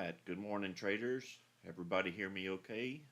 right. Good morning, traders. Everybody hear me okay?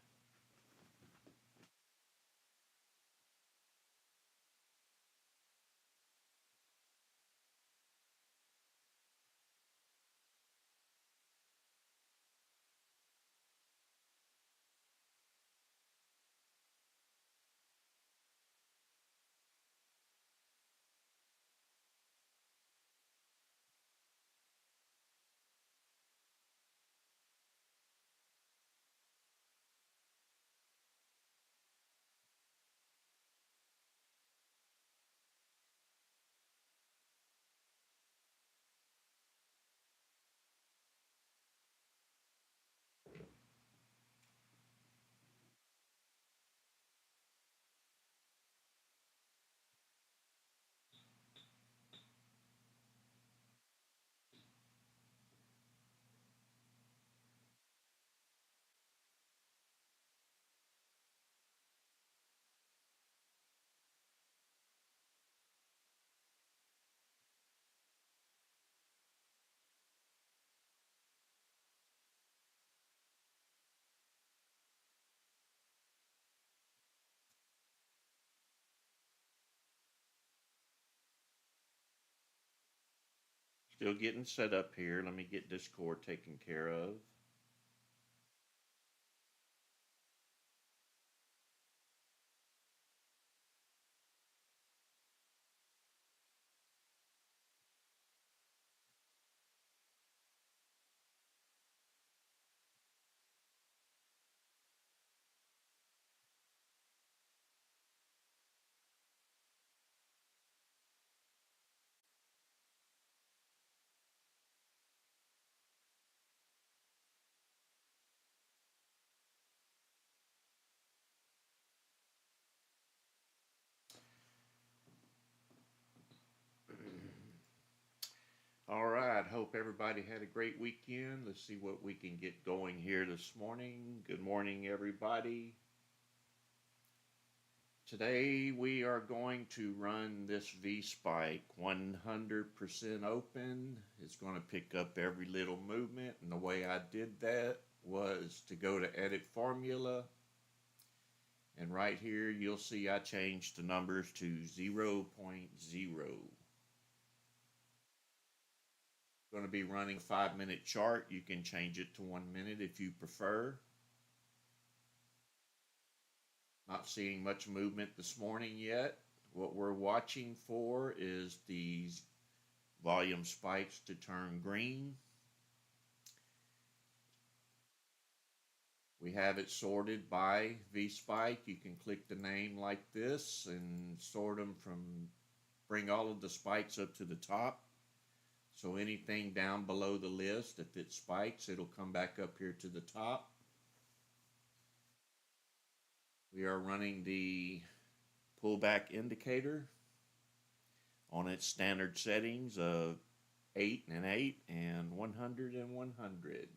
Still getting set up here. Let me get Discord taken care of. All right. Hope everybody had a great weekend. Let's see what we can get going here this morning. Good morning, everybody. Today we are going to run this V spike 100% open. It's going to pick up every little movement, and the way I did that was to go to edit formula, and right here you'll see I changed the numbers to 0.0. Going to be running a 5-minute chart. You can change it to 1 minute if you prefer. Not seeing much movement this morning yet. What we're watching for is these volume spikes to turn green. We have it sorted by V spike. You can click the name like this and sort them from, bring all of the spikes up to the top. So anything down below the list, if it spikes, it'll come back up here to the top. We are running the pullback indicator on its standard settings of 8 and 8 and 100 and 100.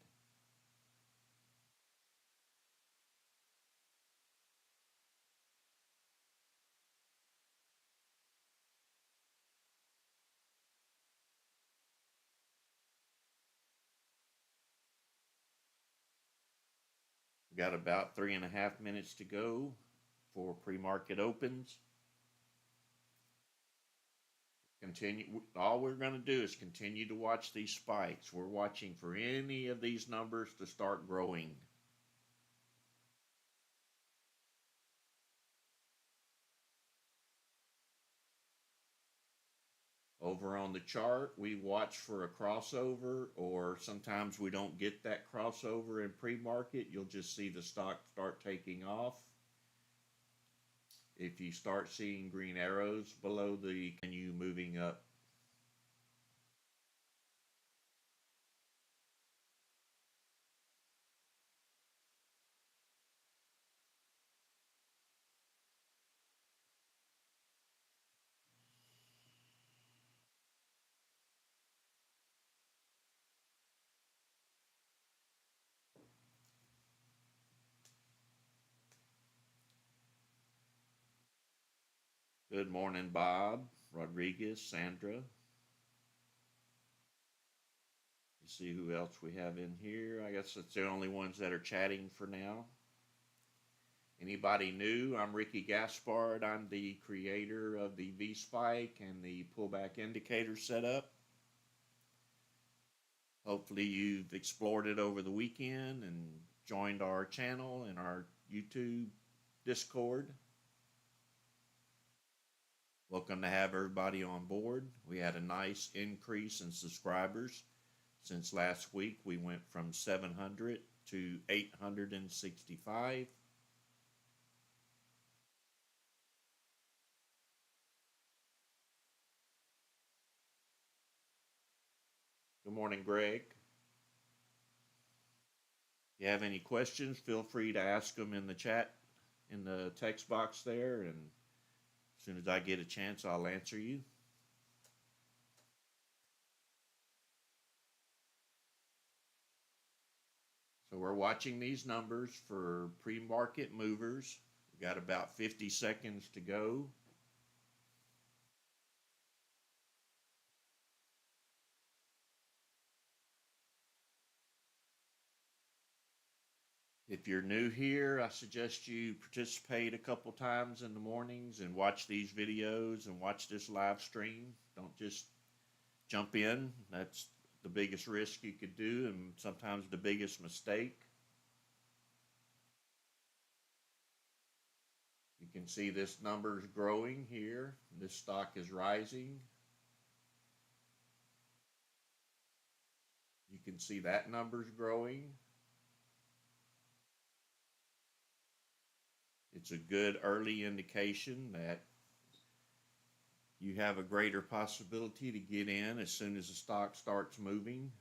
We got about 3.5 minutes to go for pre-market opens. Continue. All we're going to do is continue to watch these spikes. We're watching for any of these numbers to start growing. Over on the chart, we watch for a crossover, or sometimes we don't get that crossover in pre-market. You'll just see the stock start taking off. If you start seeing green arrows below the, continue moving up. Good morning, Bob, Rodriguez, Sandra. See who else we have in here. I guess it's the only ones that are chatting for now. Anybody new? I'm Ricky Gaspard. I'm the creator of the V-Spike and the pullback indicator setup. Hopefully you've explored it over the weekend and joined our channel and our YouTube Discord. Welcome to have everybody on board. We had a nice increase in subscribers. Since last week, we went from 700 to 865. Good morning, Greg. If you have any questions, feel free to ask them in the chat, in the text box there, and as soon as I get a chance, I'll answer you. So we're watching these numbers for pre-market movers. We got about 50 seconds to go. If you're new here, I suggest you participate a couple times in the mornings and watch these videos and watch this live stream. Don't just jump in. That's the biggest risk you could do and sometimes the biggest mistake. You can see this number is growing here. This stock is rising. You can see that number is growing. It's a good early indication that you have a greater possibility to get in as soon as the stock starts moving.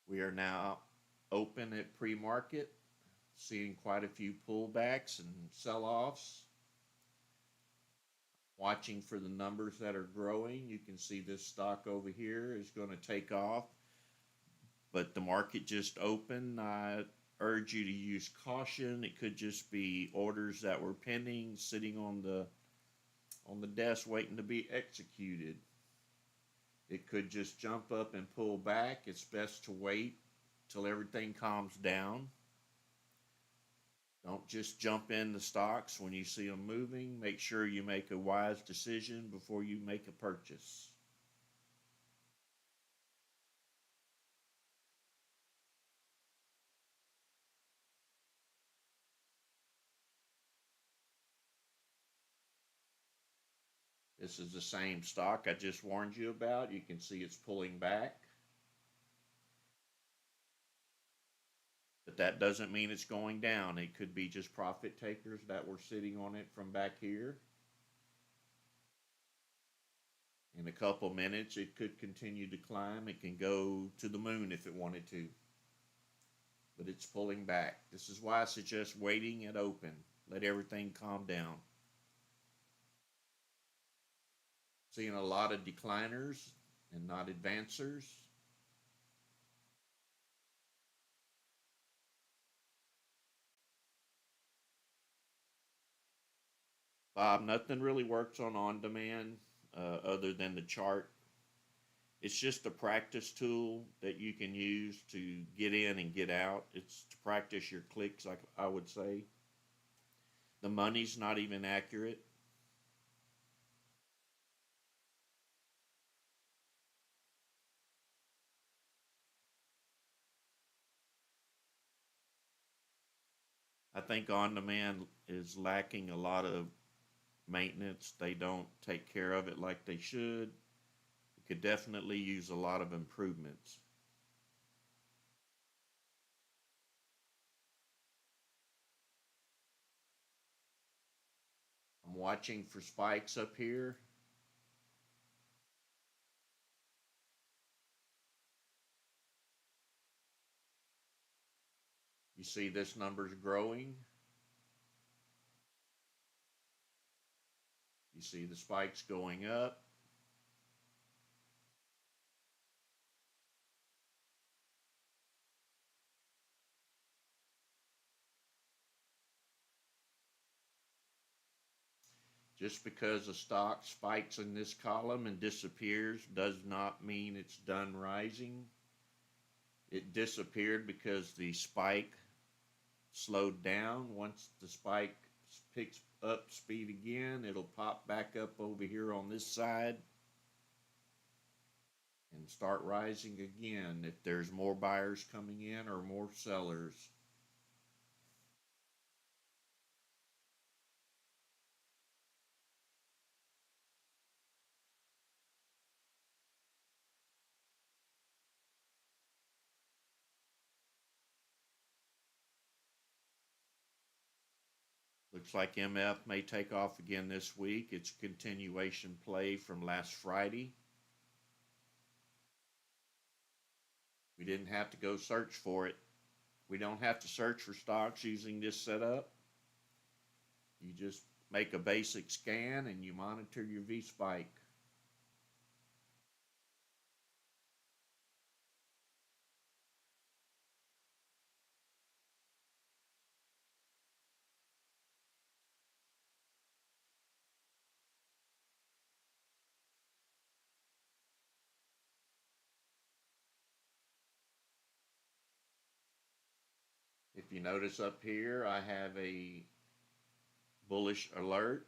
We are now open at pre-market, seeing quite a few pullbacks and sell-offs. Watching for the numbers that are growing. You can see this stock over here is going to take off, but the market just opened. I urge you to use caution. It could just be orders that were pending, sitting on the desk waiting to be executed. It could just jump up and pull back. It's best to wait till everything calms down. Don't just jump in the stocks when you see them moving. Make sure you make a wise decision before you make a purchase. This is the same stock I just warned you about. You can see it's pulling back. But that doesn't mean it's going down. It could be just profit takers that were sitting on it from back here. In a couple minutes, it could continue to climb. It can go to the moon if it wanted to. But it's pulling back. This is why I suggest waiting at open. Let everything calm down. Seeing a lot of decliners and not advancers. Bob, nothing really works on demand other than the chart. It's just a practice tool that you can use to get in and get out. It's to practice your clicks, like I would say. The money's not even accurate. I think on demand is lacking a lot of maintenance. They don't take care of it like they should. It could definitely use a lot of improvements. I'm watching for spikes up here. You see this number's growing. You see the spikes going up. Just because a stock spikes in this column and disappears does not mean it's done rising. It disappeared because the spike slowed down. Once the spike picks up speed again, it'll pop back up over here on this side and start rising again if there's more buyers coming in or more sellers. Looks like MF may take off again this week. It's a continuation play from last Friday. We didn't have to go search for it. We don't have to search for stocks using this setup. You just make a basic scan and you monitor your V-spike. If you notice up here, I have a bullish alert.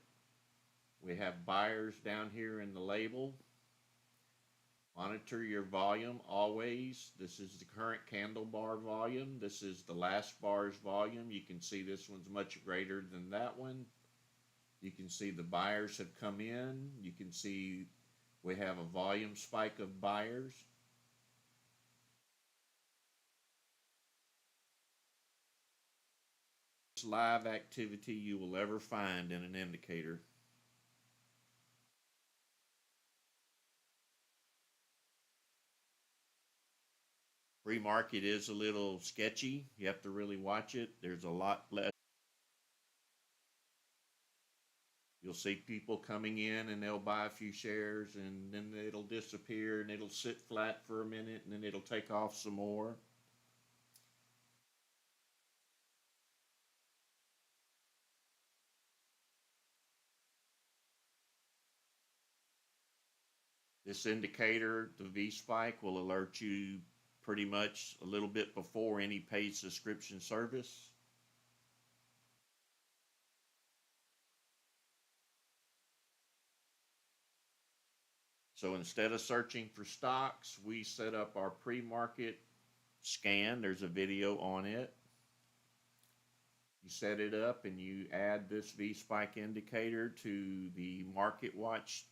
We have buyers down here in the label. Monitor your volume always. This is the current candle bar volume. This is the last bar's volume. You can see this one's much greater than that one. You can see the buyers have come in. You can see we have a volume spike of buyers. Live activity you will ever find in an indicator. Pre-market is a little sketchy. You have to really watch it. There's a lot less. You'll see people coming in and they'll buy a few shares and then it'll disappear and it'll sit flat for a minute and then it'll take off some more. This indicator, the V spike, will alert you pretty much a little bit before any paid subscription service. So instead of searching for stocks, we set up our pre-market scan. There's a video on it. You set it up and you add this V spike indicator to the Market Watch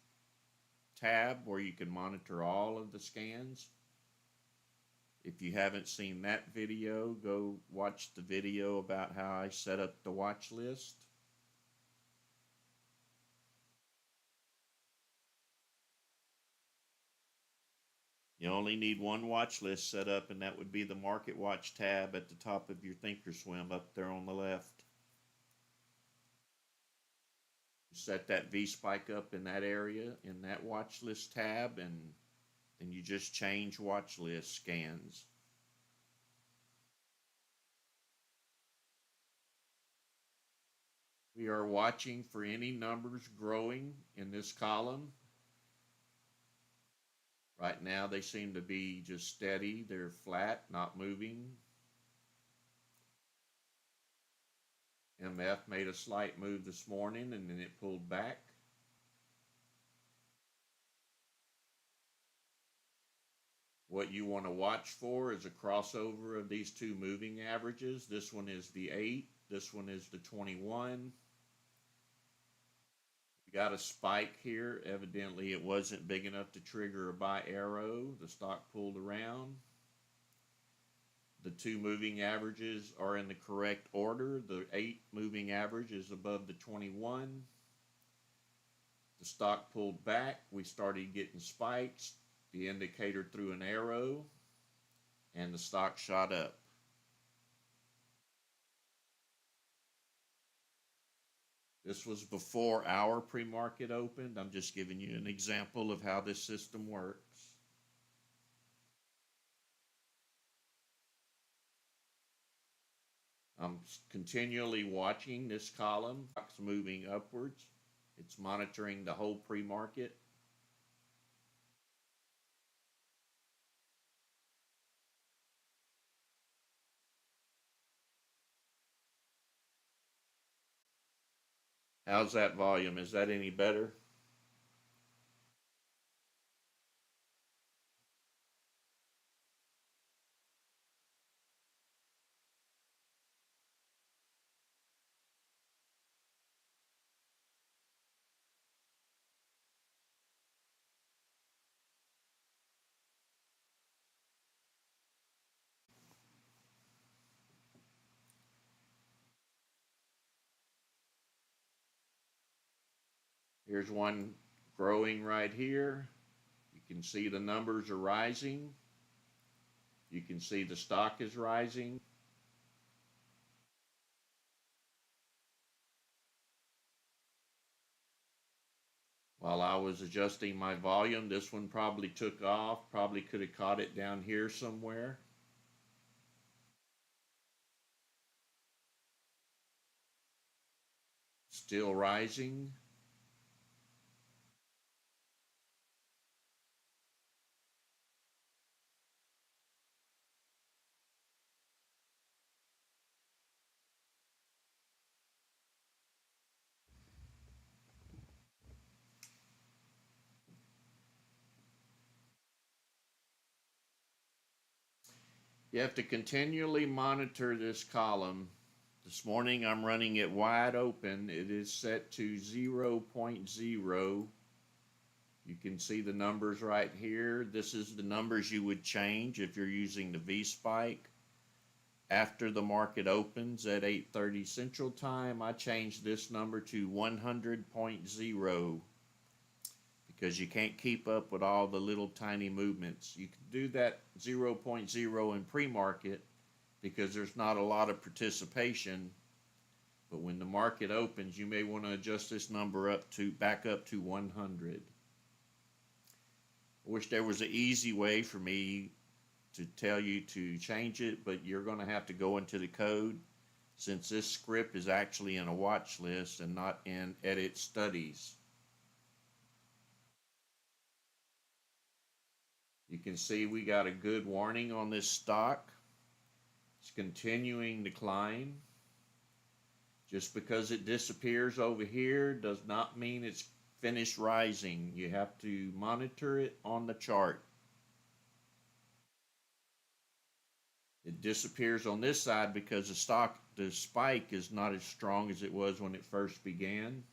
tab where you can monitor all of the scans. If you haven't seen that video, go watch the video about how I set up the watch list. You only need one watch list set up, and that would be the Market Watch tab at the top of your Thinkorswim up there on the left. You set that V spike up in that area, in that watch list tab, and you just change watch list scans. We are watching for any numbers growing in this column. Right now they seem to be just steady. They're flat, not moving. MF made a slight move this morning and then it pulled back. What you want to watch for is a crossover of these two moving averages. This one is the 8, this one is the 21. We got a spike here. Evidently it wasn't big enough to trigger a buy arrow. The stock pulled around. The two moving averages are in the correct order. The 8 moving average is above the 21. The stock pulled back. We started getting spikes. The indicator threw an arrow and the stock shot up. This was before our pre-market opened. I'm just giving you an example of how this system works. I'm continually watching this column. Stock's moving upwards. It's monitoring the whole pre-market. How's that volume? Is that any better? Here's one growing right here. You can see the numbers are rising. You can see the stock is rising. While I was adjusting my volume, this one probably took off. Probably could have caught it down here somewhere. Still rising. You have to continually monitor this column. This morning I'm running it wide open. It is set to 0.0. You can see the numbers right here. This is the numbers you would change if you're using the V-Spike. After the market opens at 8:30 Central Time, I changed this number to 100.0 because you can't keep up with all the little tiny movements. You can do that 0.0 in pre-market because there's not a lot of participation. But when the market opens, you may want to adjust this number back up to 100. I wish there was an easy way for me to tell you to change it, but you're going to have to go into the code since this script is actually in a watch list and not in edit studies. You can see we got a good warning on this stock. It's continuing to climb. Just because it disappears over here does not mean it's finished rising. You have to monitor it on the chart. It disappears on this side because the spike is not as strong as it was when it first began.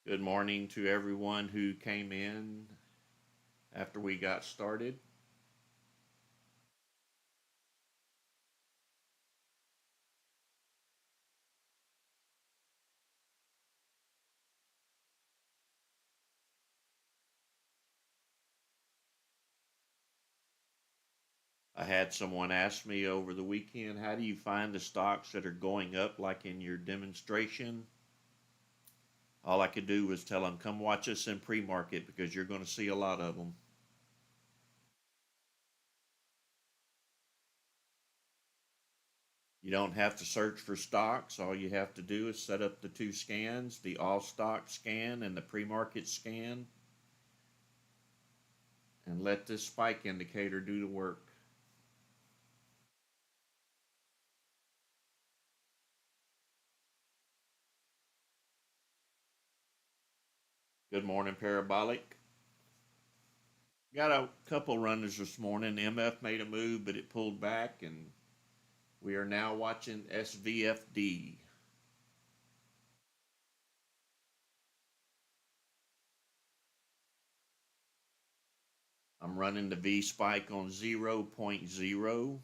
Good morning to everyone who came in after we got started. I had someone ask me over the weekend, how do you find the stocks that are going up like in your demonstration? All I could do was tell them, come watch us in pre-market because you're going to see a lot of them. You don't have to search for stocks. All you have to do is set up the two scans, the all stock scan and the pre-market scan, and let this spike indicator do the work. Good morning, Parabolic. Got a couple runners this morning. MF made a move, but it pulled back, and we are now watching SVFD. I'm running the V spike on 0.0.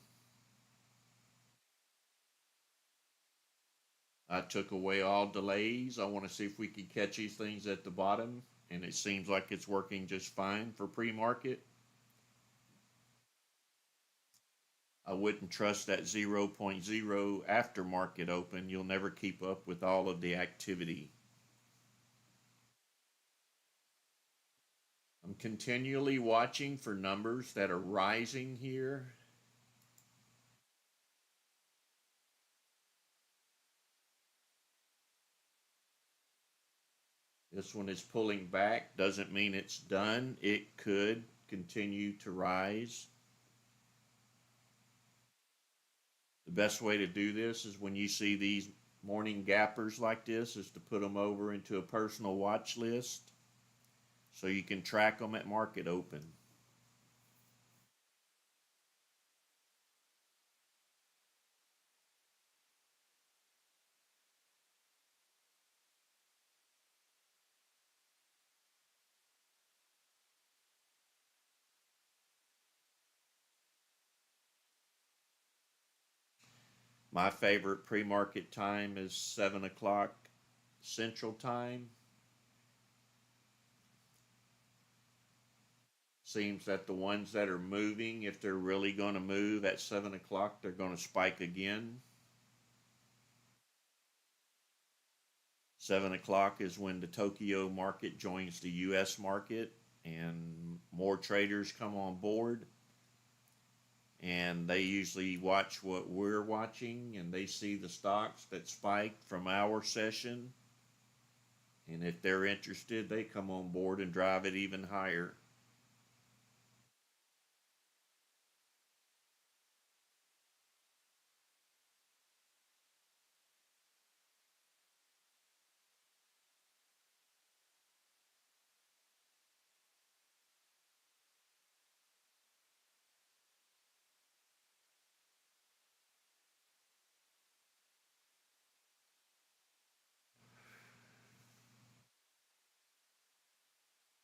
I took away all delays. I want to see if we can catch these things at the bottom, and it seems like it's working just fine for pre-market. I wouldn't trust that 0.0 after market open. You'll never keep up with all of the activity. I'm continually watching for numbers that are rising here. This one is pulling back. Doesn't mean it's done. It could continue to rise. The best way to do this is when you see these morning gappers like this is to put them over into a personal watch list so you can track them at market open. My favorite pre-market time is 7 o'clock Central Time. Seems that the ones that are moving, if they're really going to move at 7 o'clock, they're going to spike again. 7 o'clock is when the Tokyo market joins the US market and more traders come on board. And they usually watch what we're watching, and they see the stocks that spike from our session. And if they're interested, they come on board and drive it even higher.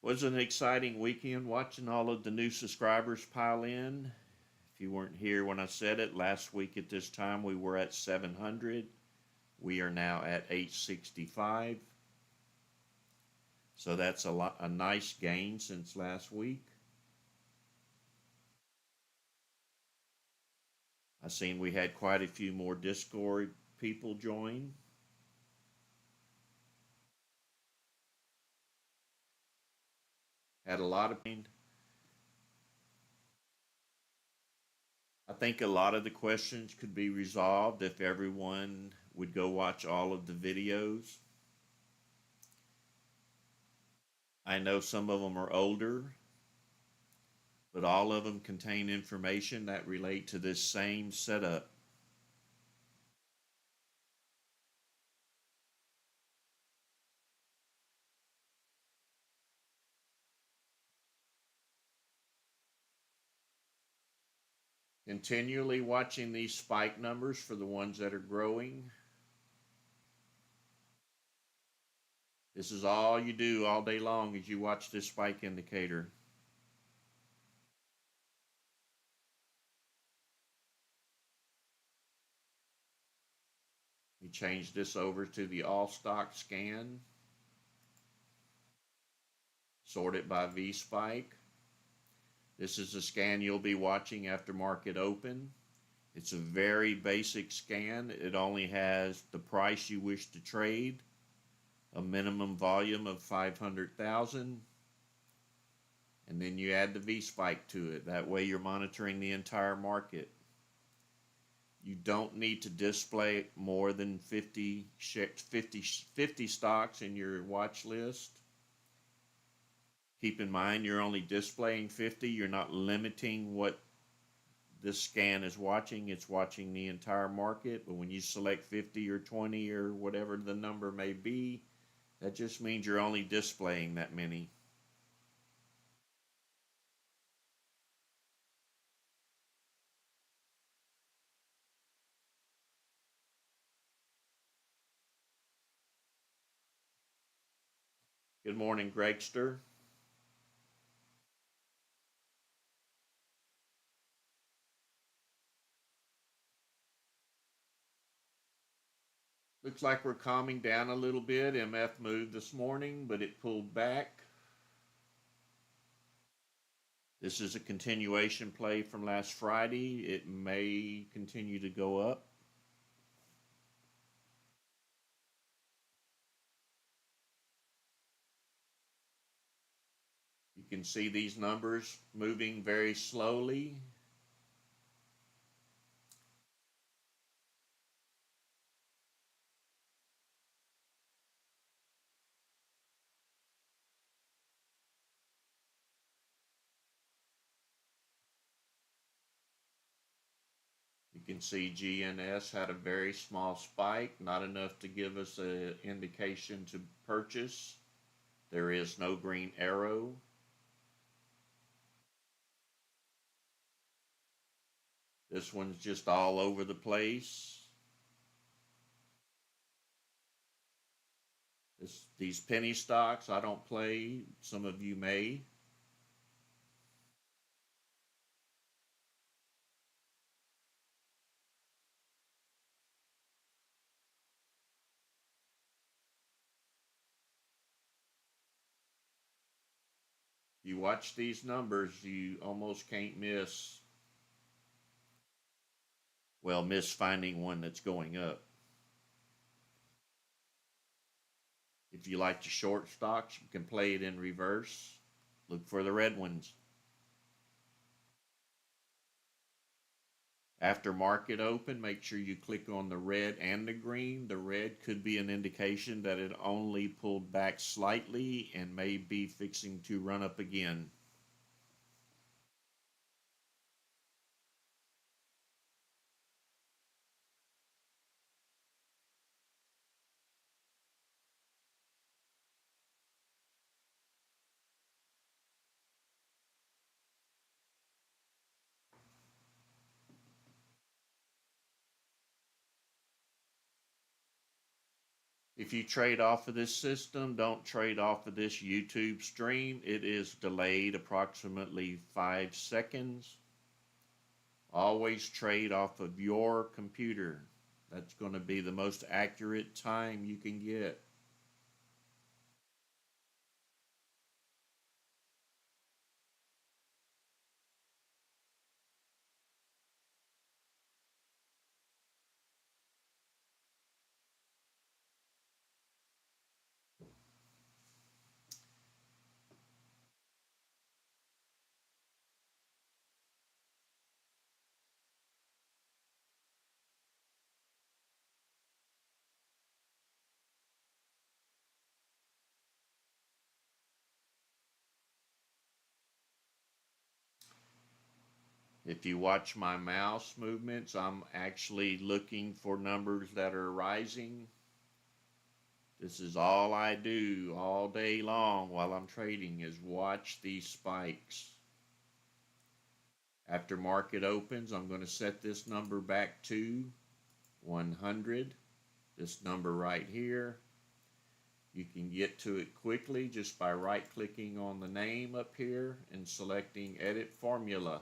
Was an exciting weekend watching all of the new subscribers pile in. If you weren't here when I said it, last week at this time we were at 700. We are now at 865. So that's a nice gain since last week. I seen we had quite a few more Discord people join. Had a lot of pain. I think a lot of the questions could be resolved if everyone would go watch all of the videos. I know some of them are older, but all of them contain information that relate to this same setup. Continually watching these spike numbers for the ones that are growing. This is all you do all day long as you watch this spike indicator. We change this over to the all stock scan. Sort it by V spike. This is the scan you'll be watching after market open. It's a very basic scan. It only has the price you wish to trade, a minimum volume of 500,000, and then you add the V spike to it. That way you're monitoring the entire market. You don't need to display more than 50 stocks in your watch list. Keep in mind you're only displaying 50. You're not limiting what this scan is watching. It's watching the entire market. But when you select 50 or 20 or whatever the number may be, that just means you're only displaying that many. Good morning, Gregster. Looks like we're calming down a little bit. MF moved this morning, but it pulled back. This is a continuation play from last Friday. It may continue to go up. You can see these numbers moving very slowly. You can see GNS had a very small spike, not enough to give us an indication to purchase. There is no green arrow. This one's just all over the place. These penny stocks, I don't play. Some of you may. You watch these numbers, you almost can't miss finding one that's going up. If you like to short stocks, you can play it in reverse. Look for the red ones. After market open, make sure you click on the red and the green. The red could be an indication that it only pulled back slightly and may be fixing to run up again. If you trade off of this system, don't trade off of this YouTube stream. It is delayed approximately 5 seconds. Always trade off of your computer. That's going to be the most accurate time you can get. If you watch my mouse movements, I'm actually looking for numbers that are rising. This is all I do all day long while I'm trading is watch these spikes. After market opens, I'm going to set this number back to 100. This number right here. You can get to it quickly just by right-clicking on the name up here and selecting Edit Formula.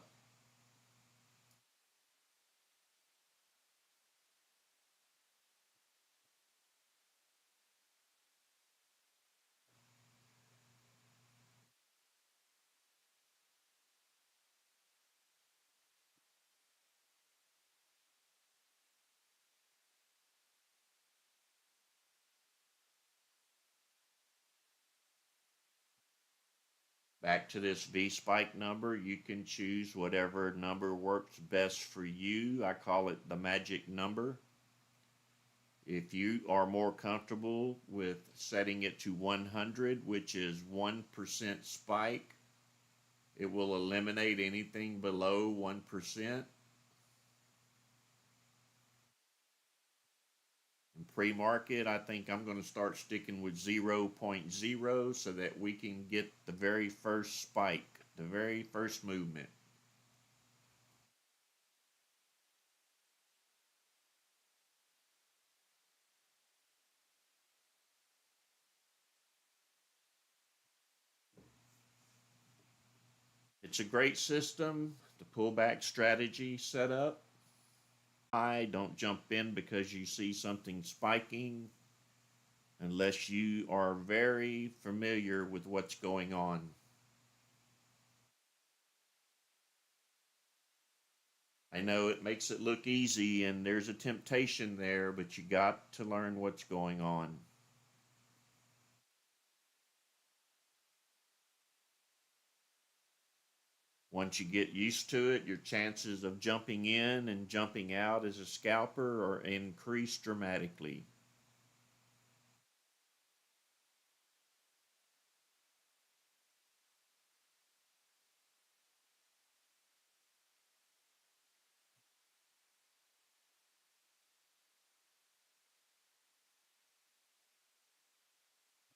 Back to this V-spike number, you can choose whatever number works best for you. I call it the magic number. If you are more comfortable with setting it to 100, which is 1% spike, it will eliminate anything below 1%. In pre-market, I think I'm going to start sticking with 0.0 so that we can get the very first spike, the very first movement. It's a great system, the pullback strategy set up. Don't jump in because you see something spiking unless you are very familiar with what's going on. I know it makes it look easy and there's a temptation there, but you got to learn what's going on. Once you get used to it, your chances of jumping in and jumping out as a scalper are increased dramatically.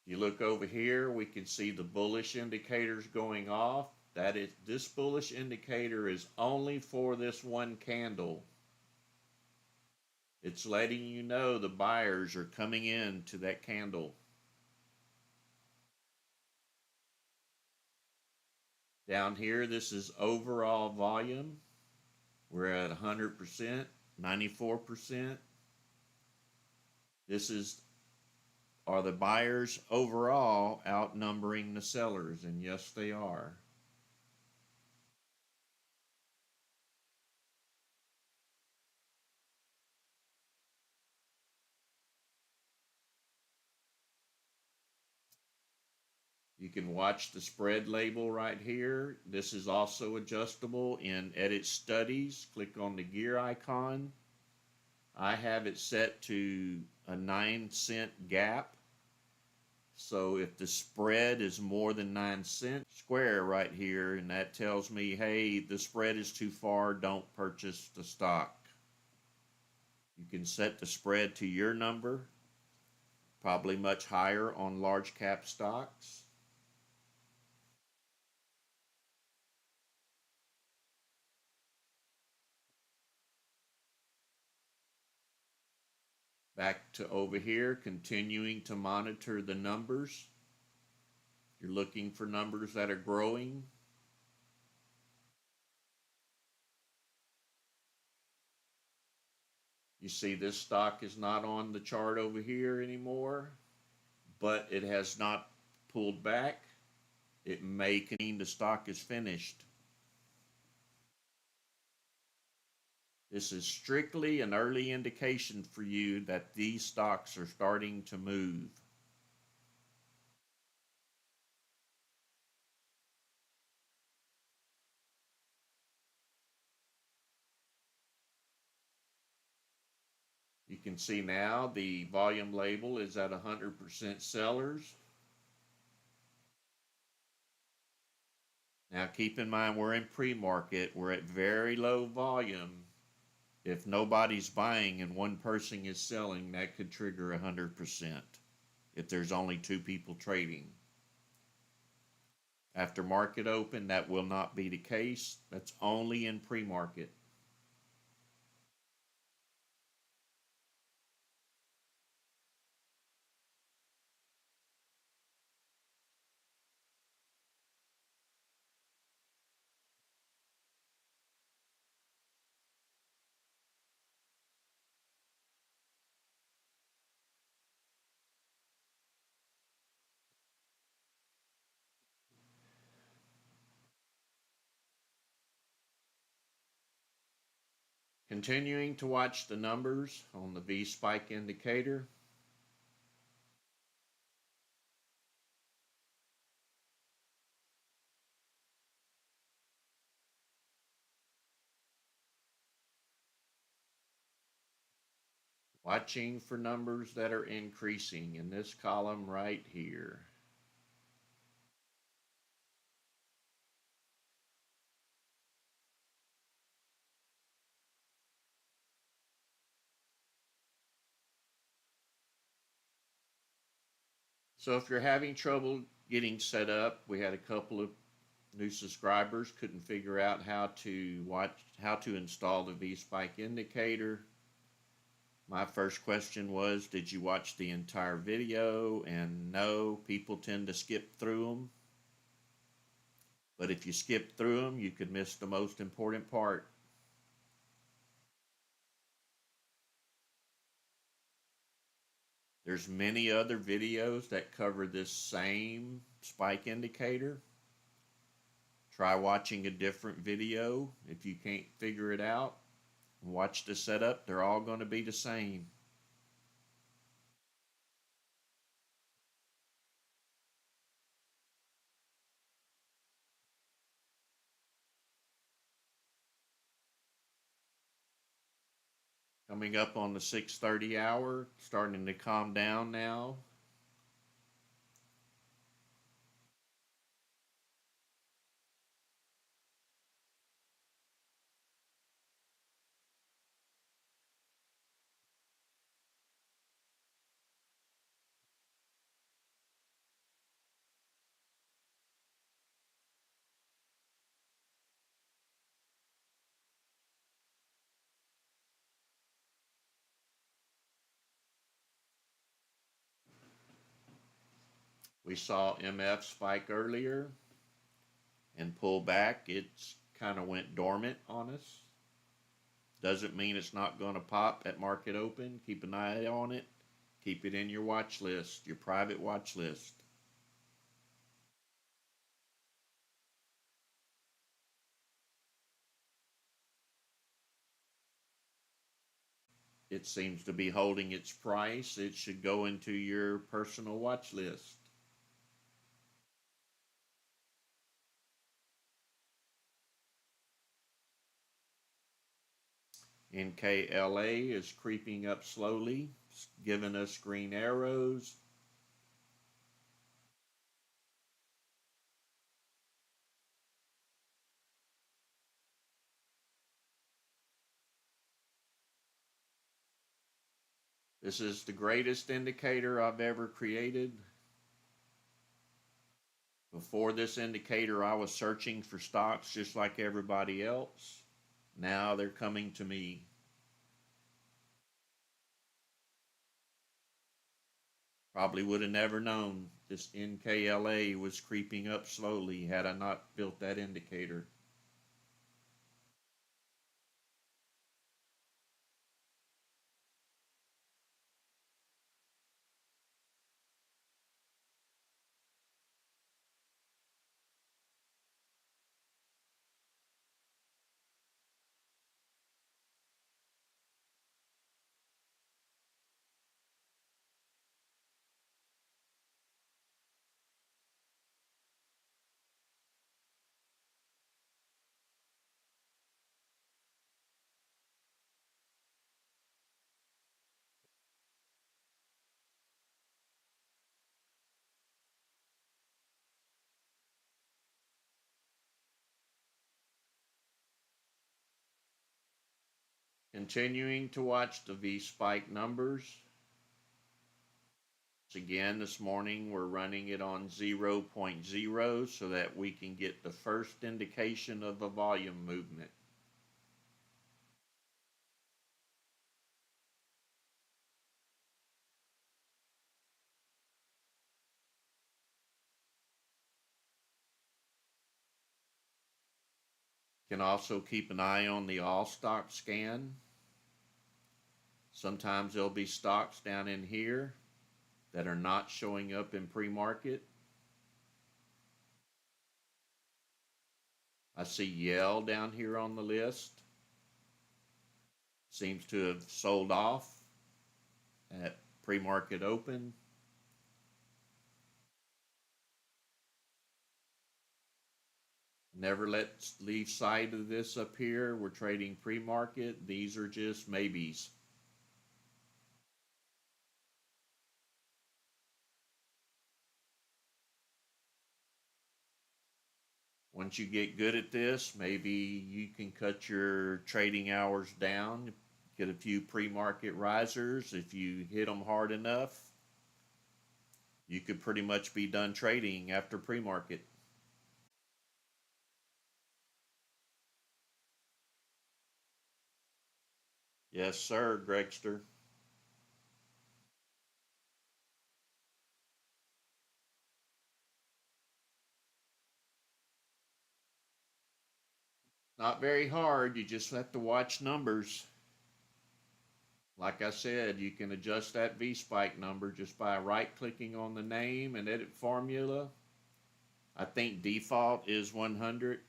You look over here, we can see the bullish indicators going off. This bullish indicator is only for this one candle. It's letting you know the buyers are coming in to that candle. Down here, this is overall volume. We're at 100%, 94%. Are the buyers overall outnumbering the sellers? And yes, they are. You can watch the spread label right here. This is also adjustable in Edit Studies. Click on the gear icon. I have it set to a 9-cent gap. So if the spread is more than 9 cents, square right here, and that tells me, hey, the spread is too far, don't purchase the stock. You can set the spread to your number, probably much higher on large cap stocks. Back to over here, continuing to monitor the numbers. You're looking for numbers that are growing. You see this stock is not on the chart over here anymore, but it has not pulled back. It may mean the stock is finished. This is strictly an early indication for you that these stocks are starting to move. You can see now the volume label is at 100% sellers. Now keep in mind we're in pre-market, we're at very low volume. If nobody's buying and one person is selling, that could trigger 100% if there's only 2 people trading. After market open, that will not be the case. That's only in pre-market. Continuing to watch the numbers on the V spike indicator. Watching for numbers that are increasing in this column right here. So if you're having trouble getting set up, we had a couple of new subscribers couldn't figure out how to install the V-Spike indicator. My first question was, did you watch the entire video? And no, people tend to skip through them. But if you skip through them, you could miss the most important part. There's many other videos that cover this same spike indicator. Try watching a different video if you can't figure it out. Watch the setup. They're all going to be the same. Coming up on the 6:30 hour, starting to calm down now. We saw MF spike earlier and pull back. It's kind of went dormant on us. Doesn't mean it's not going to pop at market open. Keep an eye on it. Keep it in your watch list, your private watch list. It seems to be holding its price. It should go into your personal watch list. NKLA is creeping up slowly, giving us green arrows. This is the greatest indicator I've ever created. Before this indicator, I was searching for stocks just like everybody else. Now they're coming to me. Probably would have never known this NKLA was creeping up slowly had I not built that indicator. Continuing to watch the V spike numbers. Again, this morning we're running it on 0.0 so that we can get the first indication of a volume movement. You can also keep an eye on the all stock scan. Sometimes there'll be stocks down in here that are not showing up in pre-market. I see Yell down here on the list. Seems to have sold off at pre-market open. Never let's leave sight of this up here. We're trading pre-market. These are just maybes. Once you get good at this, maybe you can cut your trading hours down, get a few pre-market risers. If you hit them hard enough, you could pretty much be done trading after pre-market. Yes, sir, Gregster. Not very hard. You just have to watch numbers. Like I said, you can adjust that V-spike number just by right-clicking on the name and edit formula. I think default is 100.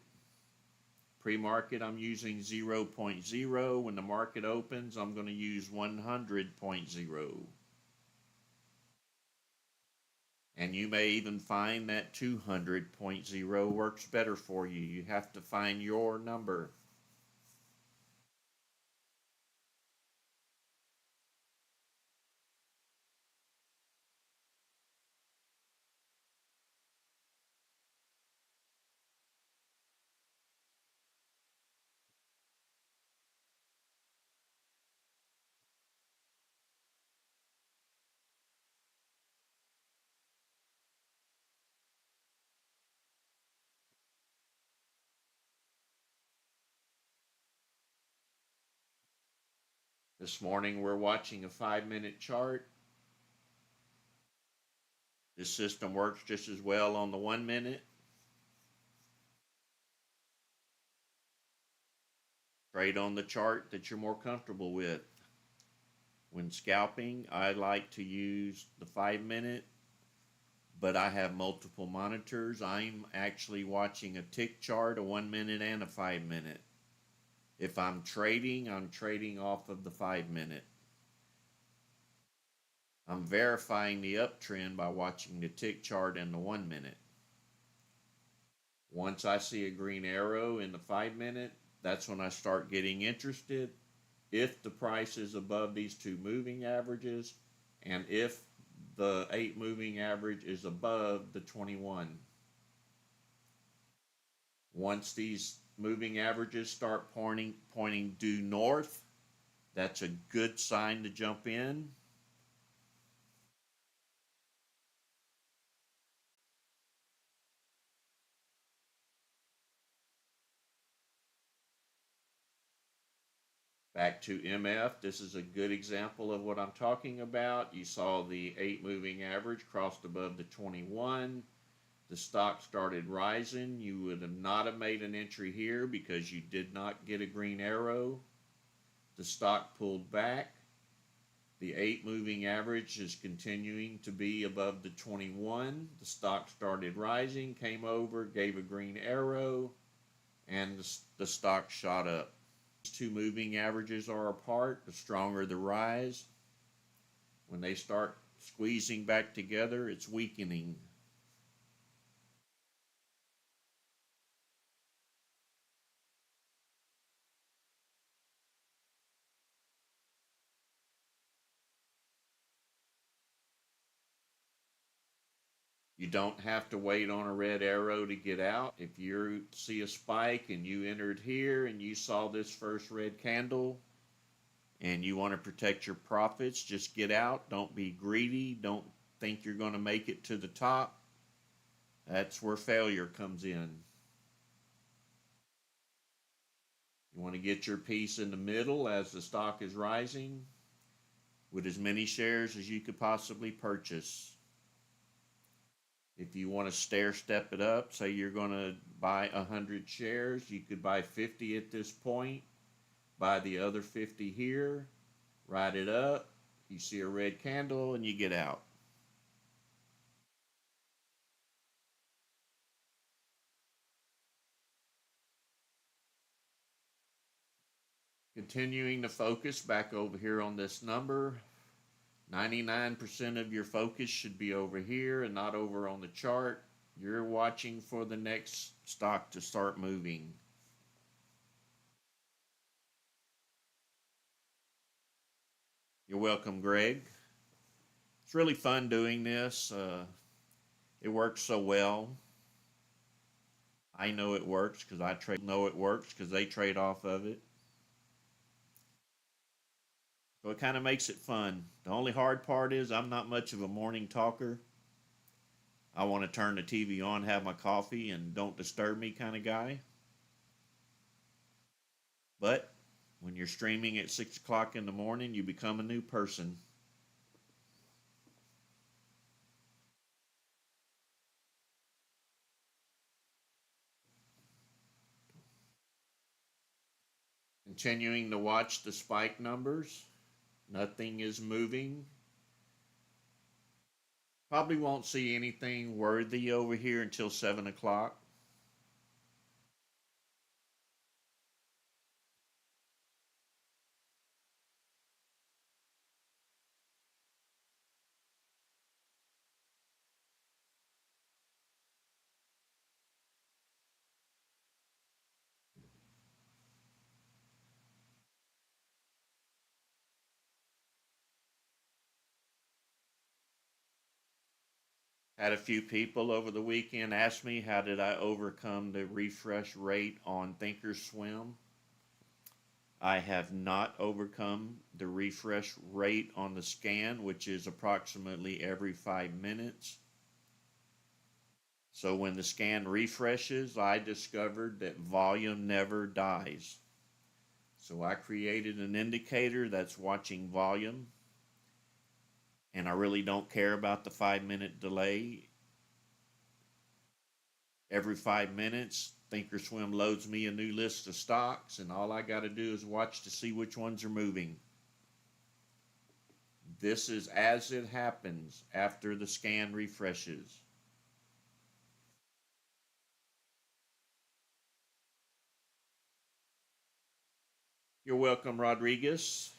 Pre-market, I'm using 0.0. When the market opens, I'm going to use 100.0. And you may even find that 200.0 works better for you. You have to find your number. This morning we're watching a 5-minute chart. This system works just as well on the 1 minute. Trade on the chart that you're more comfortable with. When scalping, I like to use the 5-minute, but I have multiple monitors. I'm actually watching a tick chart, a 1 minute and a 5-minute. If I'm trading off of the 5-minute. I'm verifying the uptrend by watching the tick chart and the 1 minute. Once I see a green arrow in the 5-minute, that's when I start getting interested. If the price is above these two moving averages, and if the 8 moving average is above the 21. Once these moving averages start pointing due north, that's a good sign to jump in. Back to MF, this is a good example of what I'm talking about. You saw the 8 moving average crossed above the 21. The stock started rising. You would have not have made an entry here because you did not get a green arrow. The stock pulled back. The 8 moving average is continuing to be above the 21. The stock started rising, came over, gave a green arrow, and the stock shot up. These two moving averages are apart, the stronger the rise. When they start squeezing back together, it's weakening. You don't have to wait on a red arrow to get out. If you see a spike and you entered here and you saw this first red candle and you want to protect your profits, just get out. Don't be greedy. Don't think you're going to make it to the top. That's where failure comes in. You want to get your piece in the middle as the stock is rising with as many shares as you could possibly purchase. If you want to stair step it up, say you're going to buy 100 shares, you could buy 50 at this point, buy the other 50 here, ride it up, you see a red candle, and you get out. Continuing to focus back over here on this number, 99% of your focus should be over here and not over on the chart. You're watching for the next stock to start moving. You're welcome, Greg. It's really fun doing this. It works so well. I know it works because they trade off of it. So it kind of makes it fun. The only hard part is I'm not much of a morning talker. I want to turn the TV on, have my coffee, and don't disturb me kind of guy. But when you're streaming at 6 o'clock in the morning, you become a new person. Continuing to watch the spike numbers. Nothing is moving. Probably won't see anything worthy over here until 7 o'clock. Had a few people over the weekend ask me how did I overcome the refresh rate on Thinkorswim. I have not overcome the refresh rate on the scan, which is approximately every 5 minutes. So when the scan refreshes, I discovered that volume never dies. So I created an indicator that's watching volume, and I really don't care about the 5-minute delay. Every 5 minutes, Thinkorswim loads me a new list of stocks, and all I got to do is watch to see which ones are moving. This is as it happens after the scan refreshes. You're welcome, Rodriguez.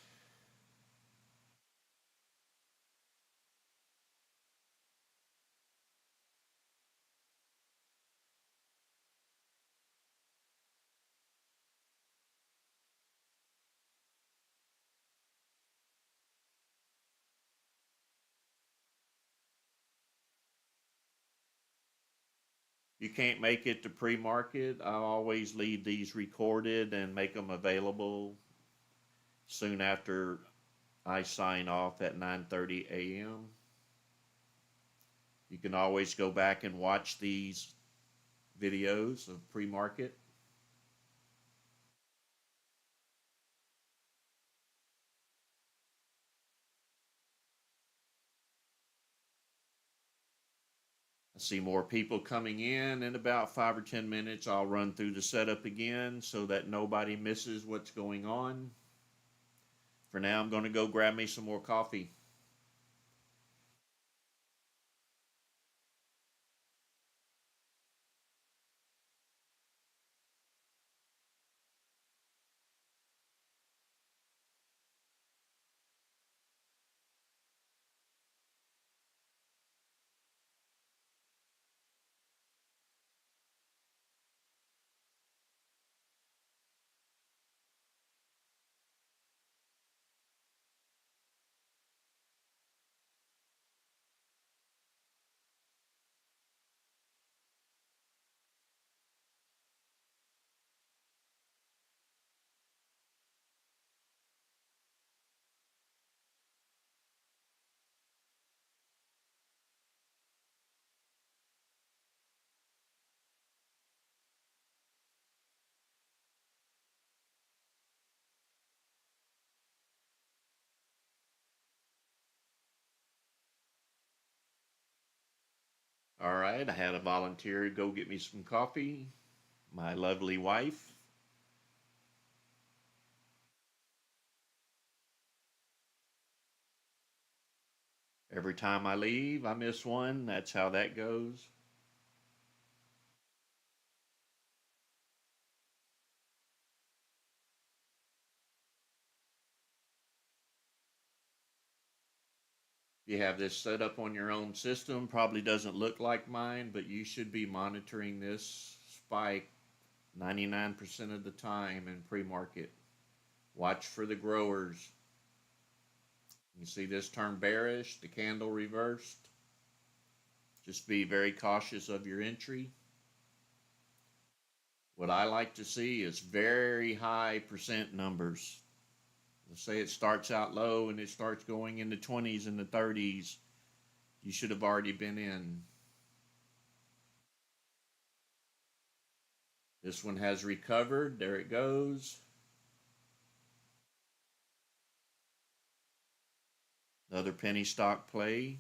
You can't make it to pre-market. I always leave these recorded and make them available soon after I sign off at 9:30 a.m. You can always go back and watch these videos of pre-market. I see more people coming in about 5 or 10 minutes. I'll run through the setup again so that nobody misses what's going on. For now, I'm going to go grab me some more coffee. All right, I had a volunteer go get me some coffee. My lovely wife. Every time I leave, I miss one. That's how that goes. You have this set up on your own system. Probably doesn't look like mine, but you should be monitoring this spike 99% of the time in pre-market. Watch for the growers. You see this turn bearish, the candle reversed. Just be very cautious of your entry. What I like to see is very high percent numbers. Let's say it starts out low and it starts going in the 20s and the 30s. You should have already been in. This one has recovered. There it goes. Another penny stock play.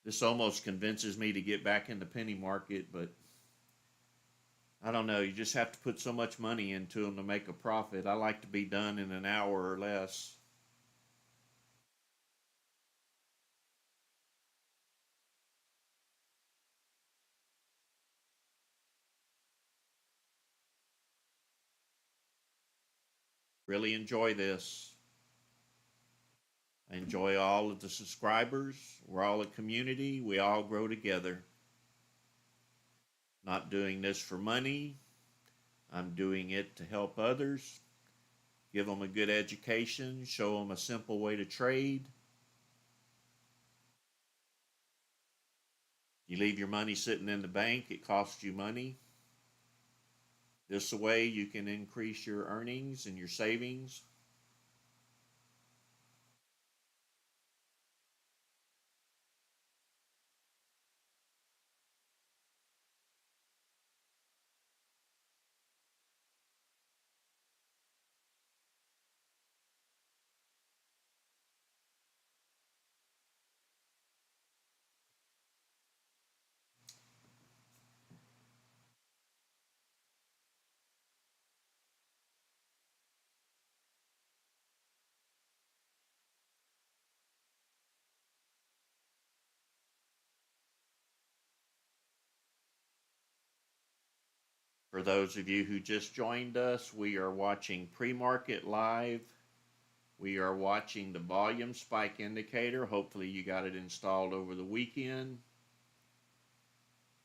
This almost convinces me to get back in the penny market, but I don't know, you just have to put so much money into them to make a profit. I like to be done in an hour or less. Really enjoy this. I enjoy all of the subscribers. We're all a community. We all grow together. Not doing this for money. I'm doing it to help others, give them a good education, show them a simple way to trade. You leave your money sitting in the bank, it costs you money. This way you can increase your earnings and your savings. For those of you who just joined us, we are watching PreMarket Live. We are watching the volume spike indicator. Hopefully you got it installed over the weekend.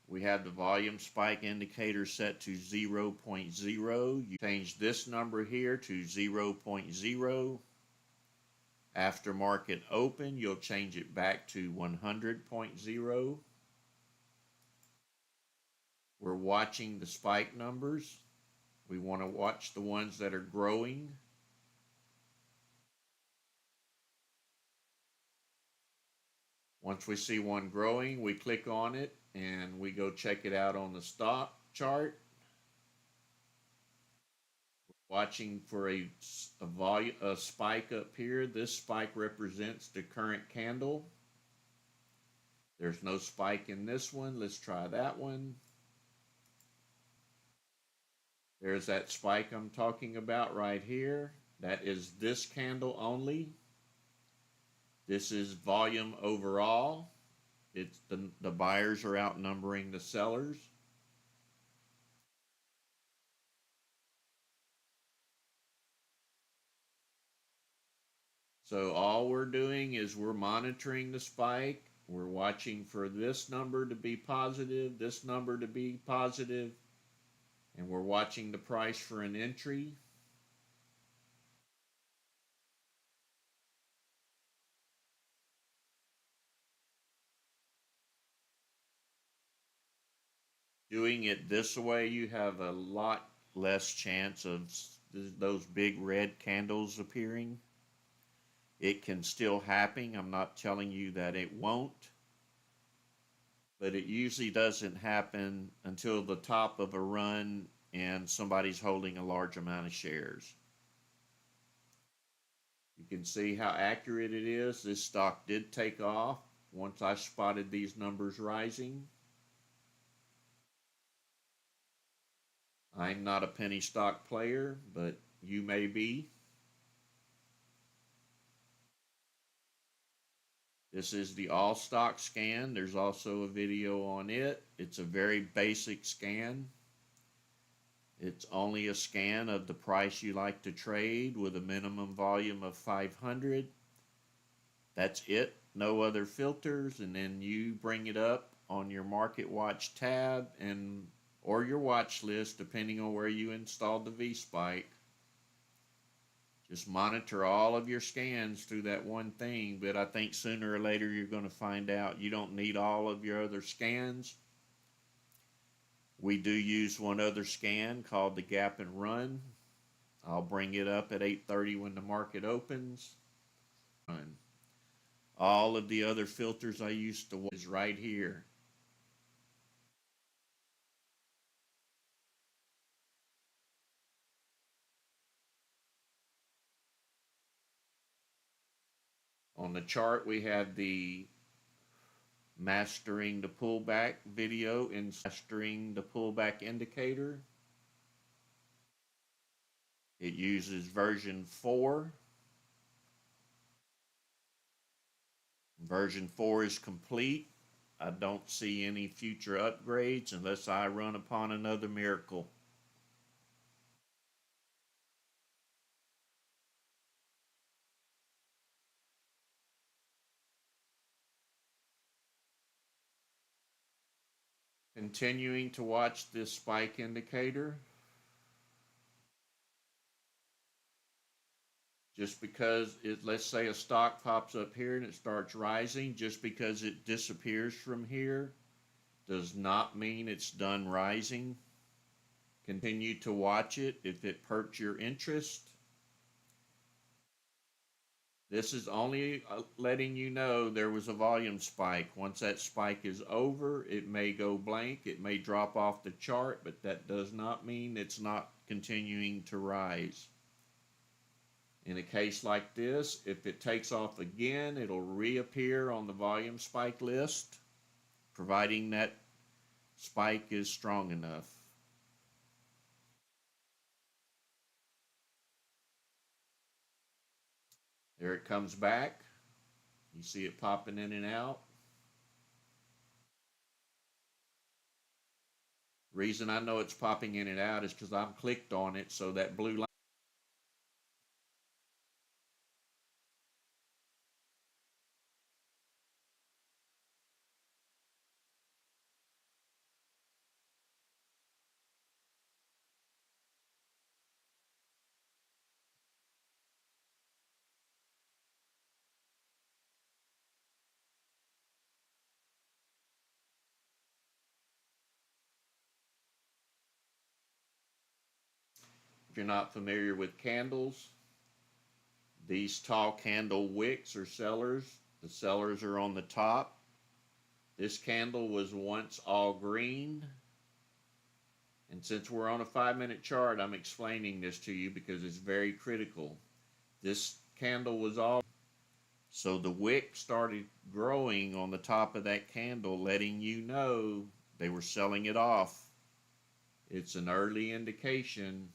We have the volume spike indicator set to 0.0. You change this number here to 0.0. After market open, you'll change it back to 100.0. We're watching the spike numbers. We want to watch the ones that are growing. Once we see one growing, we click on it and we go check it out on the stock chart. Watching for a spike up here. This spike represents the current candle. There's no spike in this one. Let's try that one. There's that spike I'm talking about right here. That is this candle only. This is volume overall. It's the buyers are outnumbering the sellers. So all we're doing is we're monitoring the spike. We're watching for this number to be positive, this number to be positive, and we're watching the price for an entry. Doing it this way, you have a lot less chance of those big red candles appearing. It can still happen. I'm not telling you that it won't, but it usually doesn't happen until the top of a run and somebody's holding a large amount of shares. You can see how accurate it is. This stock did take off once I spotted these numbers rising. I'm not a penny stock player, but you may be. This is the all stock scan. There's also a video on it. It's a very basic scan. It's only a scan of the price you like to trade with a minimum volume of 500. That's it. No other filters. And then you bring it up on your Market Watch tab or your watch list, depending on where you installed the V-Spike. Just monitor all of your scans through that one thing, but I think sooner or later you're going to find out you don't need all of your other scans. We do use one other scan called the gap and run. I'll bring it up at 8:30 when the market opens. All of the other filters I used to is right here. On the chart, we have the mastering the pullback video and mastering the pullback indicator. It uses version 4. Version 4 is complete. I don't see any future upgrades unless I run upon another miracle. Continuing to watch this spike indicator. Just because let's say a stock pops up here and it starts rising, just because it disappears from here does not mean it's done rising. Continue to watch it if it perks your interest. This is only letting you know there was a volume spike. Once that spike is over, it may go blank, it may drop off the chart, but that does not mean it's not continuing to rise. In a case like this, if it takes off again, it'll reappear on the volume spike list, providing that spike is strong enough. There it comes back. You see it popping in and out. Reason I know it's popping in and out is because I've clicked on it, so that blue line. If you're not familiar with candles, these tall candle wicks are sellers. The sellers are on the top. This candle was once all green. And since we're on a 5-minute chart, I'm explaining this to you because it's very critical. This candle was all, so the wick started growing on the top of that candle, letting you know they were selling it off. It's an early indication.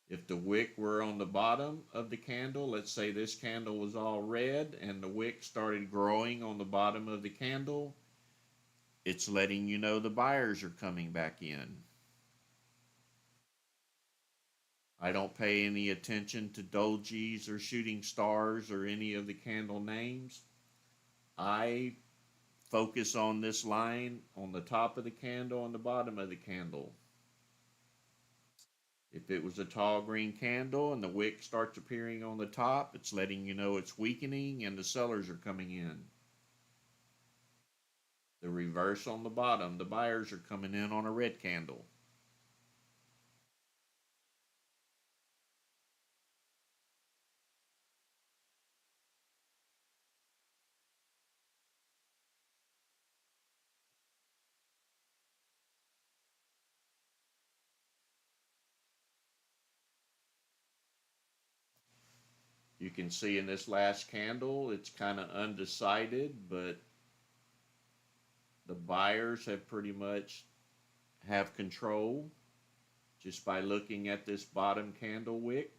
If the wick were on the bottom of the candle, let's say this candle was all red and the wick started growing on the bottom of the candle, it's letting you know the buyers are coming back in. I don't pay any attention to dojis or shooting stars or any of the candle names. I focus on this line on the top of the candle and the bottom of the candle. If it was a tall green candle and the wick starts appearing on the top, it's letting you know it's weakening and the sellers are coming in. The reverse on the bottom, the buyers are coming in on a red candle. You can see in this last candle, it's kind of undecided, but the buyers have pretty much have control just by looking at this bottom candle wick.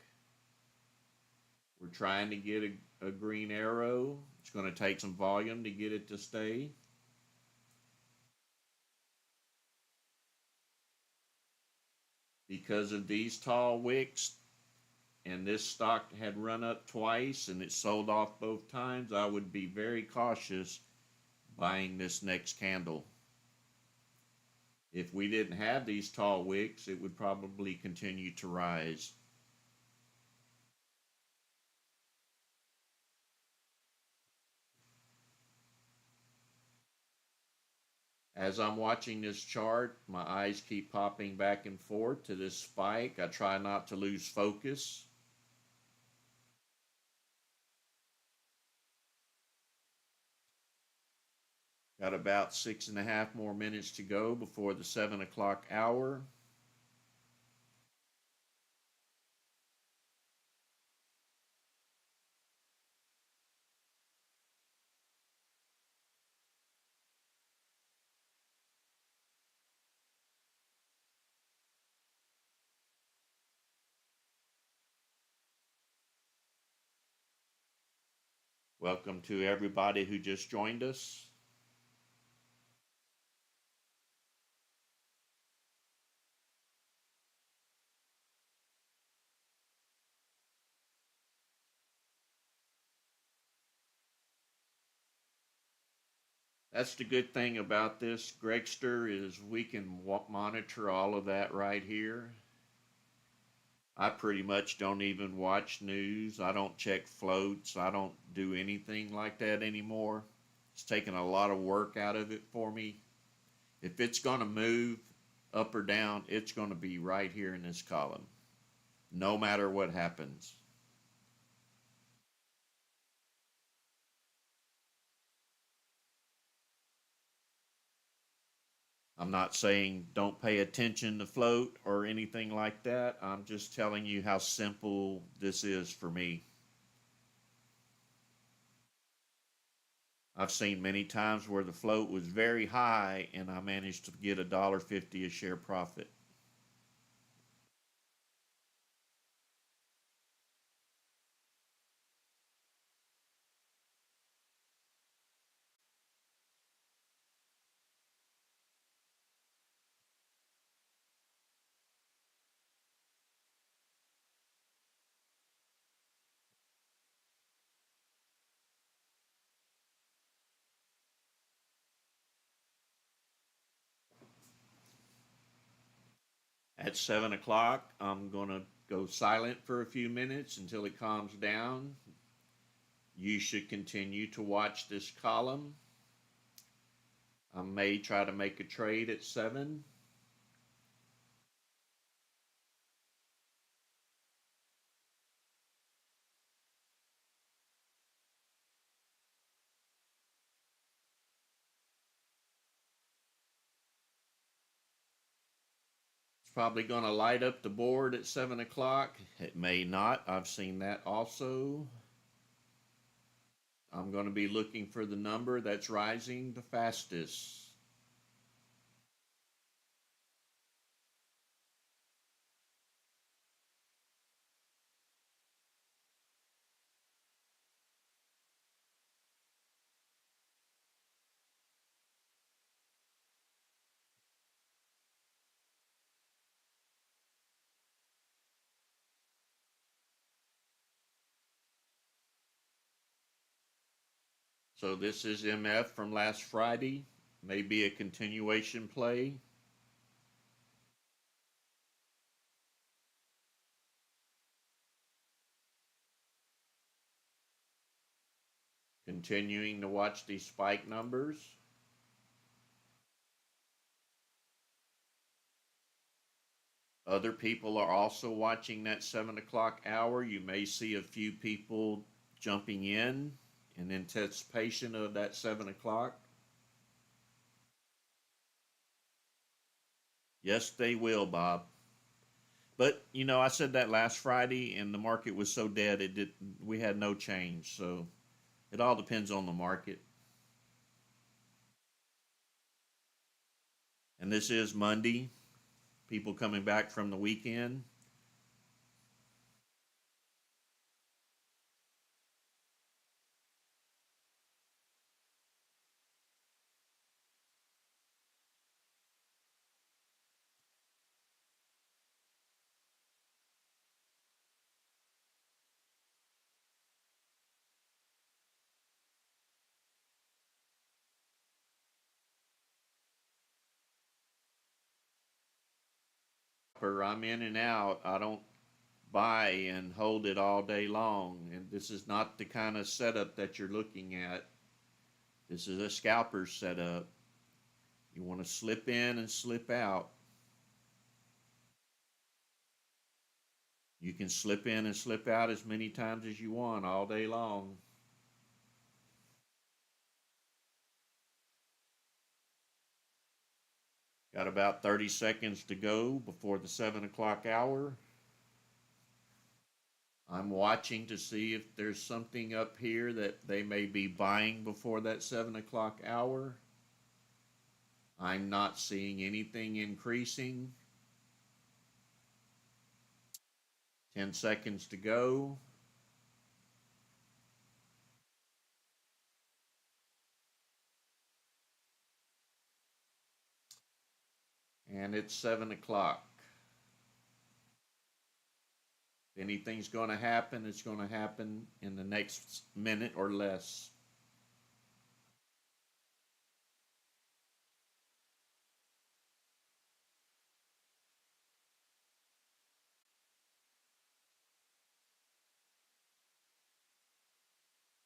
We're trying to get a green arrow. It's going to take some volume to get it to stay. Because of these tall wicks, and this stock had run up twice and it sold off both times, I would be very cautious buying this next candle. If we didn't have these tall wicks, it would probably continue to rise. As I'm watching this chart, my eyes keep popping back and forth to this spike. I try not to lose focus. Got about 6.5 more minutes to go before the 7 o'clock hour. Welcome to everybody who just joined us. That's the good thing about this, Gregster, is we can monitor all of that right here. I pretty much don't even watch news. I don't check floats. I don't do anything like that anymore. It's taken a lot of work out of it for me. If it's going to move up or down, it's going to be right here in this column, no matter what happens. I'm not saying don't pay attention to float or anything like that. I'm just telling you how simple this is for me. I've seen many times where the float was very high and I managed to get $1.50 a share profit. At 7 o'clock, I'm going to go silent for a few minutes until it calms down. You should continue to watch this column. I may try to make a trade at 7. It's probably going to light up the board at 7 o'clock. It may not. I've seen that also. I'm going to be looking for the number that's rising the fastest. So this is MF from last Friday. Maybe a continuation play. Continuing to watch these spike numbers. Other people are also watching that 7 o'clock hour. You may see a few people jumping in anticipation of that 7 o'clock. Yes, they will, Bob. But you know, I said that last Friday, and the market was so dead. It did. We had no change. So it all depends on the market. And this is Monday. People coming back from the weekend. I'm in and out. I don't buy and hold it all day long. And this is not the kind of setup that you're looking at. This is a scalper's setup. You want to slip in and slip out. You can slip in and slip out as many times as you want all day long. Got about 30 seconds to go before the 7 o'clock hour. I'm watching to see if there's something up here that they may be buying before that 7 o'clock hour. I'm not seeing anything increasing. 10 seconds to go. and it's 7 o'clock. If anything's going to happen, it's going to happen in the next minute or less.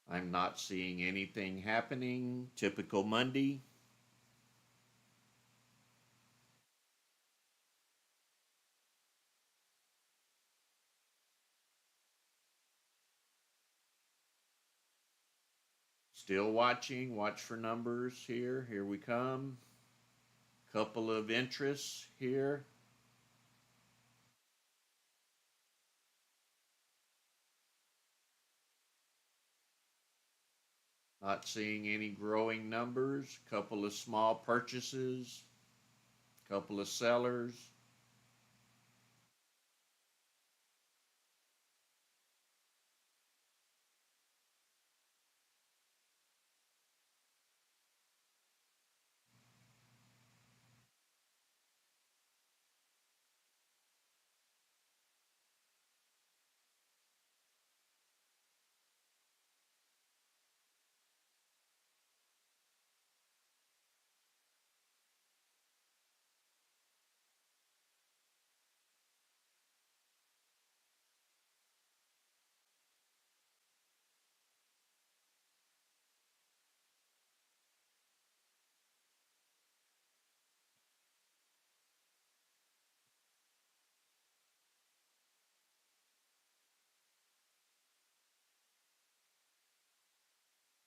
I'm not seeing anything happening. Typical Monday. Still watching. Watch for numbers here. Here we come. Couple of interests here. Not seeing any growing numbers. Couple of small purchases. Couple of sellers.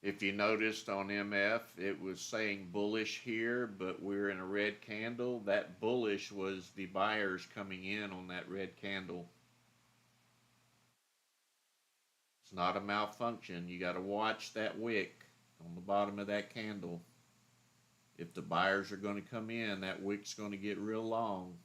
If you noticed on MF, it was saying bullish here, but we're in a red candle. That bullish was the buyers coming in on that red candle. It's not a malfunction. You got to watch that wick on the bottom of that candle. If the buyers are going to come in, that wick's going to get real long.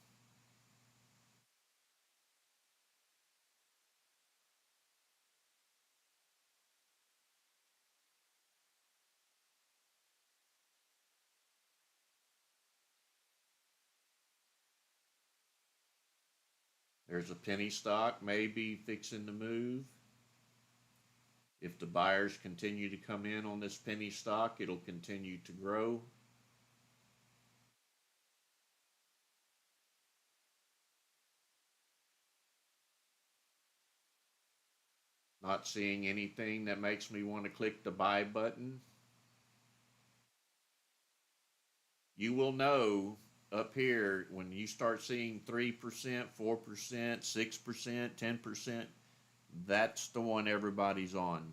There's a penny stock maybe fixing to move. If the buyers continue to come in on this penny stock, it'll continue to grow. Not seeing anything that makes me want to click the buy button. You will know up here when you start seeing 3%, 4%, 6%, 10%, that's the one everybody's on.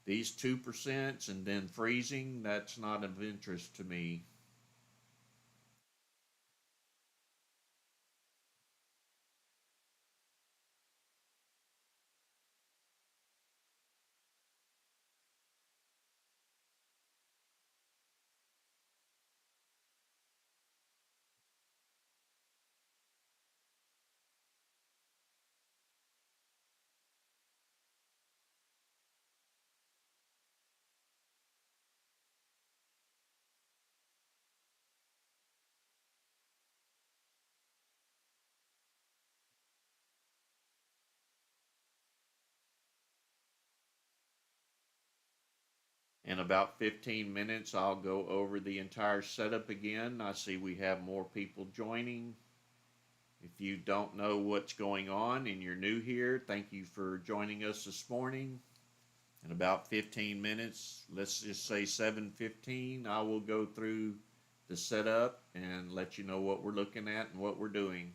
These 2% and then freezing, that's not of interest to me. In about 15 minutes, I'll go over the entire setup again. I see we have more people joining. If you don't know what's going on and you're new here, thank you for joining us this morning. In about 15 minutes, let's just say 7:15, I will go through the setup and let you know what we're looking at and what we're doing.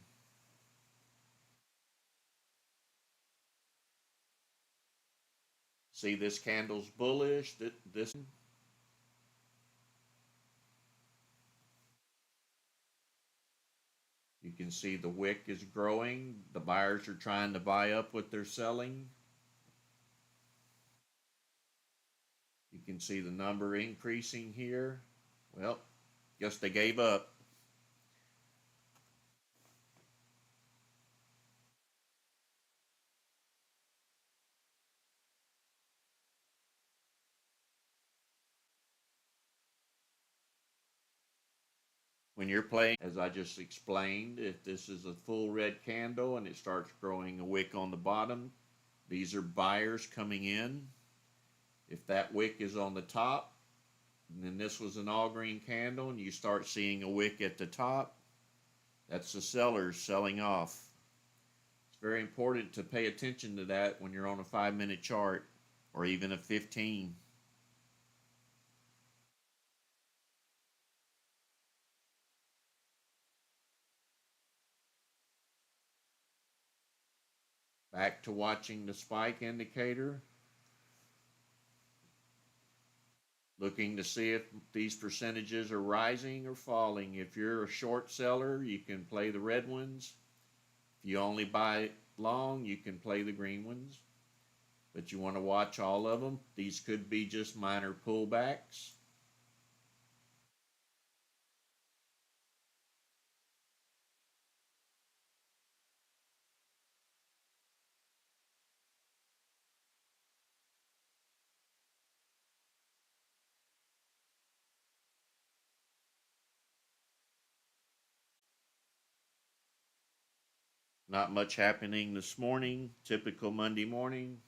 See, this candle's bullish. This you can see the wick is growing. The buyers are trying to buy up what they're selling. You can see the number increasing here. Well, guess they gave up. When you're playing, as I just explained, if this is a full red candle and it starts growing a wick on the bottom, these are buyers coming in. If that wick is on the top, and then this was an all green candle and you start seeing a wick at the top, that's the sellers selling off. It's very important to pay attention to that when you're on a 5-minute chart or even a 15. Back to watching the spike indicator. Looking to see if these percentages are rising or falling. If you're a short seller, you can play the red ones. If you only buy long, you can play the green ones. But you want to watch all of them. These could be just minor pullbacks. Not much happening this morning. Typical Monday morning.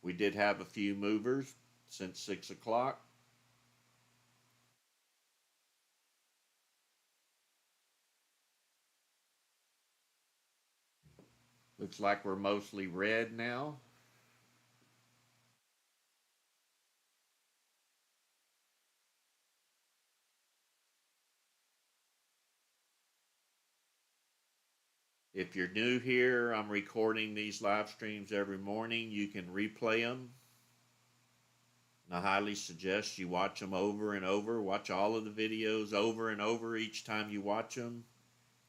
We did have a few movers since 6 o'clock. Looks like we're mostly red now. If you're new here, I'm recording these live streams every morning. You can replay them. And I highly suggest you watch them over and over. Watch all of the videos over and over each time you watch them.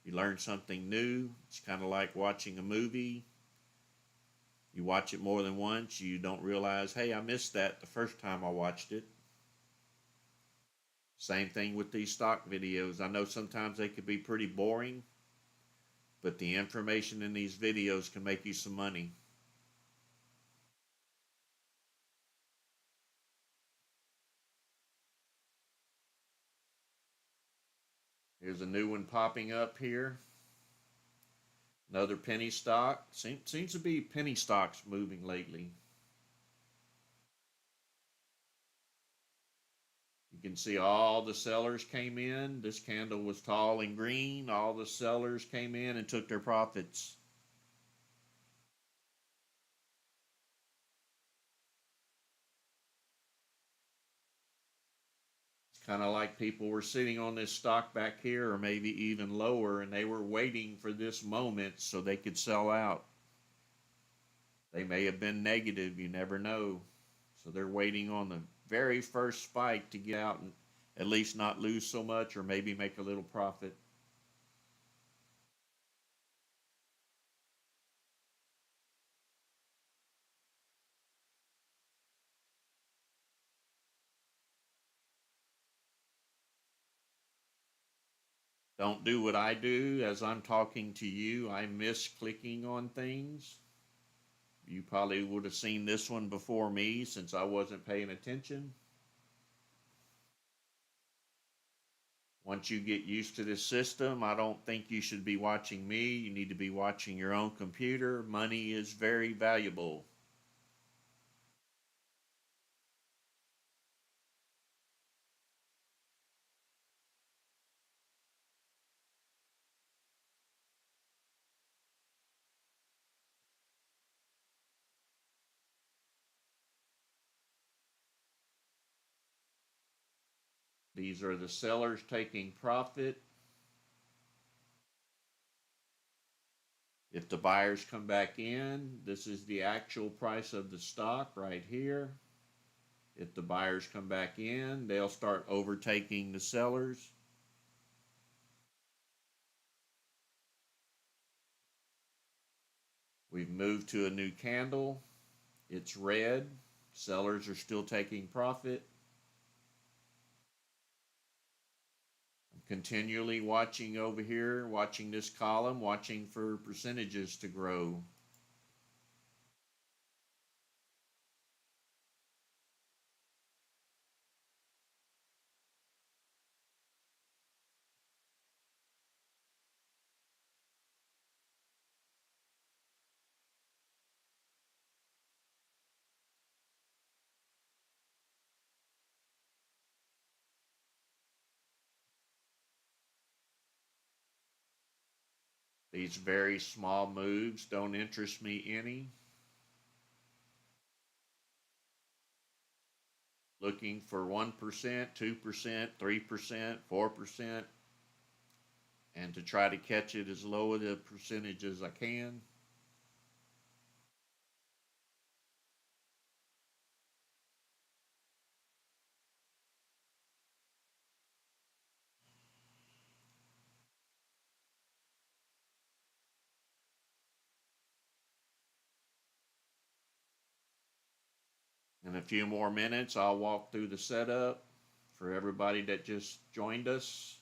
You learn something new. It's kind of like watching a movie. You watch it more than once, you don't realize, hey, I missed that the first time I watched it. Same thing with these stock videos. I know sometimes they could be pretty boring, but the information in these videos can make you some money. Here's a new one popping up here. Another penny stock. Seems to be penny stocks moving lately. You can see all the sellers came in. This candle was tall and green. All the sellers came in and took their profits. Kind of like people were sitting on this stock back here or maybe even lower, and they were waiting for this moment so they could sell out. They may have been negative, you never know. So they're waiting on the very first spike to get out and at least not lose so much or maybe make a little profit. Don't do what I do. As I'm talking to you, I miss clicking on things. You probably would have seen this one before me since I wasn't paying attention. Once you get used to this system, I don't think you should be watching me. You need to be watching your own computer. Money is very valuable. These are the sellers taking profit. If the buyers come back in, this is the actual price of the stock right here. If the buyers come back in, they'll start overtaking the sellers. We've moved to a new candle. It's red. Sellers are still taking profit. I'm continually watching over here, watching this column, watching for percentages to grow. These very small moves don't interest me any. Looking for 1%, 2%, 3%, 4%, and to try to catch it as low a percentage as I can. In a few more minutes, I'll walk through the setup for everybody that just joined us.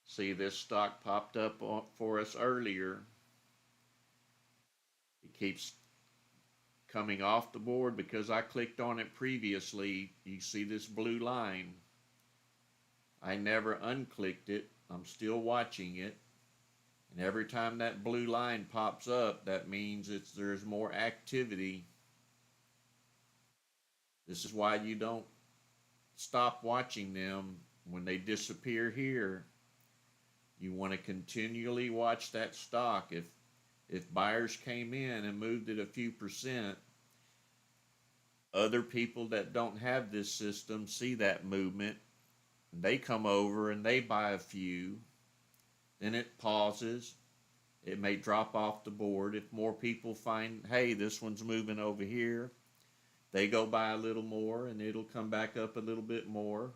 See, this stock popped up for us earlier. It keeps coming off the board because I clicked on it previously. You see this blue line. I never unclicked it. I'm still watching it. And every time that blue line pops up, that means there's more activity. This is why you don't stop watching them when they disappear here. You want to continually watch that stock. If buyers came in and moved it a few percent, other people that don't have this system see that movement, and they come over and they buy a few. Then it pauses. It may drop off the board. If more people find, hey, this one's moving over here, they go buy a little more and it'll come back up a little bit more.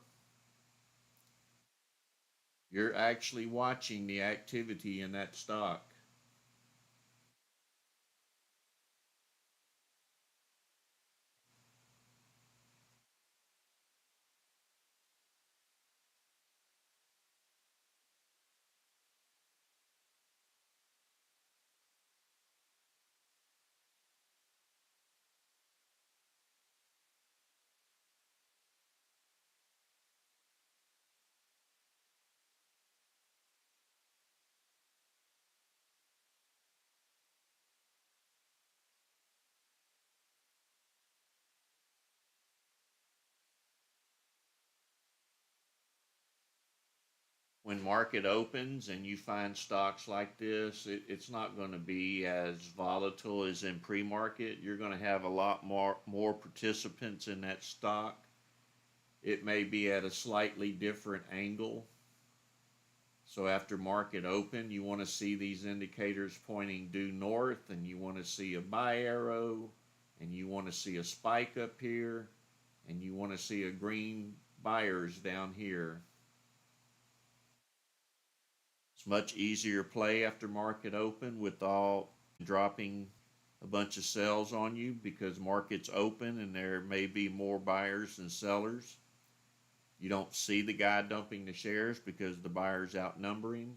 You're actually watching the activity in that stock. When market opens and you find stocks like this, it's not going to be as volatile as in pre-market. You're going to have a lot more participants in that stock. It may be at a slightly different angle. So after market open, you want to see these indicators pointing due north, and you want to see a buy arrow, and you want to see a spike up here, and you want to see a green buyers down here. It's much easier play after market open with all dropping a bunch of sells on you because market's open and there may be more buyers than sellers. You don't see the guy dumping the shares because the buyers outnumber him.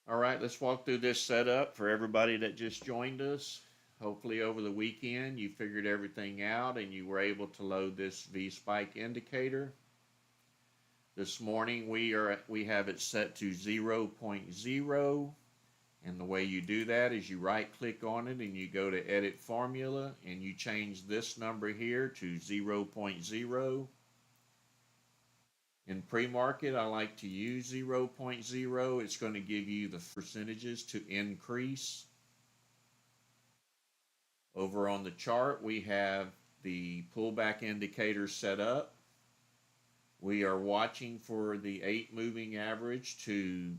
All right, let's walk through this setup for everybody that just joined us. Hopefully over the weekend you figured everything out and you were able to load this V-spike indicator. This morning we have it set to 0.0, and the way you do that is you right click on it and you go to edit formula and you change this number here to 0.0. In pre-market, I like to use 0.0. It's going to give you the percentages to increase. Over on the chart, we have the pullback indicator set up. We are watching for the 8 moving average to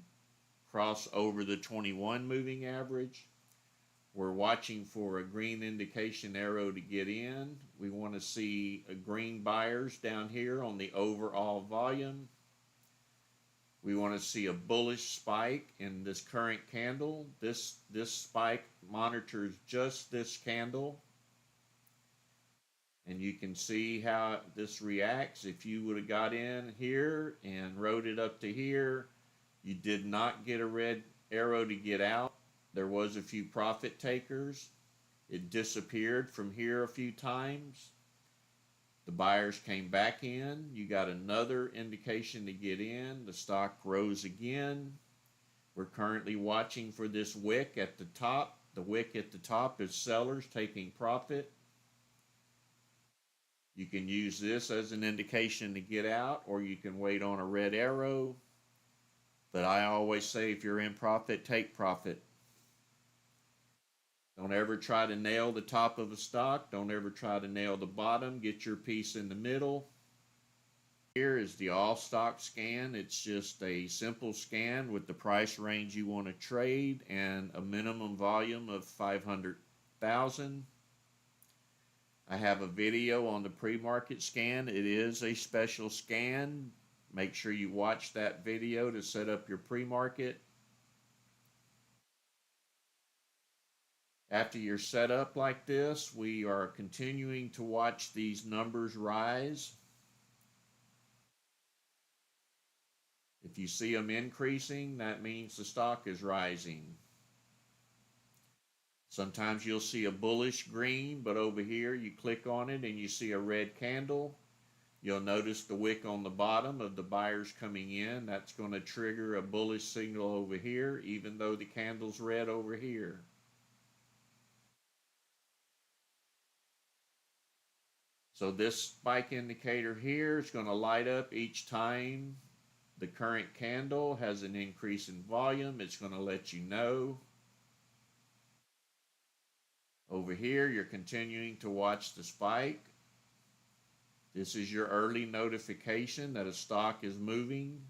cross over the 21 moving average. We're watching for a green indication arrow to get in. We want to see a green buyers down here on the overall volume. We want to see a bullish spike in this current candle. This spike monitors just this candle. And you can see how this reacts. If you would have got in here and rode it up to here, you did not get a red arrow to get out. There was a few profit takers. It disappeared from here a few times. The buyers came back in. You got another indication to get in. The stock rose again. We're currently watching for this wick at the top. The wick at the top is sellers taking profit. You can use this as an indication to get out, or you can wait on a red arrow. But I always say, if you're in profit, take profit. Don't ever try to nail the top of a stock. Don't ever try to nail the bottom. Get your piece in the middle. Here is the all stock scan. It's just a simple scan with the price range you want to trade and a minimum volume of 500,000. I have a video on the pre-market scan. It is a special scan. Make sure you watch that video to set up your pre-market. After you're set up like this, we are continuing to watch these numbers rise. If you see them increasing, that means the stock is rising. Sometimes you'll see a bullish green, but over here you click on it and you see a red candle. You'll notice the wick on the bottom of the buyers coming in. That's going to trigger a bullish signal over here, even though the candle's red over here. So this spike indicator here is going to light up each time the current candle has an increase in volume. It's going to let you know. Over here, you're continuing to watch the spike. This is your early notification that a stock is moving.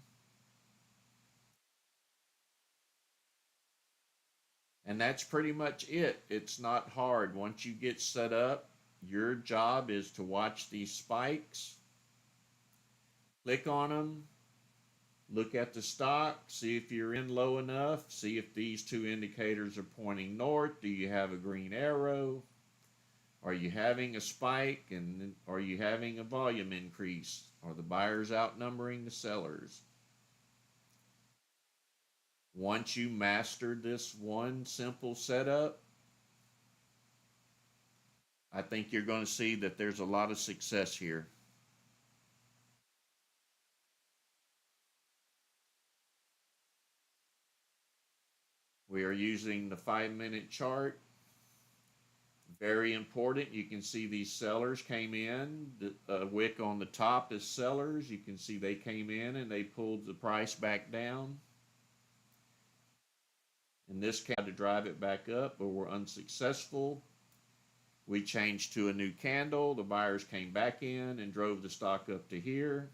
And that's pretty much it. It's not hard. Once you get set up, your job is to watch these spikes. Click on them. Look at the stock, see if you're in low enough, see if these two indicators are pointing north. Do you have a green arrow? Are you having a spike, and are you having a volume increase? Are the buyers outnumbering the sellers? Once you master this one simple setup, I think you're going to see that there's a lot of success here. We are using the 5-minute chart. Very important. You can see these sellers came in. The wick on the top is sellers. You can see they came in and they pulled the price back down. In this case, to drive it back up, but we're unsuccessful. We changed to a new candle. The buyers came back in and drove the stock up to here.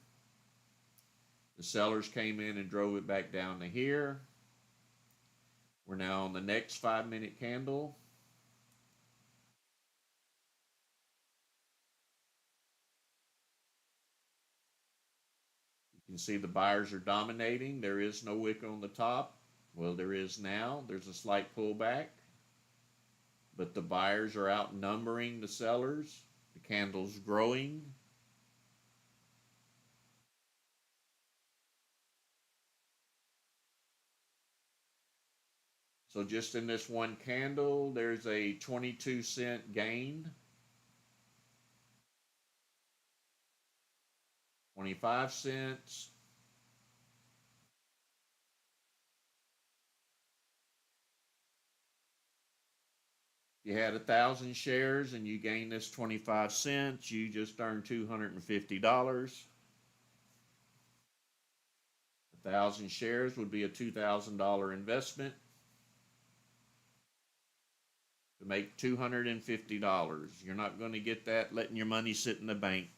The sellers came in and drove it back down to here. We're now on the next 5-minute candle. You can see the buyers are dominating. There is no wick on the top. Well, there is now. There's a slight pullback. But the buyers are outnumbering the sellers. The candle's growing. So just in this one candle, there's a 22-cent gain. 25 cents. If you had 1,000 shares and you gained this 25 cents, you just earned $250. 1,000 shares would be a $2,000 investment to make $250. You're not going to get that letting your money sit in the bank.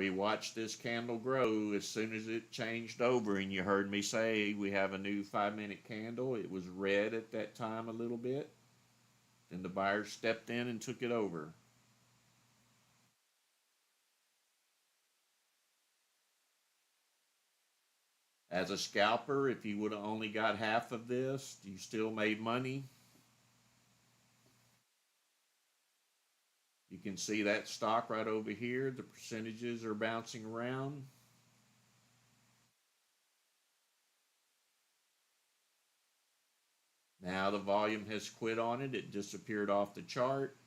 We watched this candle grow as soon as it changed over, and you heard me say we have a new 5-minute candle. It was red at that time a little bit. Then the buyer stepped in and took it over. As a scalper, if you would have only got half of this, you still made money. You can see that stock right over here. The percentages are bouncing around. Now the volume has quit on it. It disappeared off the chart.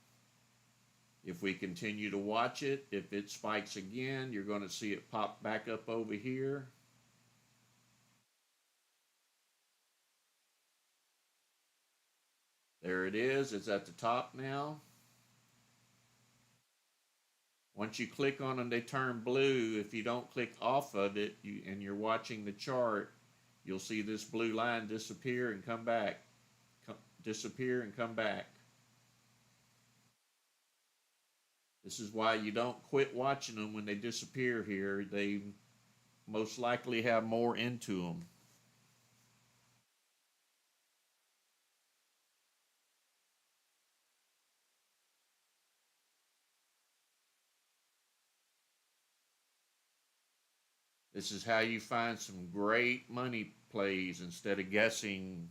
If we continue to watch it, if it spikes again, you're going to see it pop back up over here. There it is. It's at the top now. Once you click on them, they turn blue. If you don't click off of it and you're watching the chart, you'll see this blue line disappear and come back. Disappear and come back. This is why you don't quit watching them when they disappear here. They most likely have more into them. This is how you find some great money plays instead of guessing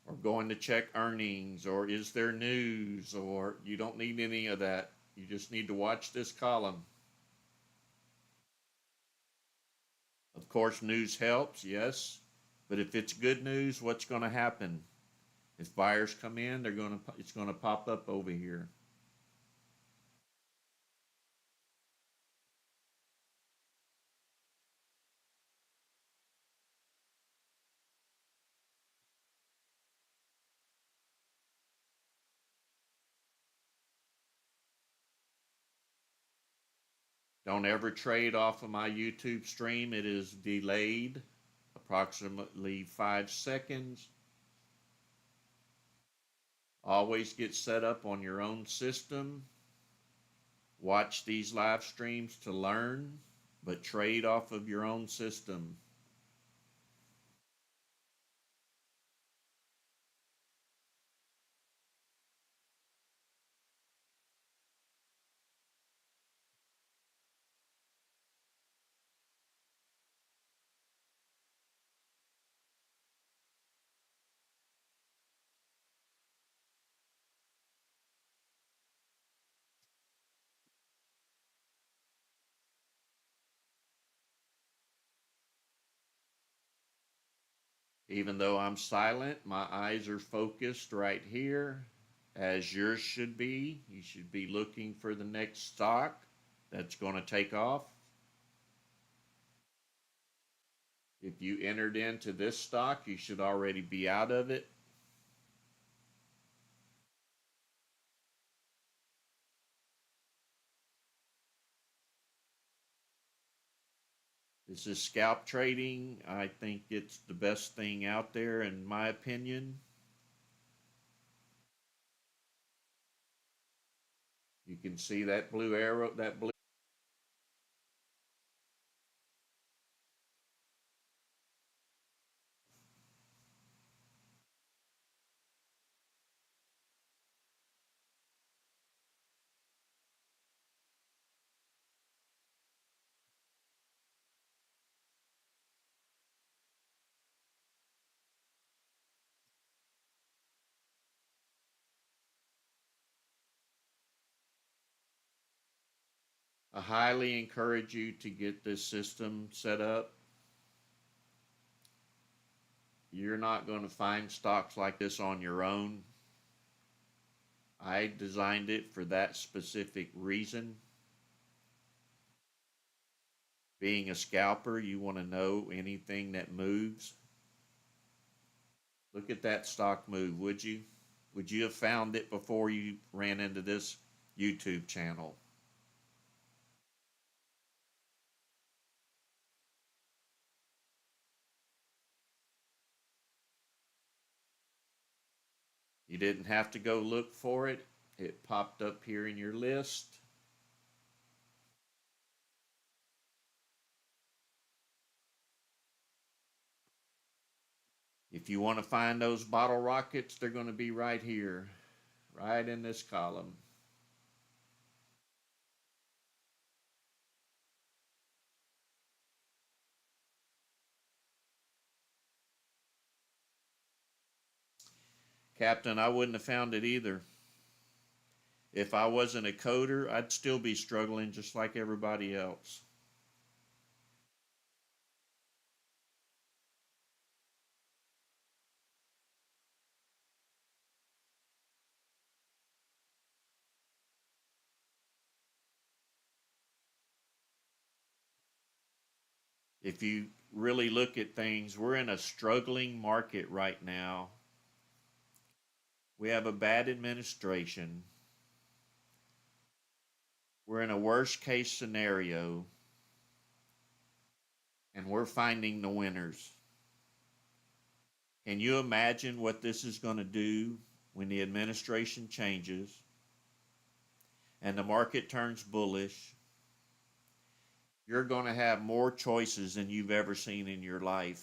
or going to check earnings or is there news, or you don't need any of that. You just need to watch this column. Of course, news helps, yes, but if it's good news, what's going to happen? If buyers come in, it's going to pop up over here. Don't ever trade off of my YouTube stream. It is delayed approximately 5 seconds. Always get set up on your own system. Watch these live streams to learn, but trade off of your own system. Even though I'm silent, my eyes are focused right here, as yours should be. You should be looking for the next stock that's going to take off. If you entered into this stock, you should already be out of it. This is scalp trading. I think it's the best thing out there, in my opinion. You can see that blue arrow, that blue. I highly encourage you to get this system set up. You're not going to find stocks like this on your own. I designed it for that specific reason. Being a scalper, you want to know anything that moves. Look at that stock move, would you? Would you have found it before you ran into this YouTube channel? You didn't have to go look for it. It popped up here in your list. If you want to find those bottle rockets, they're going to be right here, right in this column. Captain, I wouldn't have found it either. If I wasn't a coder, I'd still be struggling just like everybody else. If you really look at things, we're in a struggling market right now. We have a bad administration. We're in a worst case scenario, and we're finding the winners. Can you imagine what this is going to do when the administration changes and the market turns bullish? You're going to have more choices than you've ever seen in your life.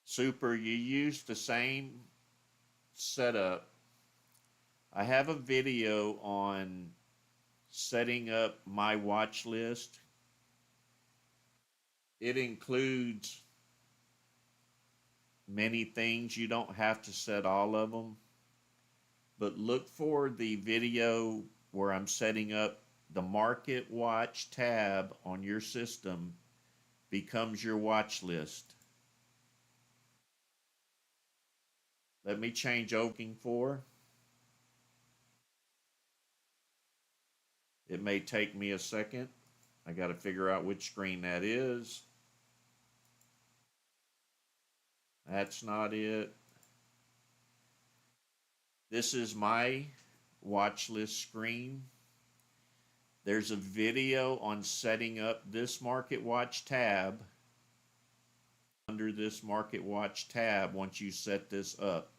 Super, you use the same setup. I have a video on setting up my watch list. It includes many things. You don't have to set all of them, but look for the video where I'm setting up the Market Watch tab on your system becomes your watch list. Let me change looking for. It may take me a second. I got to figure out which screen that is. That's not it. This is my watch list screen. There's a video on setting up this Market Watch tab. Under this Market Watch tab, once you set this up,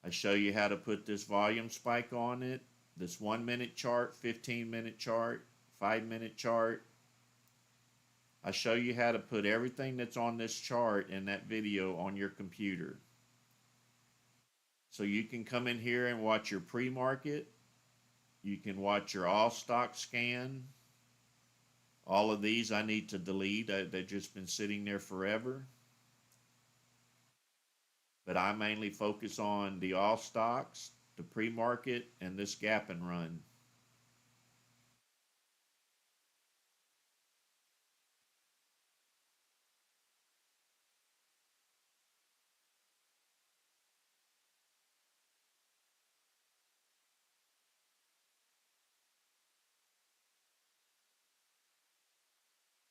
I show you how to put this volume spike on it, this 1 minute chart, 15-minute chart, 5-minute chart. I show you how to put everything that's on this chart in that video on your computer. So you can come in here and watch your pre-market. You can watch your all stock scan. All of these I need to delete. They've just been sitting there forever. But I mainly focus on the all stocks, the pre-market, and this gap and run.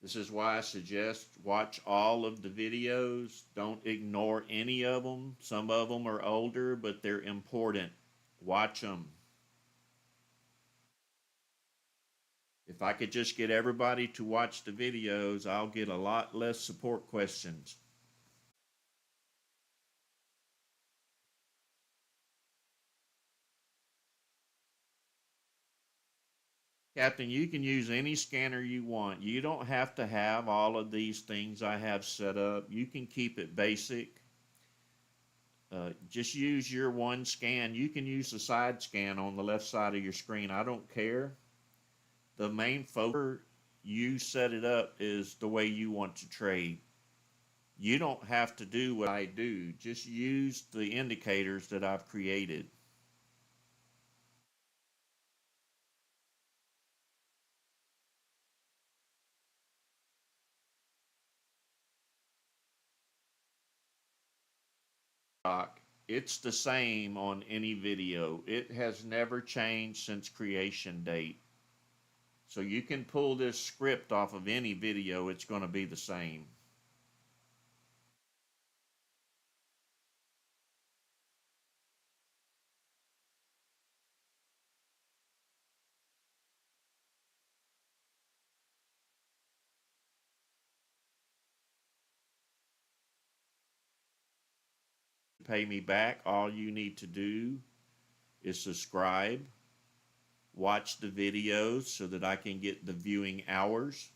This is why I suggest watch all of the videos. Don't ignore any of them. Some of them are older, but they're important. Watch them. If I could just get everybody to watch the videos, I'll get a lot less support questions. Captain, you can use any scanner you want. You don't have to have all of these things I have set up. You can keep it basic. Just use your one scan. You can use the side scan on the left side of your screen. I don't care. The main focus, you set it up is the way you want to trade. You don't have to do what I do. Just use the indicators that I've created. It's the same on any video. It has never changed since creation date. So you can pull this script off of any video, it's going to be the same. Pay me back, all you need to do is subscribe, watch the videos so that I can get the viewing hours,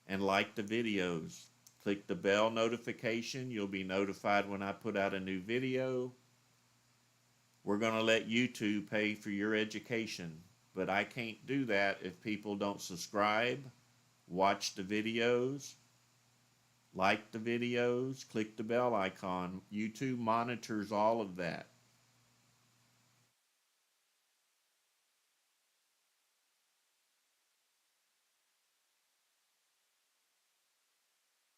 and like the videos. Click the bell notification. You'll be notified when I put out a new video. We're going to let YouTube pay for your education, but I can't do that if people don't subscribe, watch the videos, like the videos, click the bell icon. YouTube monitors all of that.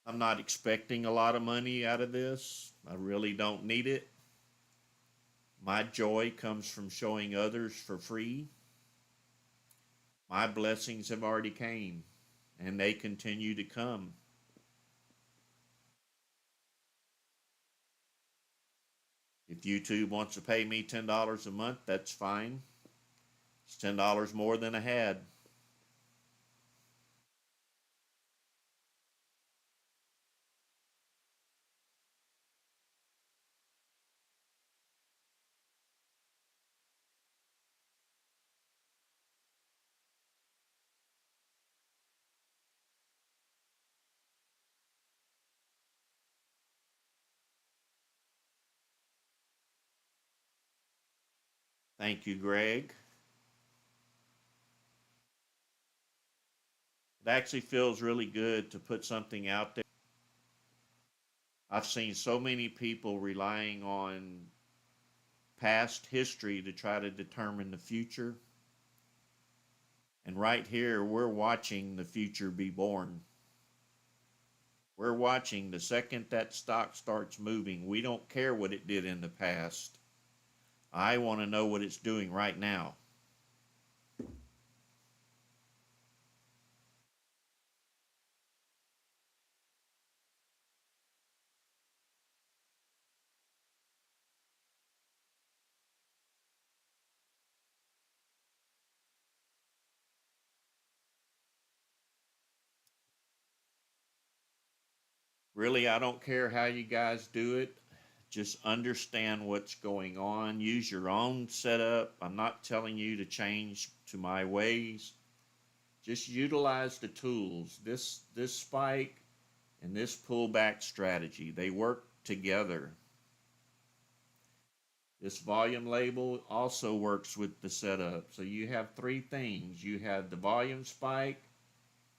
I'm not expecting a lot of money out of this. I really don't need it. My joy comes from showing others for free. My blessings have already came, and they continue to come. If YouTube wants to pay me $10 a month, that's fine. It's $10 more than I had. Thank you, Greg. It actually feels really good to put something out there. I've seen so many people relying on past history to try to determine the future. And right here, we're watching the future be born. We're watching the second that stock starts moving. We don't care what it did in the past. I want to know what it's doing right now. Really, I don't care how you guys do it. Just understand what's going on. Use your own setup. I'm not telling you to change to my ways. Just utilize the tools. This spike and this pullback strategy, they work together. This volume label also works with the setup. So you have three things. You have the volume spike,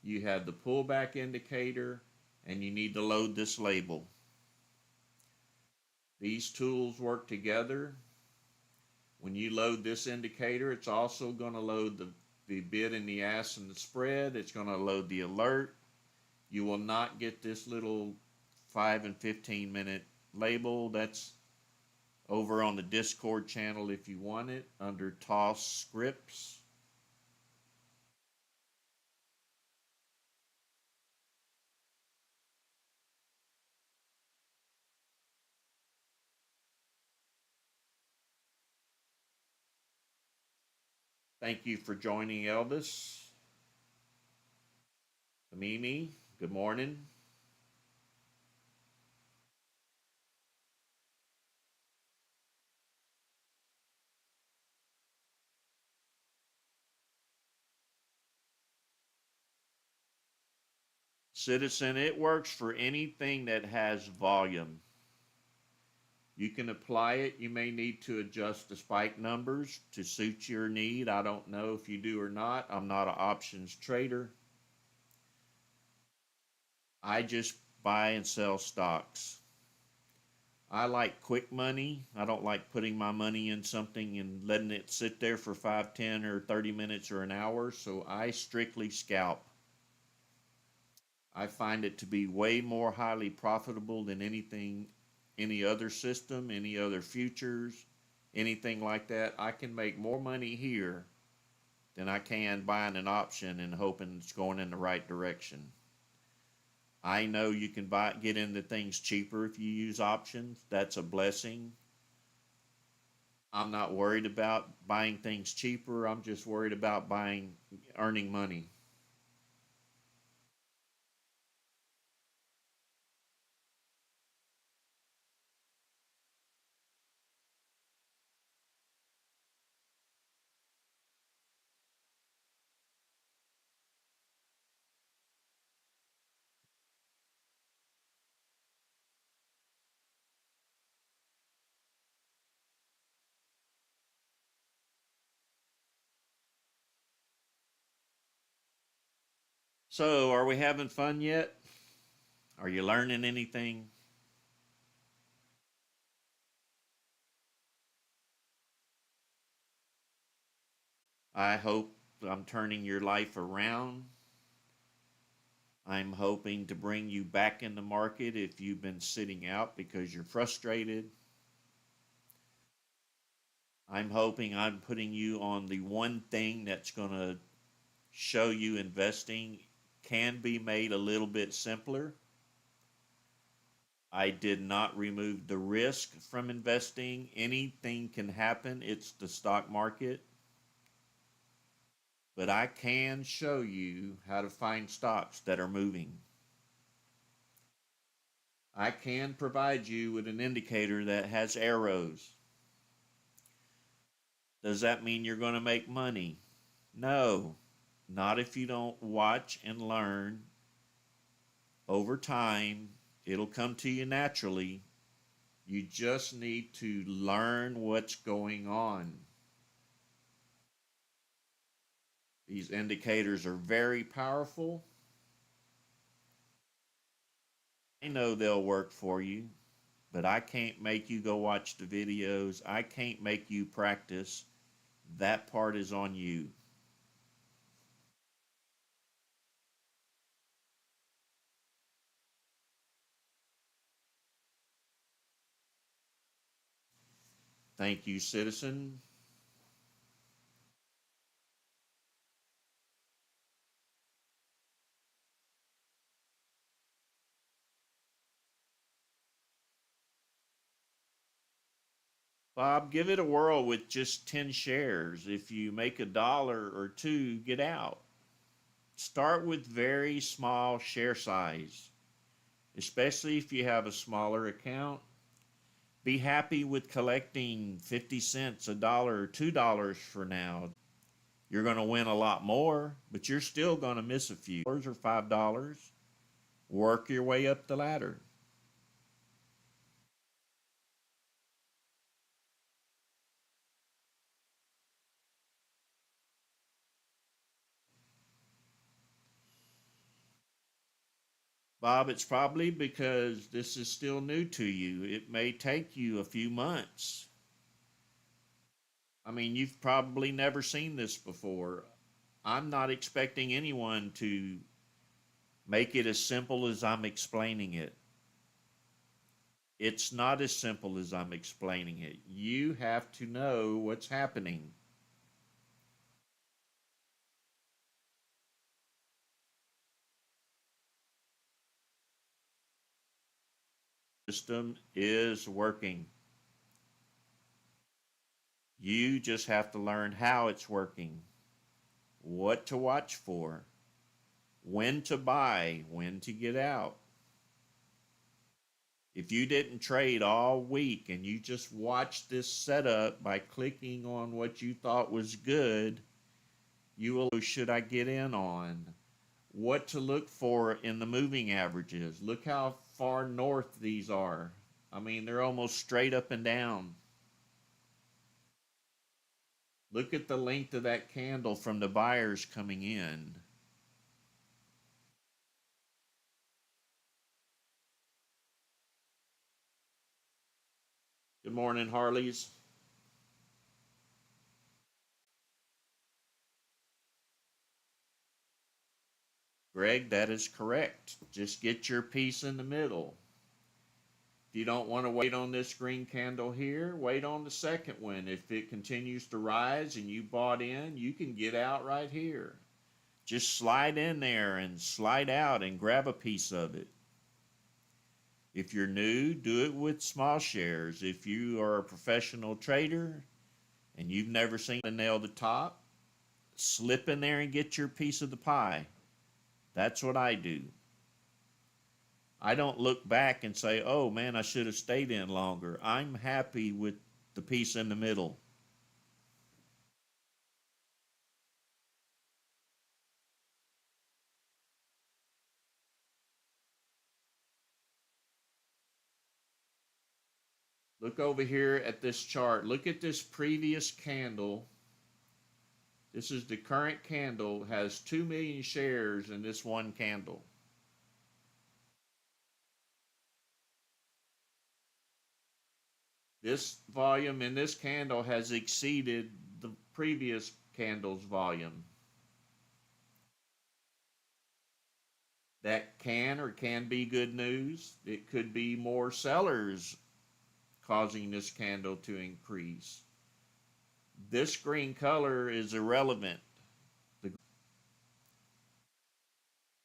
you have the pullback indicator, and you need to load this label. These tools work together. When you load this indicator, it's also going to load the bid and the ask and the spread. It's going to load the alert. You will not get this little 5 and 15 minute label. That's over on the Discord channel if you want it, under Toss Scripts. Thank you for joining, Elvis. Mimi, good morning. Citizen, it works for anything that has volume. You can apply it. You may need to adjust the spike numbers to suit your need. I don't know if you do or not. I'm not an options trader. I just buy and sell stocks. I like quick money. I don't like putting my money in something and letting it sit there for 5, 10, or 30 minutes or an hour. So I strictly scalp. I find it to be way more highly profitable than anything, any other system, any other futures, anything like that. I can make more money here than I can buying an option and hoping it's going in the right direction. I know you can get into things cheaper if you use options. That's a blessing. I'm not worried about buying things cheaper. I'm just worried about earning money. So, are we having fun yet? Are you learning anything? I hope I'm turning your life around. I'm hoping to bring you back in the market if you've been sitting out because you're frustrated. I'm hoping I'm putting you on the one thing that's going to show you investing can be made a little bit simpler. I did not remove the risk from investing. Anything can happen. It's the stock market. But I can show you how to find stocks that are moving. I can provide you with an indicator that has arrows. Does that mean you're going to make money? No, not if you don't watch and learn over time. It'll come to you naturally. You just need to learn what's going on. These indicators are very powerful. I know they'll work for you, but I can't make you go watch the videos. I can't make you practice. That part is on you. Thank you, citizen. Bob, give it a whirl with just 10 shares. If you make $1 or two, get out. Start with very small share size, especially if you have a smaller account. Be happy with collecting 50 cents, $1, or $2 for now. You're going to win a lot more, but you're still going to miss a few or $5. Work your way up the ladder. Bob, it's probably because this is still new to you. It may take you a few months. I mean, you've probably never seen this before. I'm not expecting anyone to make it as simple as I'm explaining it. It's not as simple as I'm explaining it. You have to know what's happening. The system is working. You just have to learn how it's working, what to watch for, when to buy, when to get out. If you didn't trade all week and you just watched this setup by clicking on what you thought was good, you will know, should I get in on? What to look for in the moving averages. Look how far north these are. I mean, they're almost straight up and down. Look at the length of that candle from the buyers coming in. Good morning, Harleys. Greg, that is correct. Just get your piece in the middle. If you don't want to wait on this green candle here, wait on the second one. If it continues to rise and you bought in, you can get out right here. Just slide in there and slide out and grab a piece of it. If you're new, do it with small shares. If you are a professional trader and you've never seen a nail the top, slip in there and get your piece of the pie. That's what I do. I don't look back and say, oh man, I should have stayed in longer. I'm happy with the piece in the middle. Look over here at this chart. Look at this previous candle This is the current candle, has 2 million shares in this one candle. This volume in this candle has exceeded the previous candle's volume. That can be good news. It could be more sellers causing this candle to increase. This green color is irrelevant.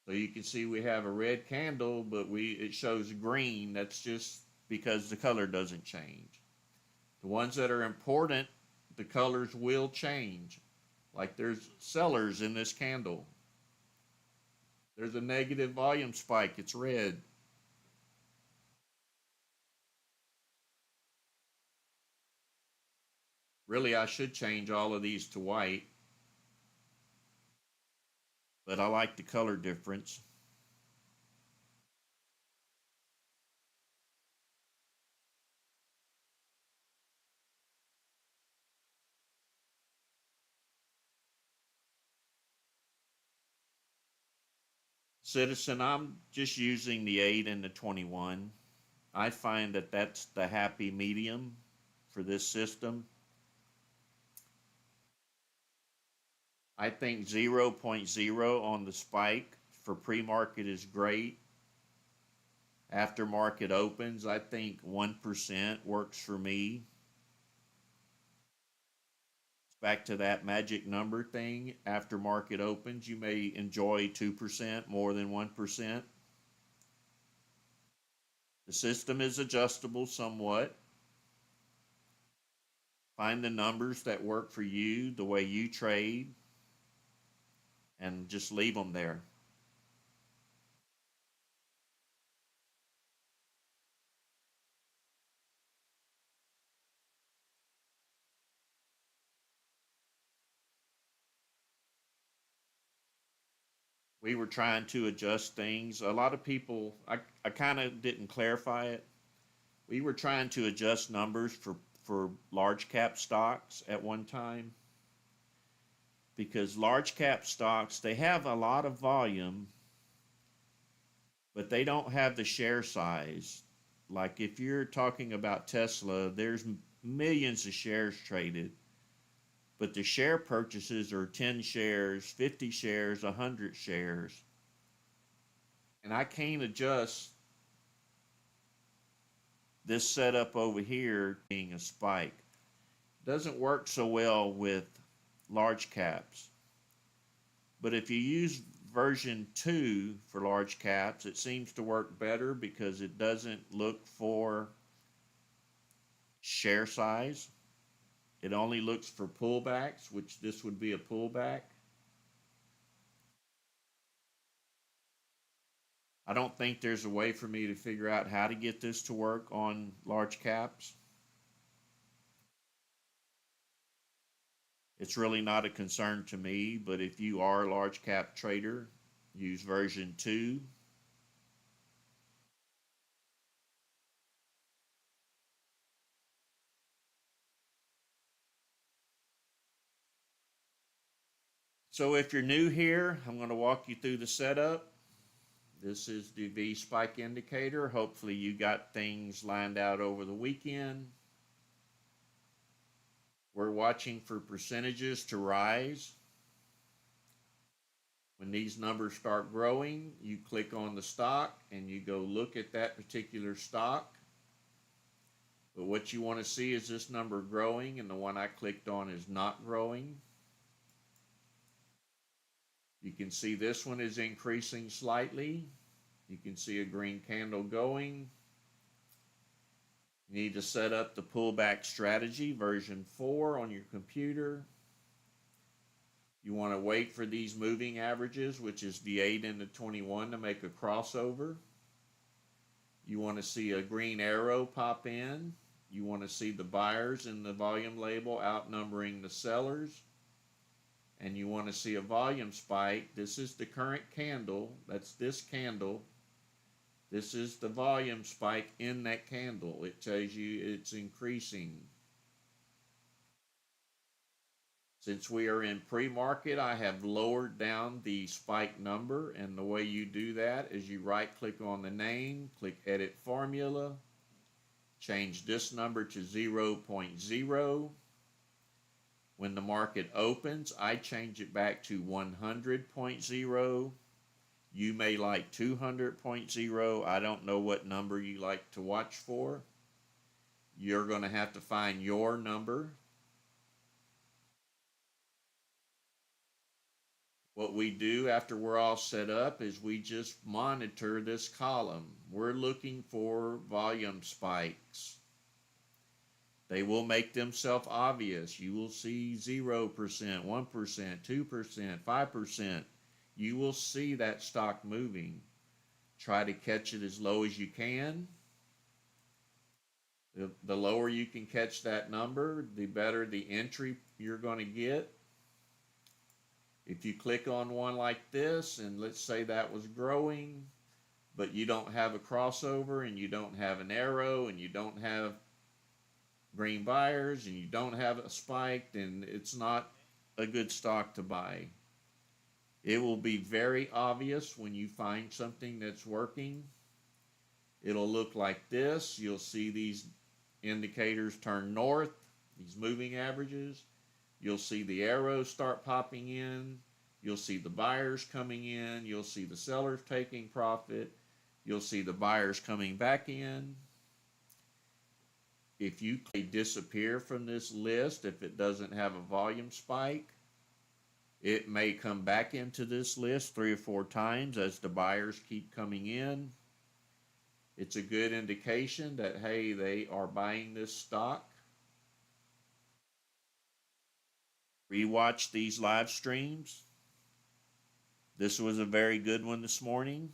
So you can see we have a red candle, but it shows green. That's just because the color doesn't change. The ones that are important, the colors will change. Like there's sellers in this candle. There's a negative volume spike. It's red. Really, I should change all of these to white, but I like the color difference. Citizen, I'm just using the 8 and the 21. I find that that's the happy medium for this system. I think 0.0 on the spike for pre-market is great. After market opens, I think 1% works for me. Back to that magic number thing. After market opens, you may enjoy 2% more than 1%. The system is adjustable somewhat. Find the numbers that work for you, the way you trade, and just leave them there. We were trying to adjust things. A lot of people, I kind of didn't clarify it. We were trying to adjust numbers for large cap stocks at one time, because large cap stocks, they have a lot of volume, but they don't have the share size. Like if you're talking about Tesla, there's millions of shares traded, but the share purchases are 10 shares, 50 shares, 100 shares. And I can't adjust this setup over here being a spike. Doesn't work so well with large caps. But if you use version 2 for large caps, it seems to work better because it doesn't look for share size. It only looks for pullbacks, which this would be a pullback. I don't think there's a way for me to figure out how to get this to work on large caps. It's really not a concern to me, but if you are a large cap trader, use version 2. So if you're new here, I'm going to walk you through the setup. This is the V spike indicator. Hopefully you got things lined out over the weekend. We're watching for percentages to rise. When these numbers start growing, you click on the stock and you go look at that particular stock. But what you want to see is this number growing, and the one I clicked on is not growing. You can see this one is increasing slightly. You can see a green candle going. You need to set up the pullback strategy, version 4 on your computer. You want to wait for these moving averages, which is the 8 and the 21, to make a crossover. You want to see a green arrow pop in. You want to see the buyers in the volume label outnumbering the sellers. And you want to see a volume spike. This is the current candle. That's this candle. This is the volume spike in that candle. It tells you it's increasing. Since we are in pre-market, I have lowered down the spike number, and the way you do that is you right click on the name, click edit formula, change this number to 0.0. When the market opens, I change it back to 100.0. You may like 200.0. I don't know what number you like to watch for. You're going to have to find your number. What we do after we're all set up is we just monitor this column. We're looking for volume spikes. They will make themselves obvious. You will see 0%, 1%, 2%, 5%. You will see that stock moving. Try to catch it as low as you can. The lower you can catch that number, the better the entry you're going to get. If you click on one like this, and let's say that was growing, but you don't have a crossover, and you don't have an arrow, and you don't have green buyers, and you don't have a spike, then it's not a good stock to buy. It will be very obvious when you find something that's working. It'll look like this. You'll see these indicators turn north, these moving averages. You'll see the arrows start popping in. You'll see the buyers coming in. You'll see the sellers taking profit. You'll see the buyers coming back in. If you disappear from this list, if it doesn't have a volume spike, it may come back into this list 3 or 4 times as the buyers keep coming in. It's a good indication that, hey, they are buying this stock. Rewatch these live streams. This was a very good one this morning.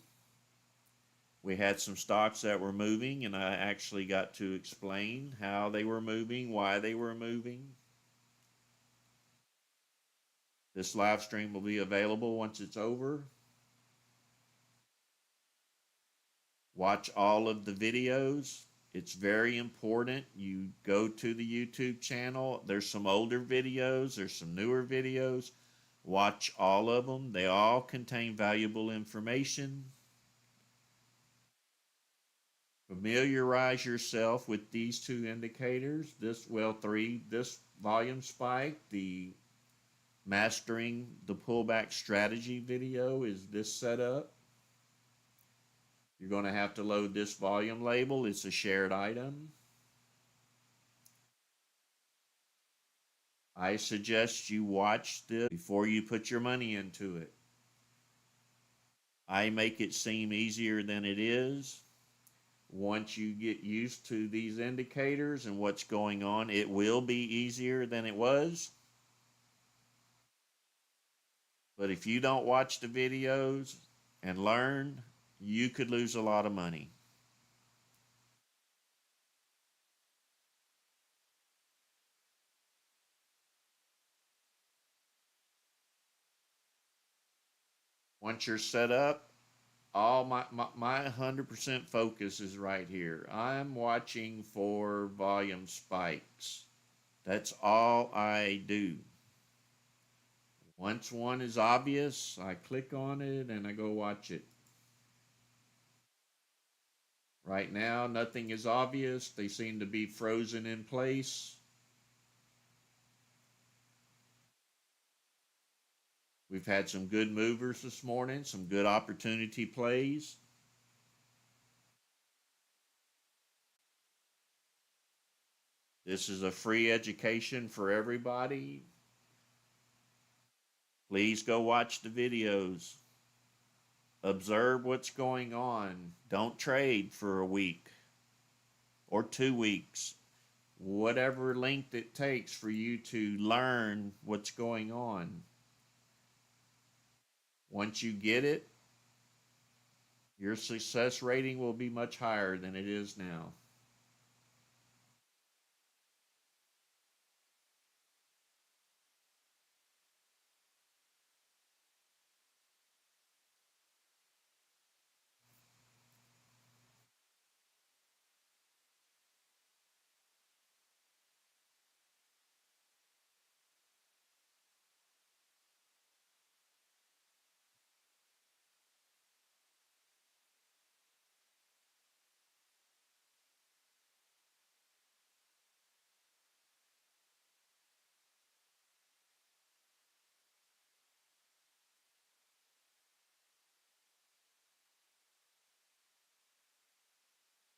We had some stocks that were moving, and I actually got to explain how they were moving, why they were moving. This live stream will be available once it's over. Watch all of the videos. It's very important. You go to the YouTube channel. There's some older videos. There's some newer videos. Watch all of them. They all contain valuable information. Familiarize yourself with these 2 indicators. This volume spike, the mastering the pullback strategy video is this setup. You're going to have to load this volume label. It's a shared item. I suggest you watch this before you put your money into it. I make it seem easier than it is. Once you get used to these indicators and what's going on, it will be easier than it was. But if you don't watch the videos and learn, you could lose a lot of money. Once you're set up, all my 100% focus is right here. I'm watching for volume spikes. That's all I do. Once one is obvious, I click on it and I go watch it. Right now, nothing is obvious. They seem to be frozen in place. We've had some good movers this morning, some good opportunity plays. This is a free education for everybody. Please go watch the videos. Observe what's going on. Don't trade for a week or 2 weeks. Whatever length it takes for you to learn what's going on. Once you get it, your success rating will be much higher than it is now.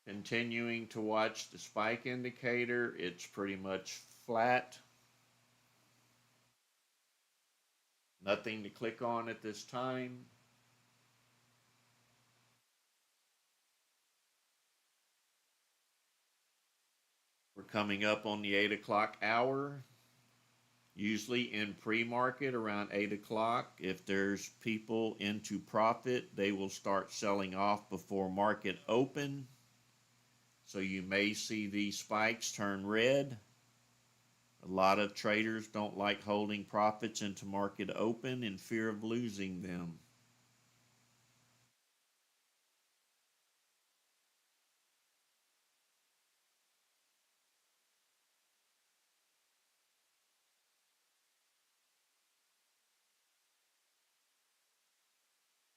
Continuing to watch the spike indicator, it's pretty much flat. Nothing to click on at this time. We're coming up on the 8 o'clock hour. Usually in pre-market around 8 o'clock, if there's people into profit, they will start selling off before market open. So you may see these spikes turn red. A lot of traders don't like holding profits into market open in fear of losing them.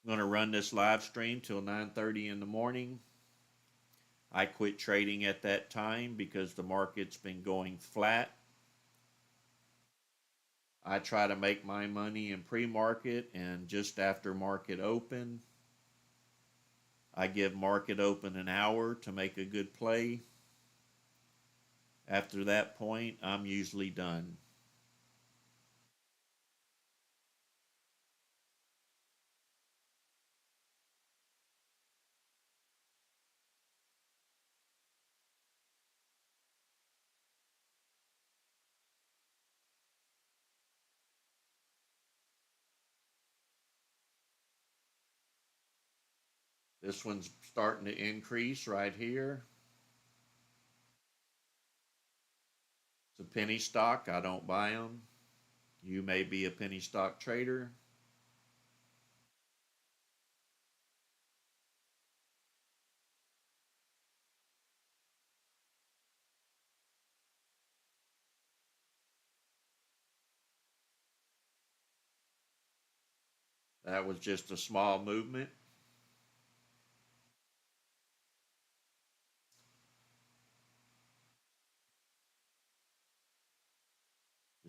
I'm going to run this live stream till 9:30 in the morning. I quit trading at that time because the market's been going flat. I try to make my money in pre-market and just after market open. I give market open an hour to make a good play. After that point, I'm usually done. This one's starting to increase right here. It's a penny stock. I don't buy them. You may be a penny stock trader. That was just a small movement.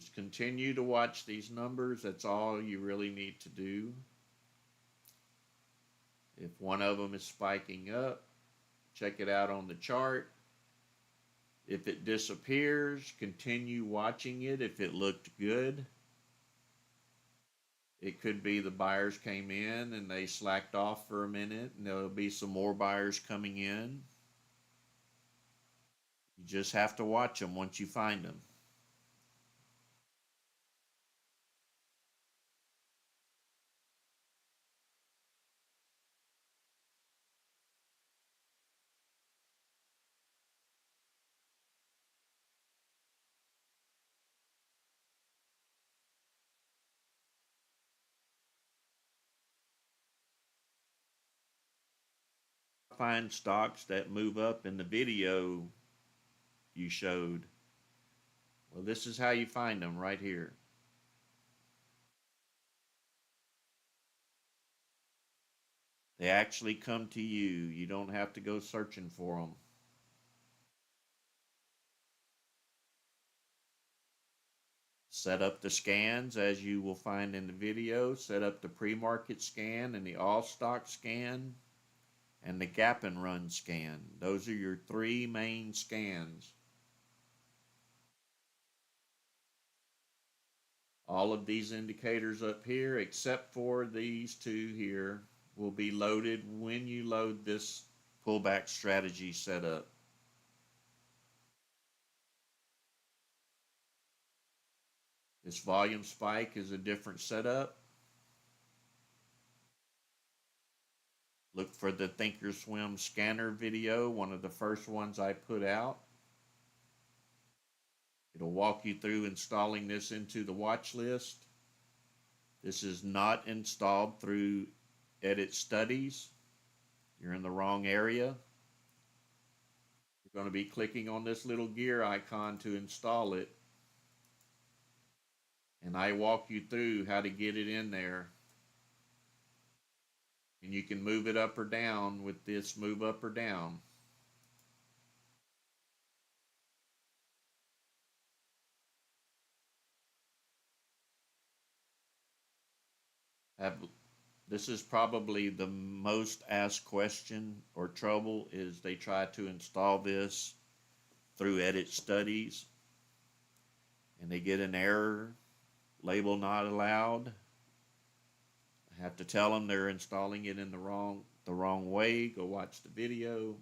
Just continue to watch these numbers. That's all you really need to do. If one of them is spiking up, check it out on the chart. If it disappears, continue watching it if it looked good. It could be the buyers came in and they slacked off for a minute and there'll be some more buyers coming in. You just have to watch them once you find them. Find stocks that move up in the video you showed. Well, this is how you find them right here. They actually come to you. You don't have to go searching for them. Set up the scans as you will find in the video. Set up the pre-market scan and the all stock scan and the gap and run scan. Those are your three main scans. All of these indicators up here, except for these two here, will be loaded when you load this pullback strategy setup. This volume spike is a different setup. Look for the Thinkorswim scanner video, one of the first ones I put out. It'll walk you through installing this into the watch list. This is not installed through Edit Studies. You're in the wrong area. You're going to be clicking on this little gear icon to install it. And I walk you through how to get it in there. And you can move it up or down with this move up or down. This is probably the most asked question or trouble is they try to install this through Edit Studies and they get an error, label not allowed. I have to tell them they're installing it in the wrong way. Go watch the video.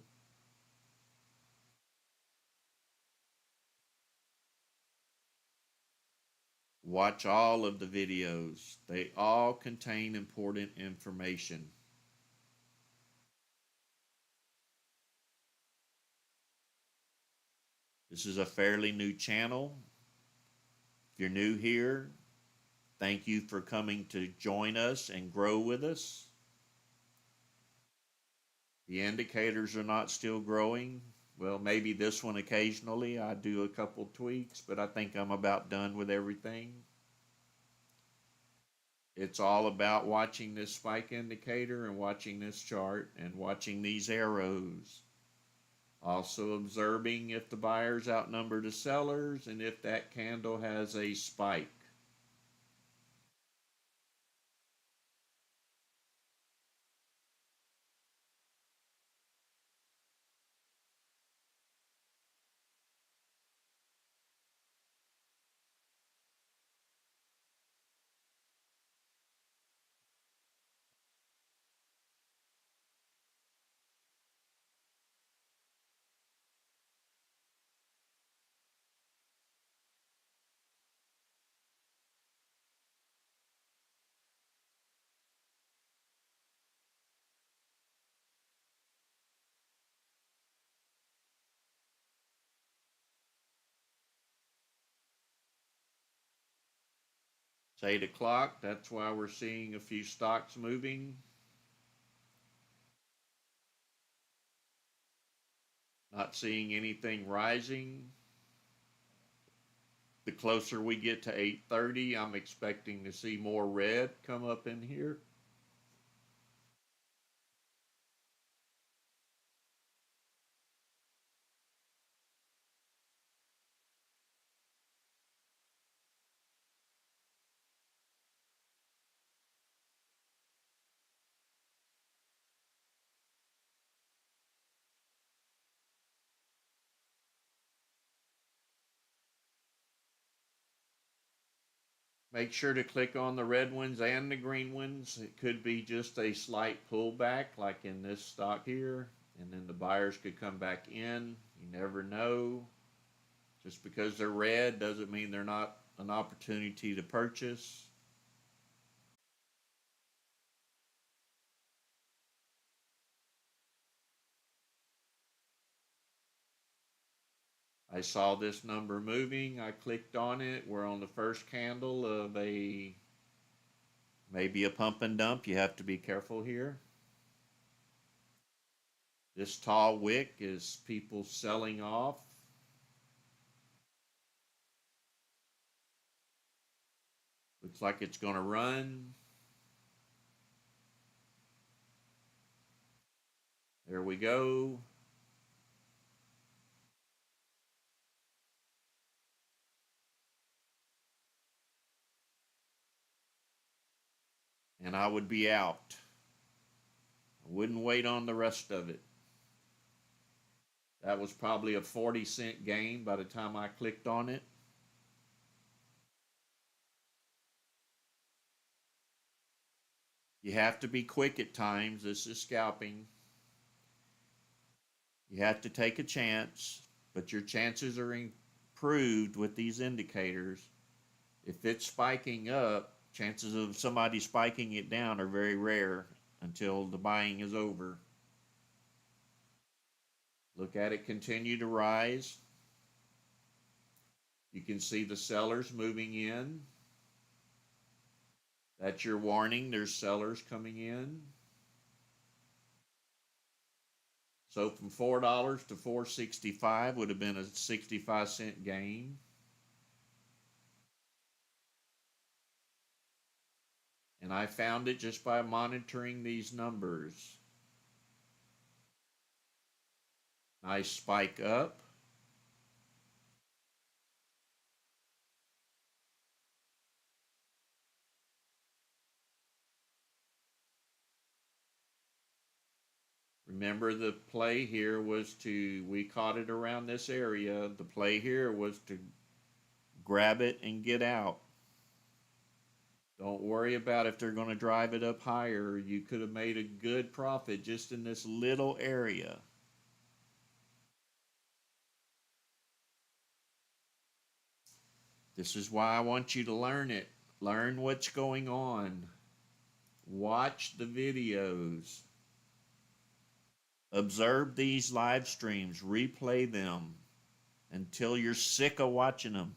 Watch all of the videos. They all contain important information. This is a fairly new channel. If you're new here, thank you for coming to join us and grow with us. The indicators are not still growing. Well, maybe this one occasionally. I do a couple tweaks, but I think I'm about done with everything. It's all about watching this spike indicator and watching this chart and watching these arrows. Also observing if the buyers outnumber the sellers and if that candle has a spike. It's 8 o'clock. That's why we're seeing a few stocks moving. Not seeing anything rising. The closer we get to 8:30, I'm expecting to see more red come up in here. Make sure to click on the red ones and the green ones. It could be just a slight pullback like in this stock here, and then the buyers could come back in. You never know. Just because they're red doesn't mean they're not an opportunity to purchase. I saw this number moving. I clicked on it. We're on the first candle of maybe a pump and dump. You have to be careful here. This tall wick is people selling off. Looks like it's going to run. There we go. And I would be out. I wouldn't wait on the rest of it. That was probably a 40-cent gain by the time I clicked on it. You have to be quick at times. This is scalping. You have to take a chance, but your chances are improved with these indicators. If it's spiking up, chances of somebody spiking it down are very rare until the buying is over. Look at it continue to rise. You can see the sellers moving in. That's your warning. There's sellers coming in. So from $4 to $4.65 would have been a 65-cent gain. And I found it just by monitoring these numbers. Nice spike up. Remember, the play here was we caught it around this area. The play here was to grab it and get out. Don't worry about if they're going to drive it up higher. You could have made a good profit just in this little area. This is why I want you to learn it. Learn what's going on. Watch the videos. Observe these live streams. Replay them until you're sick of watching them.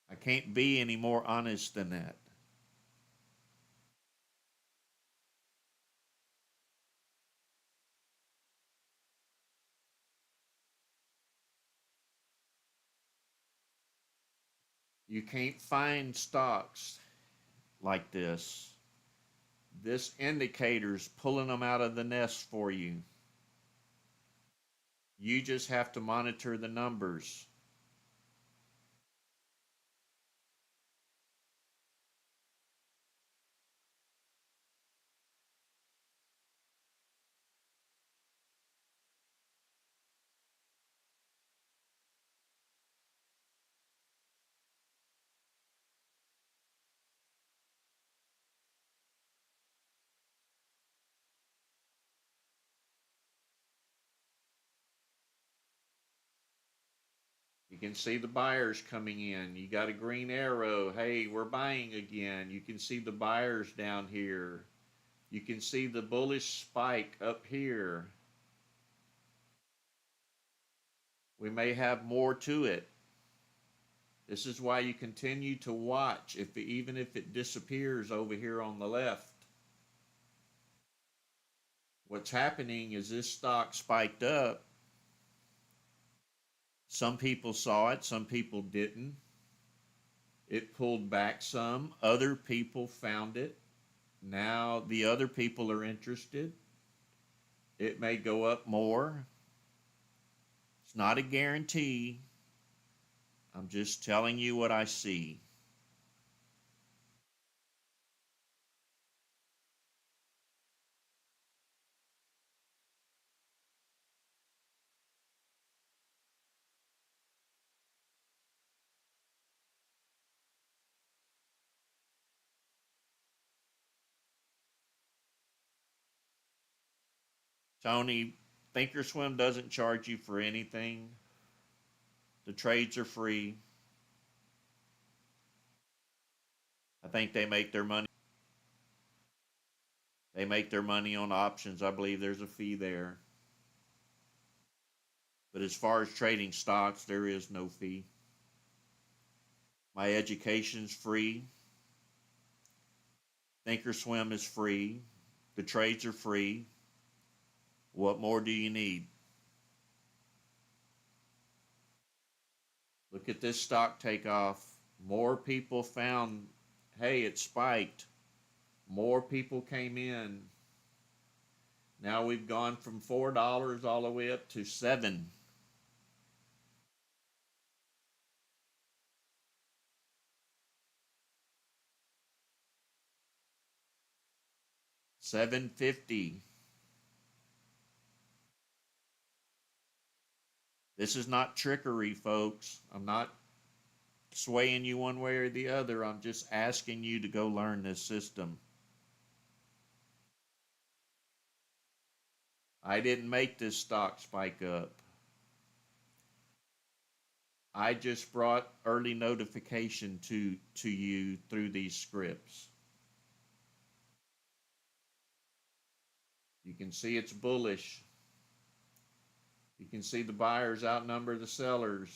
I can't be any more honest than that. You can't find stocks like this. This indicator's pulling them out of the nest for you. You just have to monitor the numbers. You can see the buyers coming in. You got a green arrow. Hey, we're buying again. You can see the buyers down here. You can see the bullish spike up here. We may have more to it. This is why you continue to watch, even if it disappears over here on the left. What's happening is this stock spiked up. Some people saw it, some people didn't. It pulled back some. Other people found it. Now the other people are interested. It may go up more. It's not a guarantee. I'm just telling you what I see. Tony, Thinkorswim doesn't charge you for anything. The trades are free. I think they make their money. They make their money on options. I believe there's a fee there. But as far as trading stocks, there is no fee. My education's free. Thinkorswim is free. The trades are free. What more do you need? Look at this stock takeoff. More people found, hey, it spiked. More people came in. Now we've gone from $4 all the way up to $7. $7.50. This is not trickery, folks. I'm not swaying you one way or the other. I'm just asking you to go learn this system. I didn't make this stock spike up. I just brought early notification to you through these scripts. You can see it's bullish. You can see the buyers outnumber the sellers.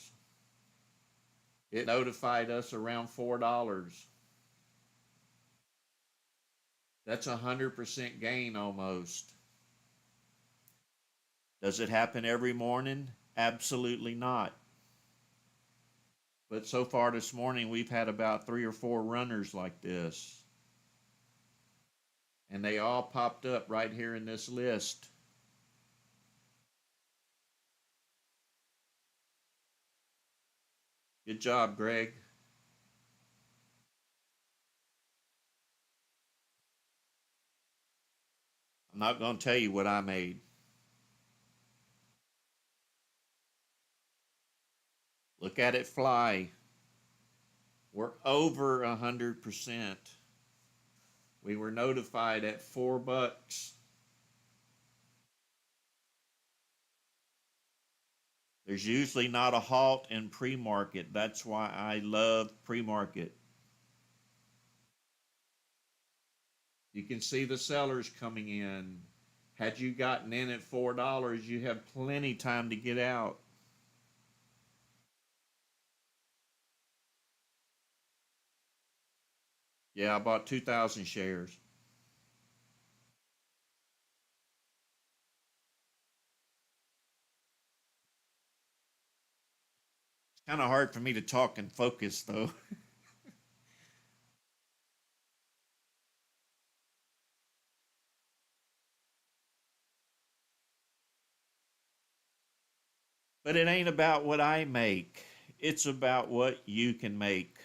It notified us around $4. That's 100% gain almost. Does it happen every morning? Absolutely not. But so far this morning, we've had about 3 or 4 runners like this. And they all popped up right here in this list. Good job, Greg. I'm not going to tell you what I made. Look at it fly. We're over 100%. We were notified at $4. There's usually not a halt in pre-market. That's why I love pre-market. You can see the sellers coming in. Had you gotten in at $4, you have plenty time to get out. Yeah, I bought 2,000 shares. It's kind of hard for me to talk and focus, though. But it ain't about what I make. It's about what you can make.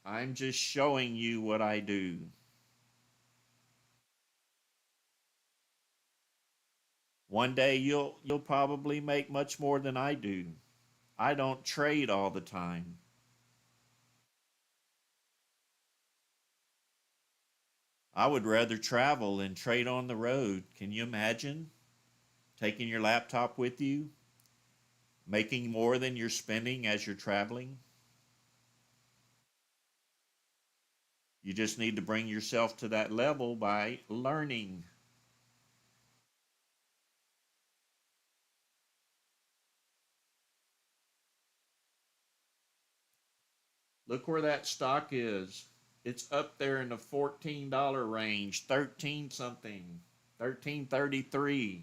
I'm just showing you what I do. One day you'll probably make much more than I do. I don't trade all the time. I would rather travel and trade on the road. Can you imagine taking your laptop with you, making more than you're spending as you're traveling? You just need to bring yourself to that level by learning. Look where that stock is. It's up there in the $14 range, 13 something, 13.33.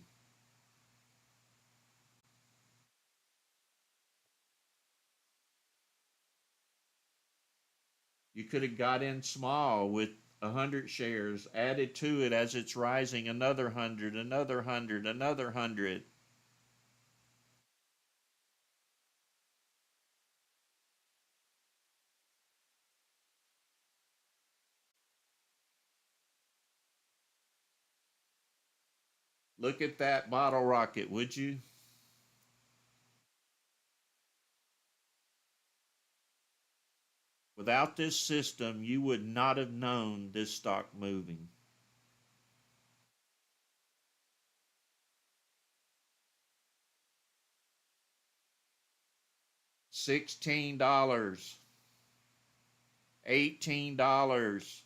You could have got in small with 100 shares, added to it as it's rising, another 100, another 100, another 100. Look at that bottle rocket, would you? Without this system, you would not have known this stock moving. $16, $18.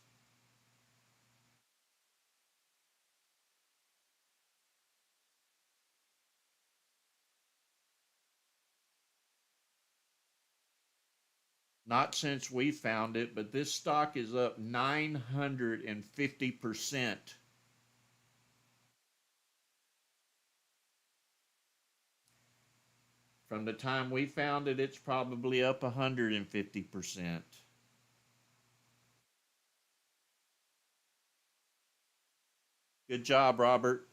Not since we found it, but this stock is up 950%. From the time we found it, it's probably up 150%. Good job, Robert.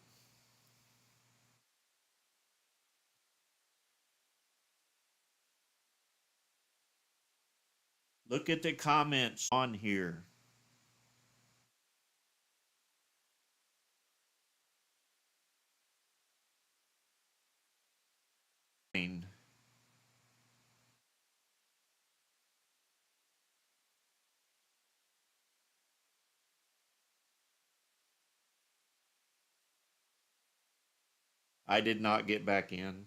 Look at the comments on here. I did not get back in.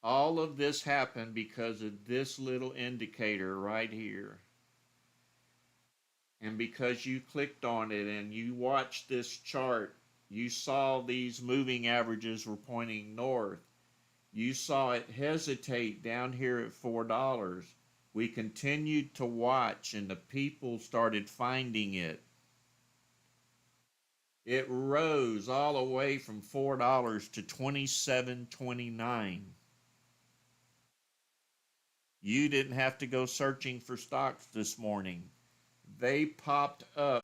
All of this happened because of this little indicator right here. And because you clicked on it and you watched this chart, you saw these moving averages were pointing north. You saw it hesitate down here at $4. We continued to watch and the people started finding it. It rose all the way from $4 to $27.29. You didn't have to go searching for stocks this morning. They popped up.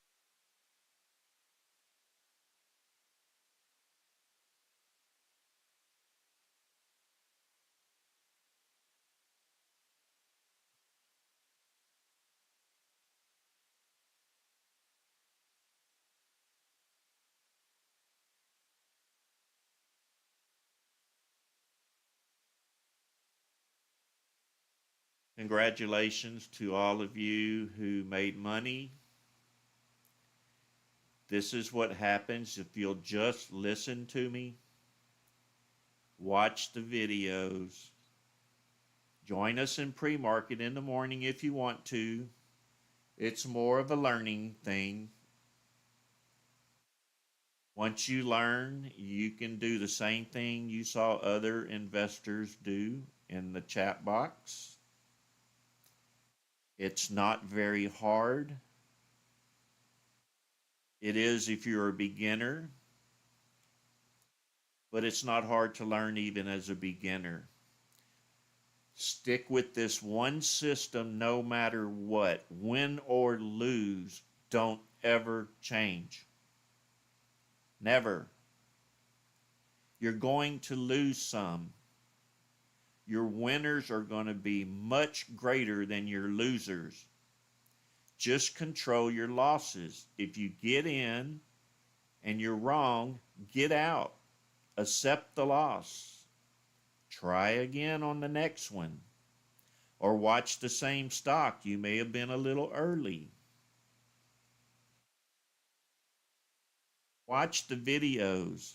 Congratulations to all of you who made money. This is what happens if you'll just listen to me, watch the videos, join us in pre-market in the morning if you want to. It's more of a learning thing. Once you learn, you can do the same thing you saw other investors do in the chat box. It's not very hard. It is if you're a beginner, but it's not hard to learn even as a beginner. Stick with this one system no matter what. Win or lose, don't ever change. Never. You're going to lose some. Your winners are going to be much greater than your losers. Just control your losses. If you get in and you're wrong, get out. Accept the loss. Try again on the next one. Or watch the same stock. You may have been a little early. Watch the videos.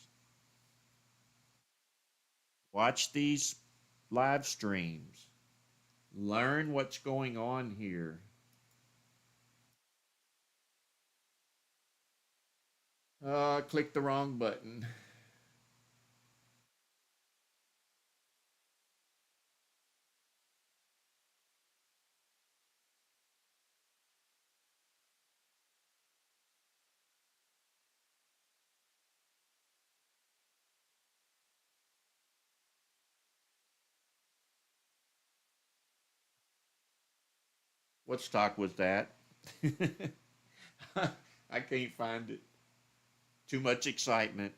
Watch these live streams. Learn what's going on here. Click the wrong button. What stock was that? I can't find it. Too much excitement.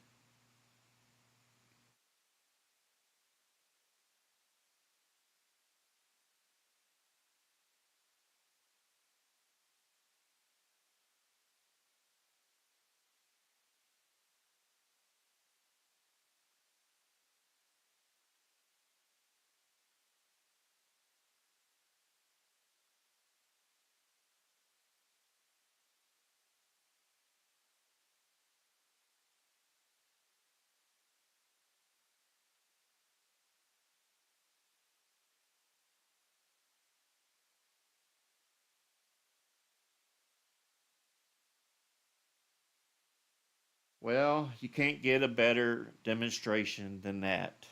Well, you can't get a better demonstration than that.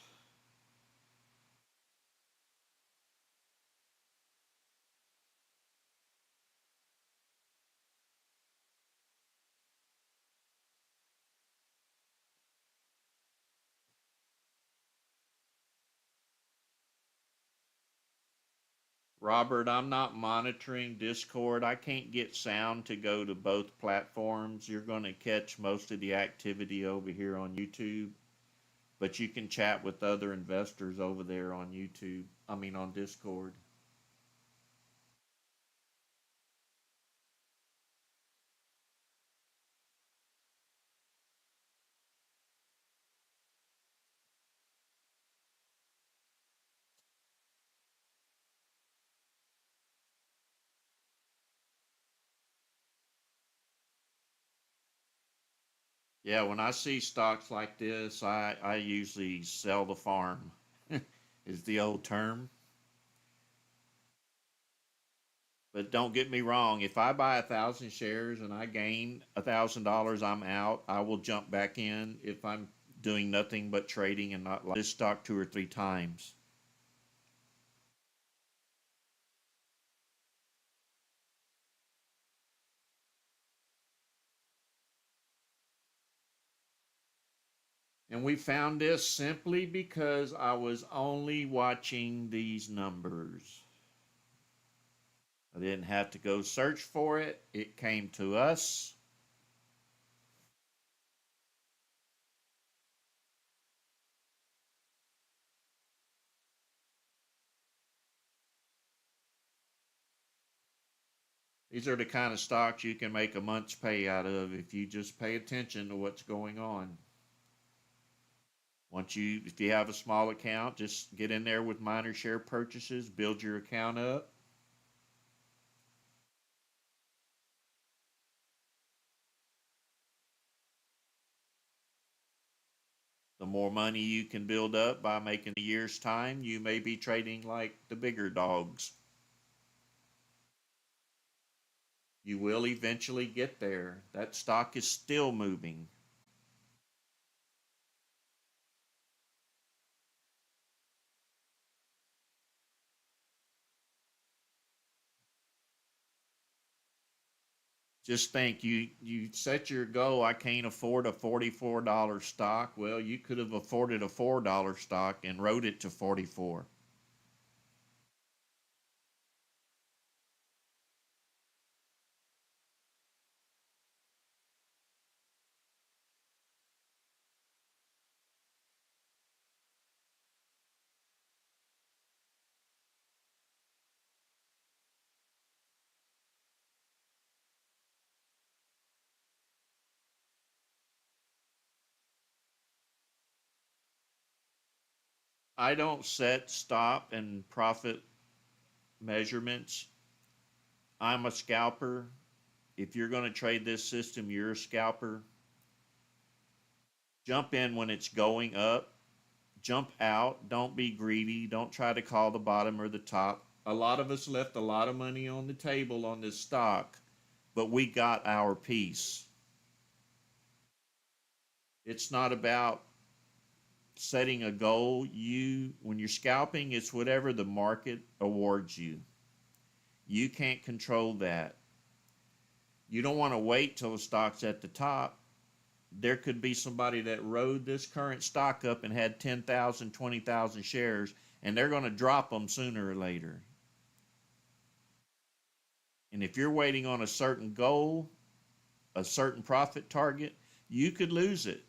Robert, I'm not monitoring Discord. I can't get sound to go to both platforms. You're going to catch most of the activity over here on YouTube, but you can chat with other investors over there on YouTube. On Discord. Yeah, when I see stocks like this, I usually sell the farm, is the old term. But don't get me wrong, if I buy 1,000 shares and I gain $1,000, I'm out. I will jump back in if I'm doing nothing but trading and not like this stock 2 or 3 times. And we found this simply because I was only watching these numbers. I didn't have to go search for it. It came to us. These are the kind of stocks you can make a month's pay out of if you just pay attention to what's going on. If you have a small account, just get in there with minor share purchases, build your account up. The more money you can build up by making a year's time, you may be trading like the bigger dogs. You will eventually get there. That stock is still moving. Just think, you set your goal, I can't afford a $44 stock. Well, you could have afforded a $4 stock and rode it to 44. I don't set stop and profit measurements. I'm a scalper. If you're going to trade this system, you're a scalper. Jump in when it's going up. Jump out. Don't be greedy. Don't try to call the bottom or the top. A lot of us left a lot of money on the table on this stock, but we got our piece. It's not about setting a goal. When you're scalping, it's whatever the market awards you. You can't control that. You don't want to wait till the stock's at the top. There could be somebody that rode this current stock up and had 10,000, 20,000 shares, and they're going to drop them sooner or later. And if you're waiting on a certain goal, a certain profit target, you could lose it.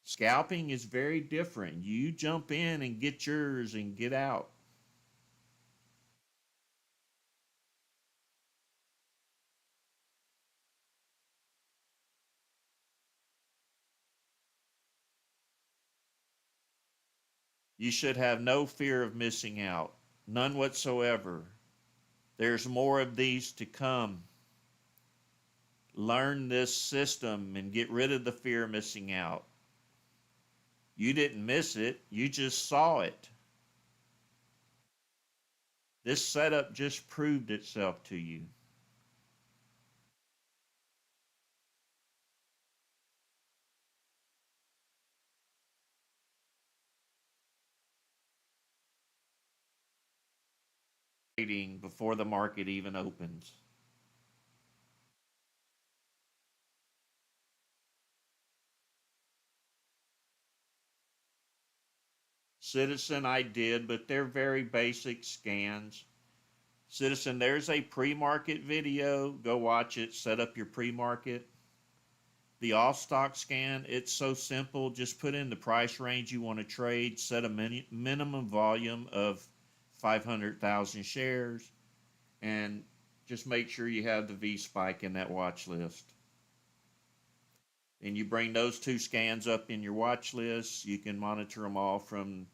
Scalping is very different. You jump in and get yours and get out. You should have no fear of missing out, none whatsoever. There's more of these to come. Learn this system and get rid of the fear of missing out. You didn't miss it, you just saw it. This setup just proved itself to you. Trading before the market even opens. Citizen, I did, but they're very basic scans. Citizen, there's a pre-market video. Go watch it. Set up your pre-market. The all stock scan, it's so simple. Just put in the price range you want to trade. Set a minimum volume of 500,000 shares. And just make sure you have the V spike in that watch list. And you bring those two scans up in your watch list. You can monitor them all from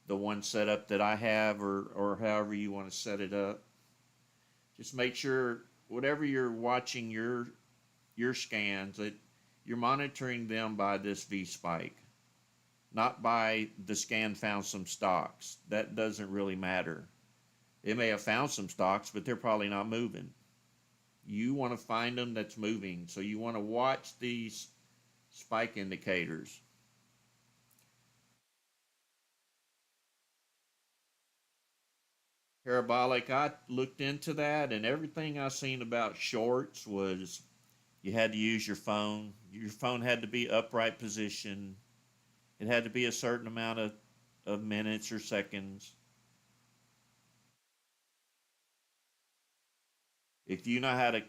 the one setup that I have, or however you want to set it up. Just make sure whatever you're watching your scans, that you're monitoring them by this V spike, not by the scan found some stocks. That doesn't really matter. It may have found some stocks, but they're probably not moving. You want to find them that's moving. So you want to watch these spike indicators. Parabolic, I looked into that, and everything I seen about shorts was you had to use your phone. Your phone had to be upright position. It had to be a certain amount of minutes or seconds. If you know how to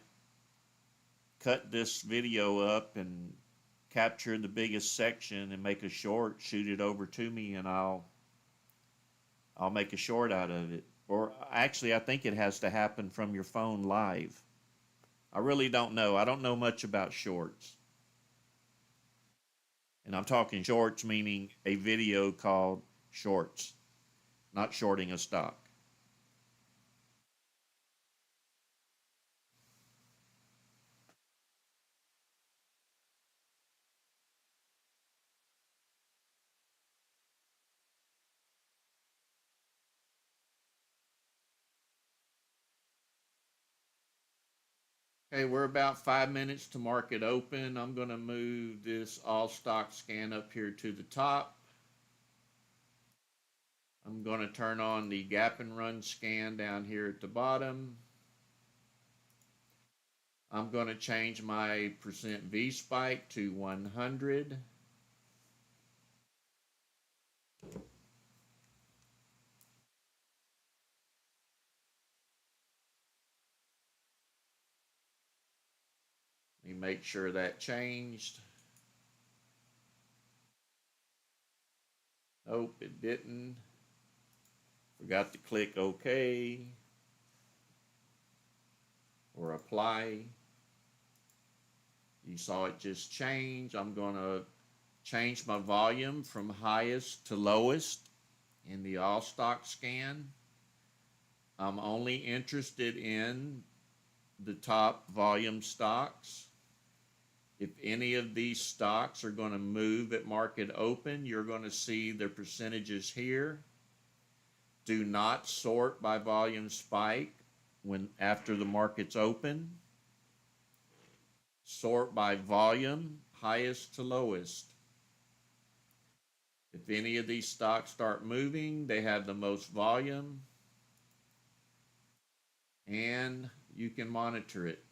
cut this video up and capture the biggest section and make a short, shoot it over to me, and I'll make a short out of it. Or actually, I think it has to happen from your phone live. I really don't know. I don't know much about shorts. And I'm talking shorts, meaning a video called shorts, not shorting a stock. Okay, we're about 5 minutes to market open. I'm going to move this all stock scan up here to the top. I'm going to turn on the gap and run scan down here at the bottom. I'm going to change my percent V spike to 100. Let me make sure that changed. Nope, it didn't. Forgot to click OK or apply. You saw it just change. I'm going to change my volume from highest to lowest in the all stock scan. I'm only interested in the top volume stocks. If any of these stocks are going to move at market open, you're going to see their percentages here. Do not sort by volume spike after the market's open. Sort by volume, highest to lowest. If any of these stocks start moving, they have the most volume, and you can monitor it.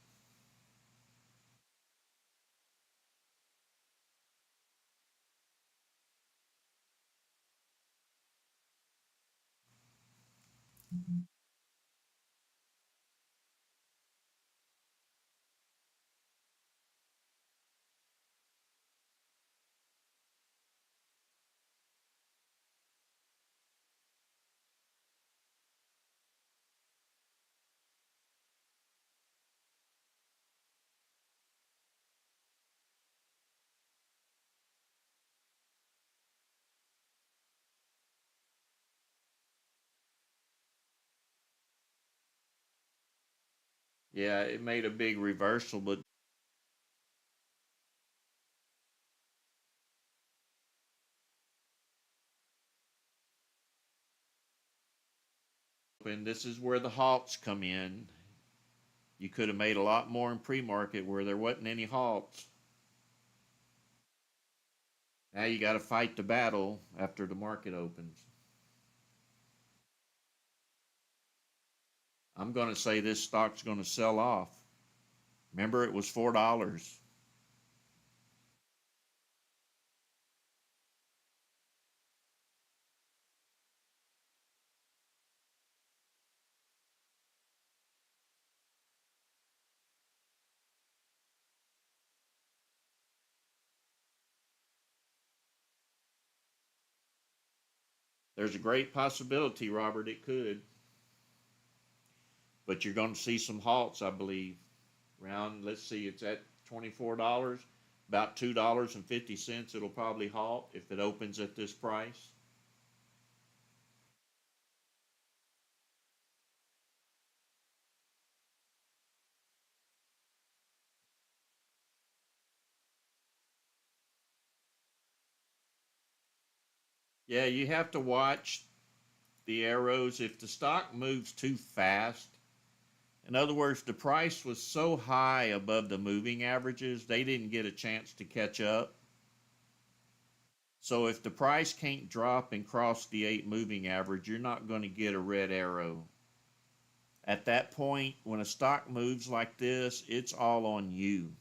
Yeah, it made a big reversal, but and this is where the halts come in. You could have made a lot more in pre-market where there wasn't any halts. Now you got to fight the battle after the market opens. I'm going to say this stock's going to sell off. Remember, it was $4. There's a great possibility, Robert, it could. But you're going to see some halts, I believe. Around, let's see, it's at $24. About $2.50 it'll probably halt if it opens at this price. Yeah, you have to watch the arrows. If the stock moves too fast, in other words, the price was so high above the moving averages, they didn't get a chance to catch up. So if the price can't drop and cross the 8 moving average, you're not going to get a red arrow. At that point, when a stock moves like this, it's all on you.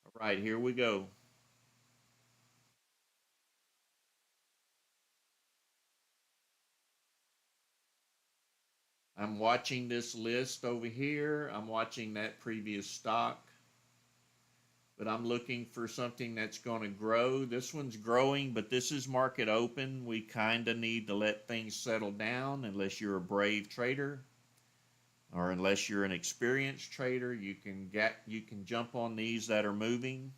All right, here we go. I'm watching this list over here. I'm watching that previous stock. But I'm looking for something that's going to grow. This one's growing, but this is market open. We kind of need to let things settle down unless you're a brave trader or unless you're an experienced trader. You can jump on these that are moving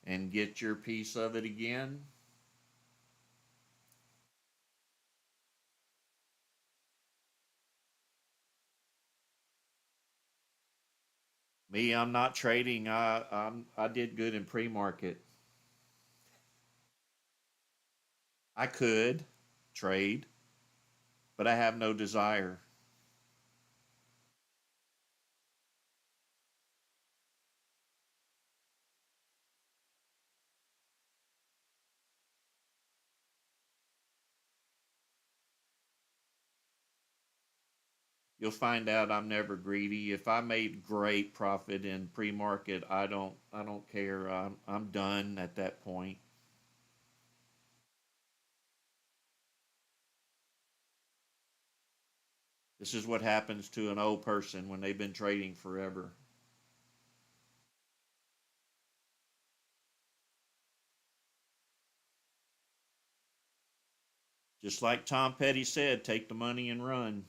and get your piece of it again. Me, I'm not trading. I did good in pre-market. I could trade, but I have no desire. You'll find out I'm never greedy. If I made great profit in pre-market, I don't care. I'm done at that point. This is what happens to an old person when they've been trading forever. Just like Tom Petty said, take the money and run.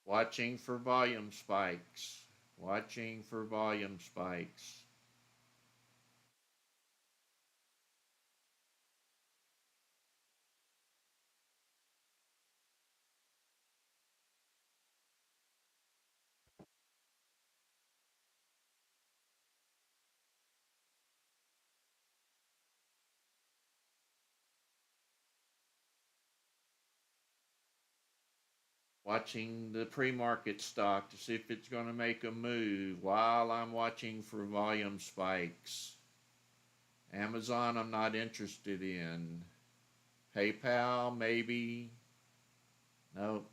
Watching for volume spikes. Watching for volume spikes. Watching the pre-market stock to see if it's going to make a move while I'm watching for volume spikes. Amazon, I'm not interested in. PayPal, maybe. No.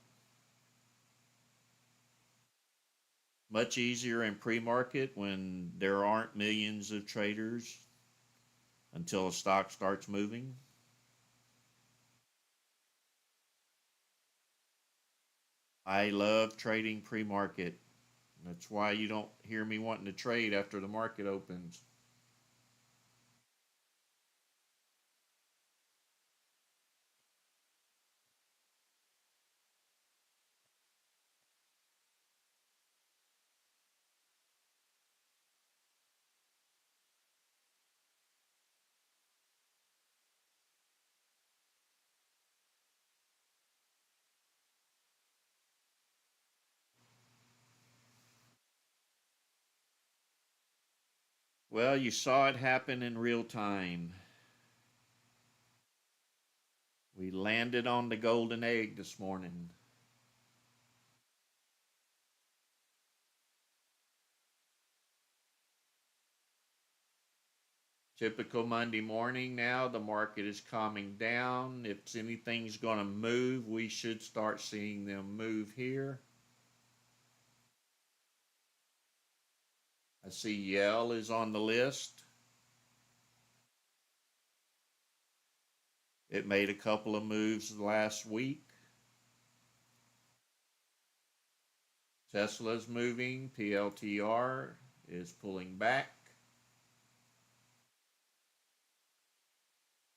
Much easier in pre-market when there aren't millions of traders until a stock starts moving. I love trading pre-market. That's why you don't hear me wanting to trade after the market opens. Well, you saw it happen in real time. We landed on the golden egg this morning. Typical Monday morning now, the market is calming down. If anything's going to move, we should start seeing them move here. I see Yell is on the list. It made a couple of moves last week. Tesla's moving. PLTR is pulling back.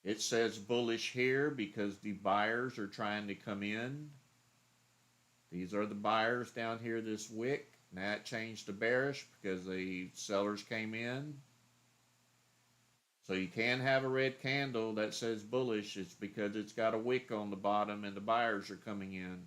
It says bullish here because the buyers are trying to come in. These are the buyers down here, this wick. Now it changed to bearish because the sellers came in. So you can have a red candle that says bullish. It's because it's got a wick on the bottom and the buyers are coming in.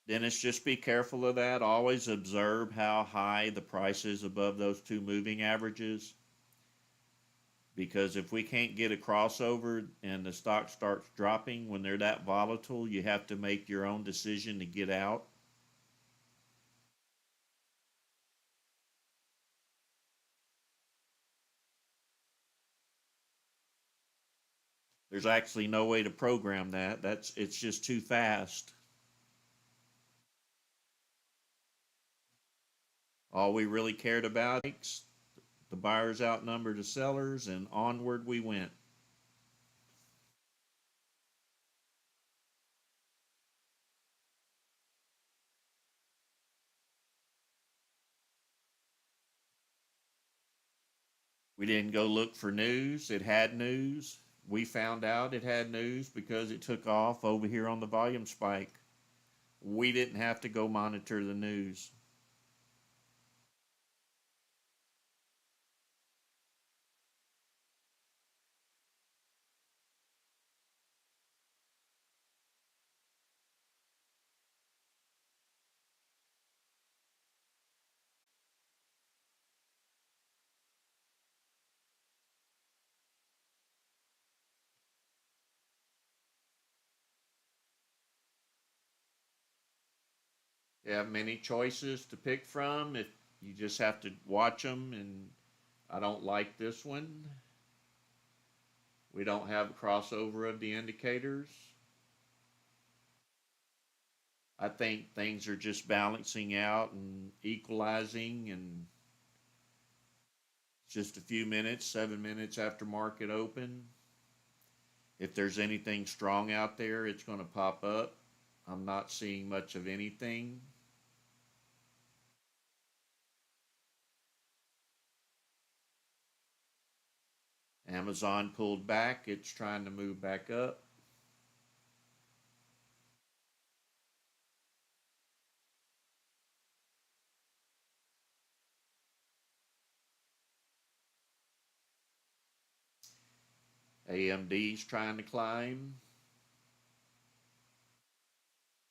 Dennis, just be careful of that. Always observe how high the price is above those two moving averages. Because if we can't get a crossover and the stock starts dropping when they're that volatile, you have to make your own decision to get out. There's actually no way to program that. It's just too fast. All we really cared about, the buyers outnumbered the sellers, and onward we went. We didn't go look for news. It had news. We found out it had news because it took off over here on the volume spike. We didn't have to go monitor the news. You have many choices to pick from. If you just have to watch them, and I don't like this one. We don't have a crossover of the indicators. I think things are just balancing out and equalizing, and just a few minutes, 7 minutes after market open. If there's anything strong out there, it's going to pop up. I'm not seeing much of anything. Amazon pulled back. It's trying to move back up. AMD's trying to climb.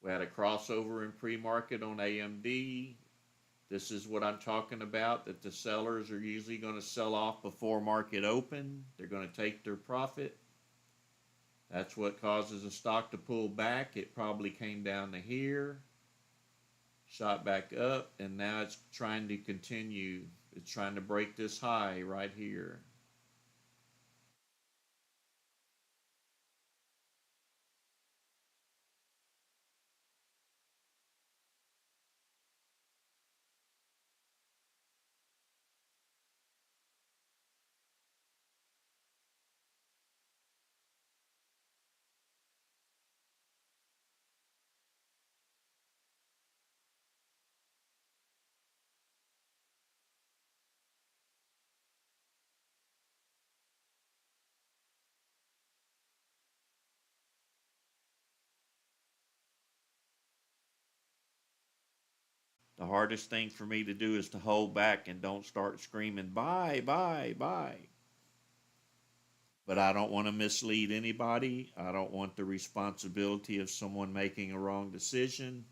We had a crossover in pre-market on AMD. This is what I'm talking about, that the sellers are usually going to sell off before market open. They're going to take their profit. That's what causes a stock to pull back. It probably came down to here, shot back up, and now it's trying to continue. It's trying to break this high right here. The hardest thing for me to do is to hold back and don't start screaming, buy, buy, buy. But I don't want to mislead anybody. I don't want the responsibility of someone making a wrong decision.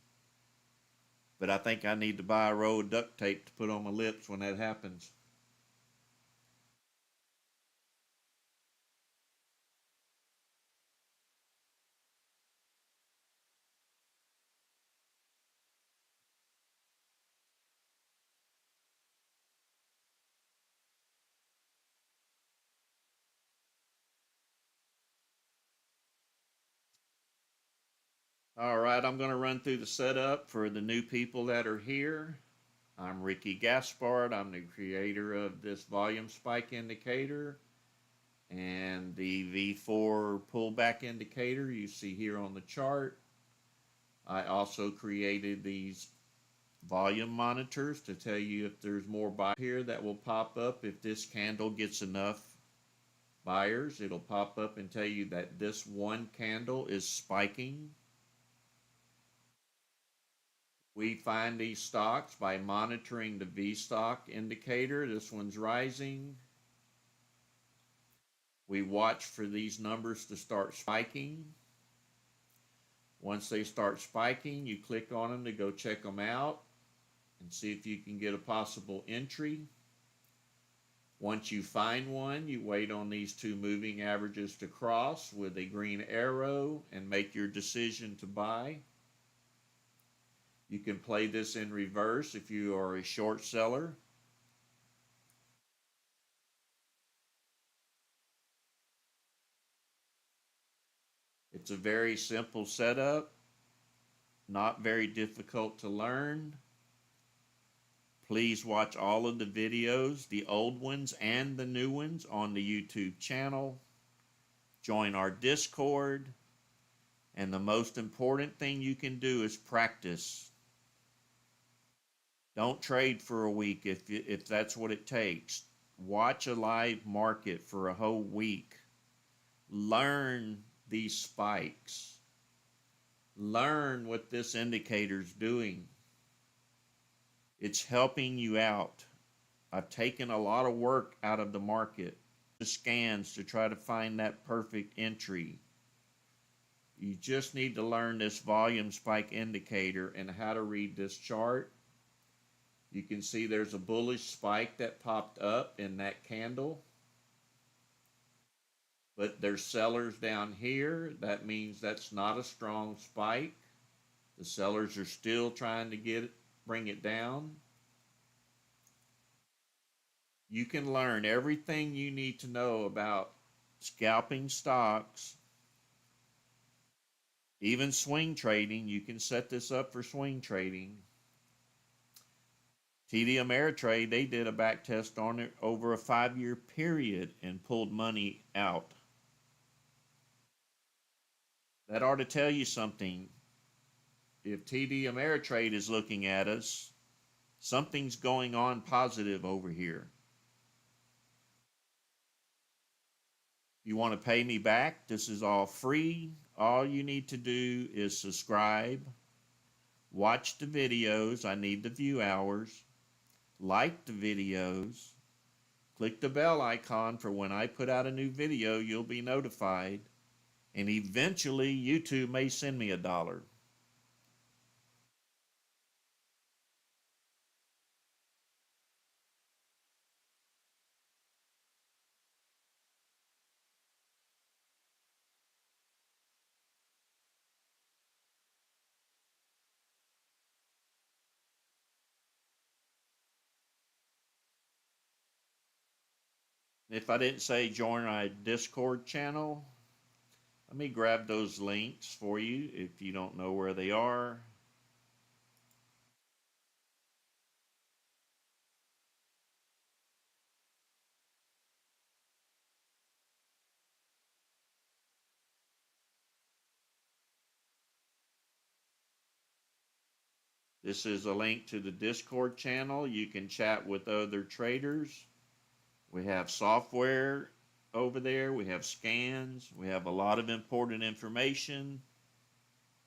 But I think I need to buy a roll of duct tape to put on my lips when that happens. All right, I'm going to run through the setup for the new people that are here. I'm Ricky Gaspard. I'm the creator of this volume spike indicator and the V4 pullback indicator you see here on the chart. I also created these volume monitors to tell you if there's more buy here that will pop up. If this candle gets enough buyers, it'll pop up and tell you that this one candle is spiking. We find these stocks by monitoring the V stock indicator. This one's rising. We watch for these numbers to start spiking. Once they start spiking, you click on them to go check them out and see if you can get a possible entry. Once you find one, you wait on these two moving averages to cross with a green arrow and make your decision to buy. You can play this in reverse if you are a short seller. It's a very simple setup, not very difficult to learn. Please watch all of the videos, the old ones and the new ones, on the YouTube channel. Join our Discord. And the most important thing you can do is practice. Don't trade for a week if that's what it takes. Watch a live market for a whole week. Learn these spikes. Learn what this indicator's doing. It's helping you out. I've taken a lot of work out of the market, the scans, to try to find that perfect entry. You just need to learn this volume spike indicator and how to read this chart. You can see there's a bullish spike that popped up in that candle. But there's sellers down here. That means that's not a strong spike. The sellers are still trying to bring it down. You can learn everything you need to know about scalping stocks, even swing trading. You can set this up for swing trading. TD Ameritrade, they did a back test on it over a 5-year period and pulled money out. That ought to tell you something. If TD Ameritrade is looking at us, something's going on positive over here. You want to pay me back? This is all free. All you need to do is subscribe, watch the videos. I need the view hours. Like the videos. Click the bell icon for when I put out a new video, you'll be notified. And eventually, YouTube may send me $1. If I didn't say join our Discord channel, let me grab those links for you if you don't know where they are. This is a link to the Discord channel. You can chat with other traders. We have software over there. We have scans. We have a lot of important information.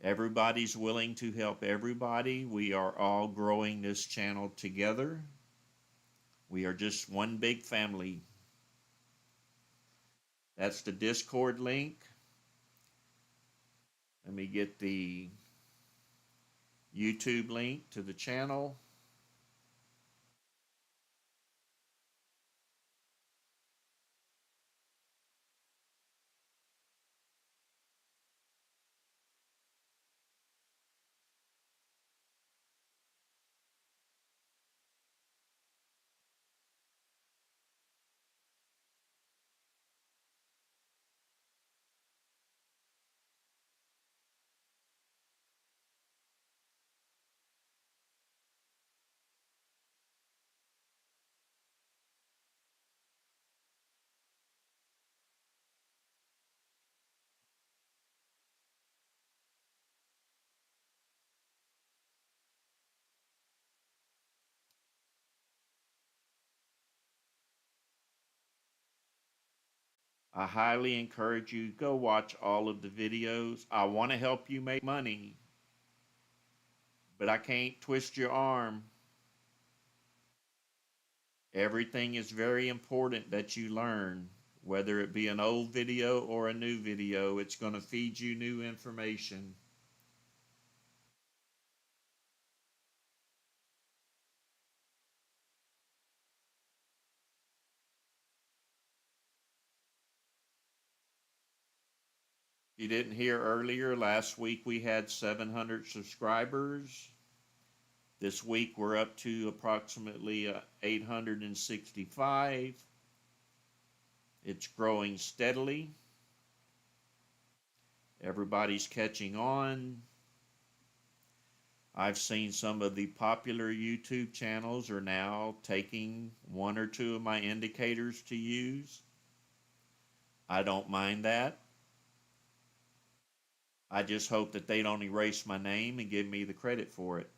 Everybody's willing to help everybody. We are all growing this channel together. We are just one big family. That's the Discord link. Let me get the YouTube link to the channel. I highly encourage you, go watch all of the videos. I want to help you make money, but I can't twist your arm. Everything is very important that you learn, whether it be an old video or a new video. It's going to feed you new information. You didn't hear earlier, last week we had 700 subscribers. This week we're up to approximately 865. It's growing steadily. Everybody's catching on. I've seen some of the popular YouTube channels are now taking one or two of my indicators to use. I don't mind that. I just hope that they don't erase my name and give me the credit for it.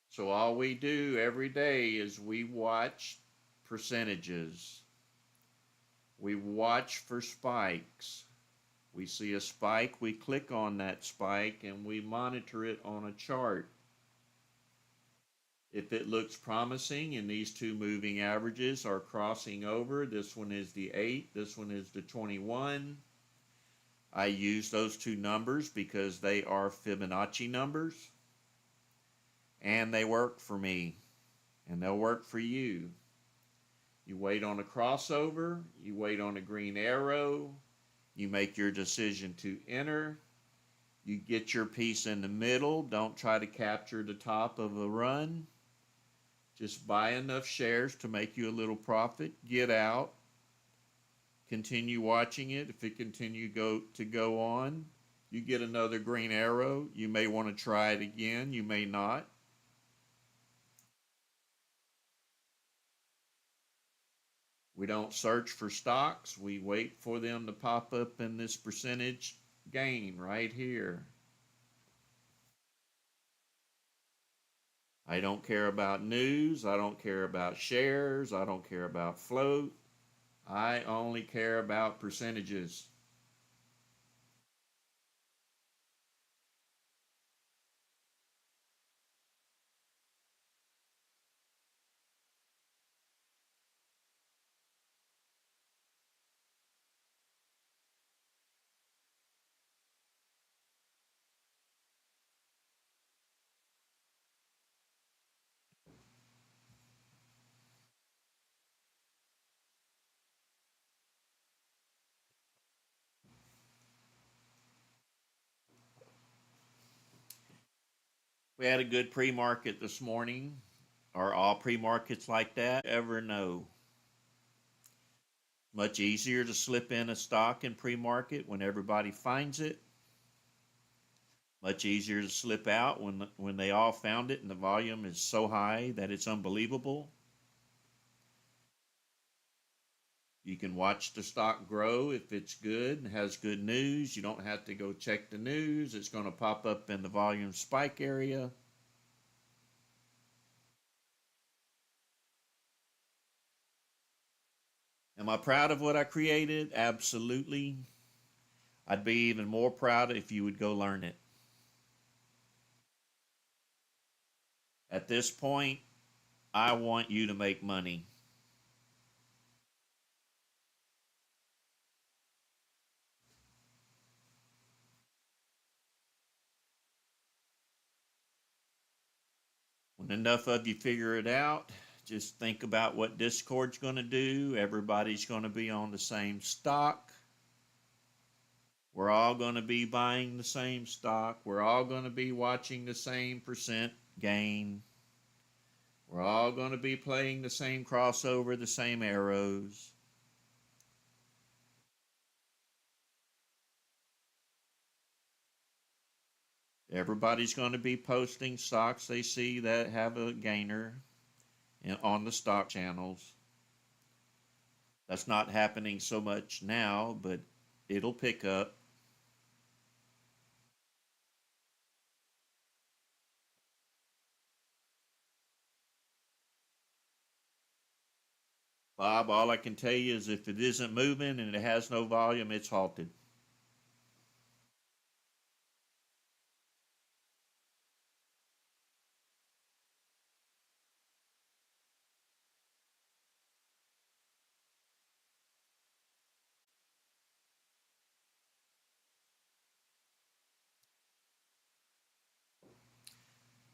So all we do every day is we watch percentages. We watch for spikes. We see a spike, we click on that spike, and we monitor it on a chart. If it looks promising and these two moving averages are crossing over, this one is the 8, this one is the 21. I use those two numbers because they are Fibonacci numbers, and they work for me, and they'll work for you. You wait on a crossover, you wait on a green arrow, you make your decision to enter, you get your piece in the middle, don't try to capture the top of a run. Just buy enough shares to make you a little profit, get out, continue watching it. If it continue to go on, you get another green arrow. You may want to try it again, you may not. We don't search for stocks. We wait for them to pop up in this percentage gain right here. I don't care about news. I don't care about shares. I don't care about float. I only care about percentages. We had a good pre-market this morning. Are all pre-markets like that? Ever no. Much easier to slip in a stock in pre-market when everybody finds it. Much easier to slip out when they all found it and the volume is so high that it's unbelievable. You can watch the stock grow if it's good and has good news. You don't have to go check the news. It's going to pop up in the volume spike area. Am I proud of what I created? Absolutely. I'd be even more proud if you would go learn it. At this point, I want you to make money. When enough of you figure it out, just think about what Discord's going to do. Everybody's going to be on the same stock. We're all going to be buying the same stock. We're all going to be watching the same percent gain. We're all going to be playing the same crossover, the same arrows. Everybody's going to be posting stocks they see that have a gainer on the stock channels. That's not happening so much now, but it'll pick up. Bob, all I can tell you is if it isn't moving and it has no volume, it's halted.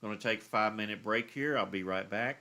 Going to take a 5-minute break here. I'll be right back.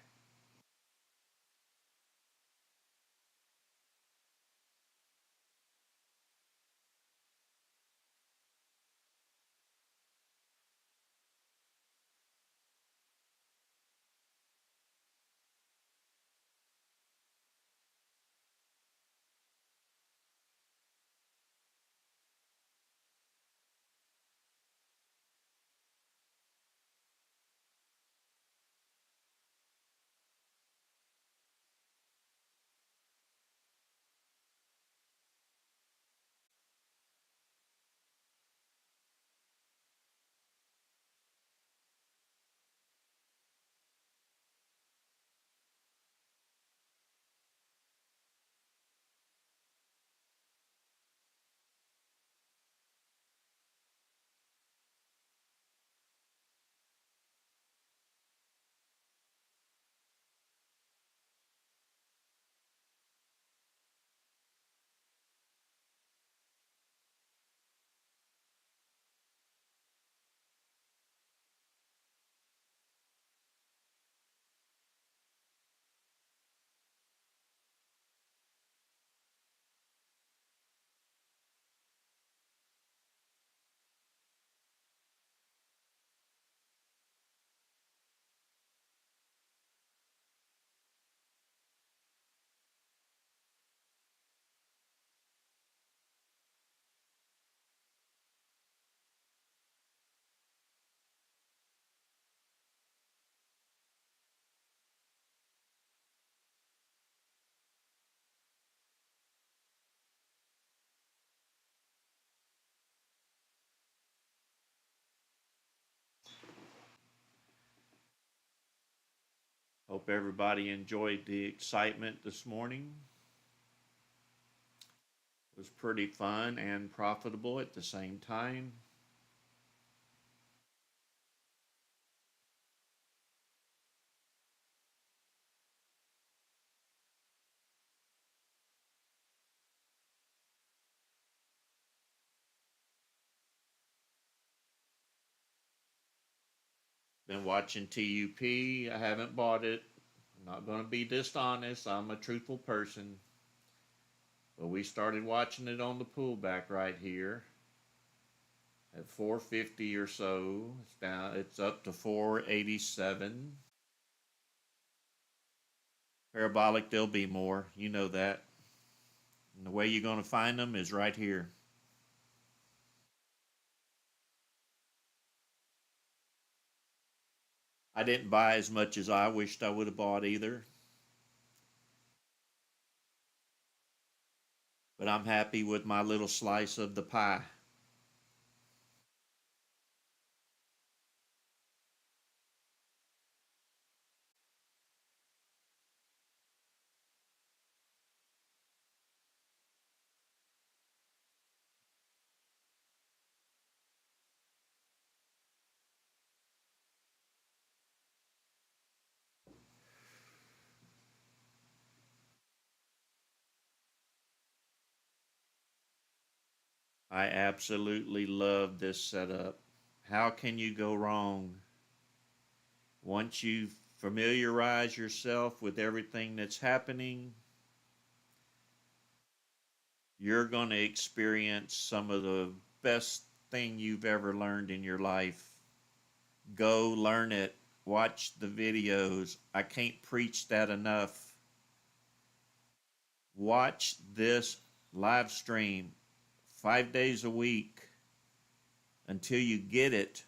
Hope everybody enjoyed the excitement this morning. It was pretty fun and profitable at the same time. Been watching TUP. I haven't bought it. I'm not going to be dishonest. I'm a truthful person. But we started watching it on the pullback right here at 450 or so. It's down. It's up to 487. Parabolic, there'll be more. You know that. And the way you're going to find them is right here. I didn't buy as much as I wished I would have bought either. But I'm happy with my little slice of the pie. I absolutely love this setup. How can you go wrong? Once you familiarize yourself with everything that's happening, you're going to experience some of the best thing you've ever learned in your life. Go learn it. Watch the videos. I can't preach that enough. Watch this live stream 5 days a week until you get it.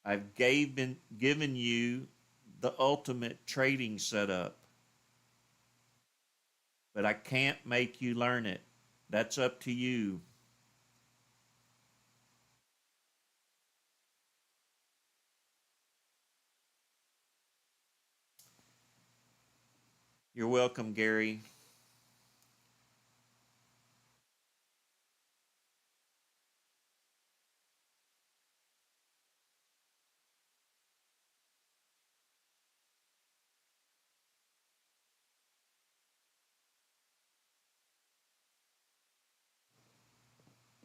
I've given you the ultimate trading setup, but I can't make you learn it. That's up to you. You're welcome, Gary.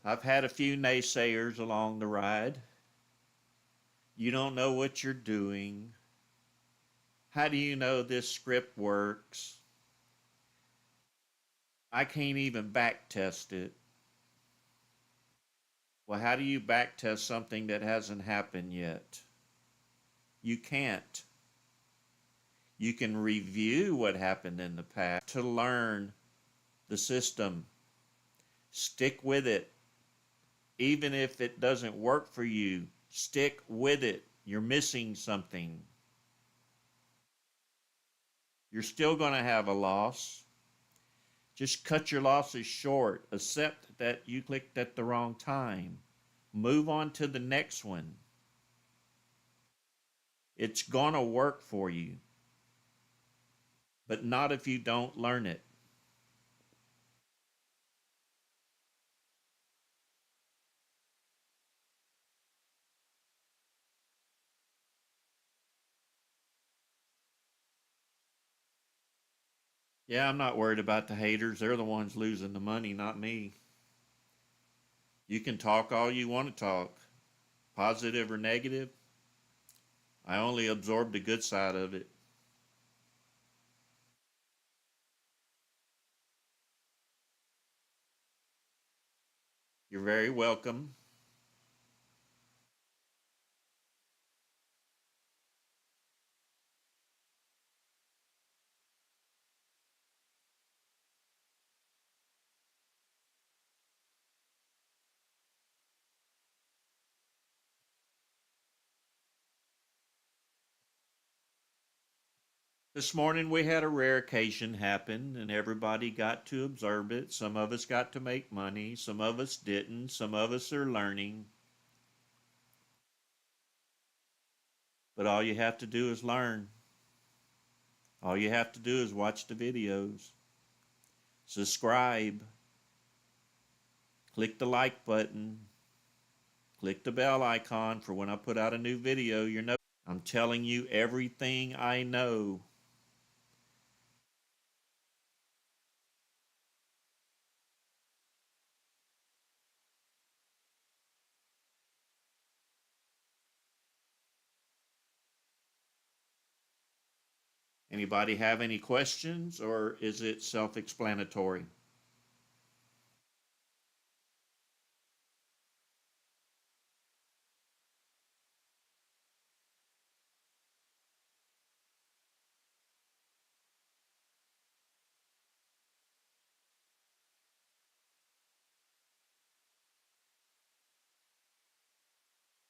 I've had a few naysayers along the ride. You don't know what you're doing. How do you know this script works? I can't even back test it. Well, how do you back test something that hasn't happened yet? You can't. You can review what happened in the past to learn the system. Stick with it. Even if it doesn't work for you, stick with it. You're missing something. You're still going to have a loss. Just cut your losses short. Accept that you clicked at the wrong time. Move on to the next one. It's going to work for you, but not if you don't learn it. Yeah, I'm not worried about the haters. They're the ones losing the money, not me. You can talk all you want to talk, positive or negative. I only absorb the good side of it. You're very welcome. This morning we had a rare occasion happen and everybody got to observe it. Some of us got to make money, some of us didn't, some of us are learning. But all you have to do is learn. All you have to do is watch the videos. Subscribe. Click the like button. Click the bell icon for when I put out a new video. I'm telling you everything I know. Anybody have any questions, or is it self-explanatory?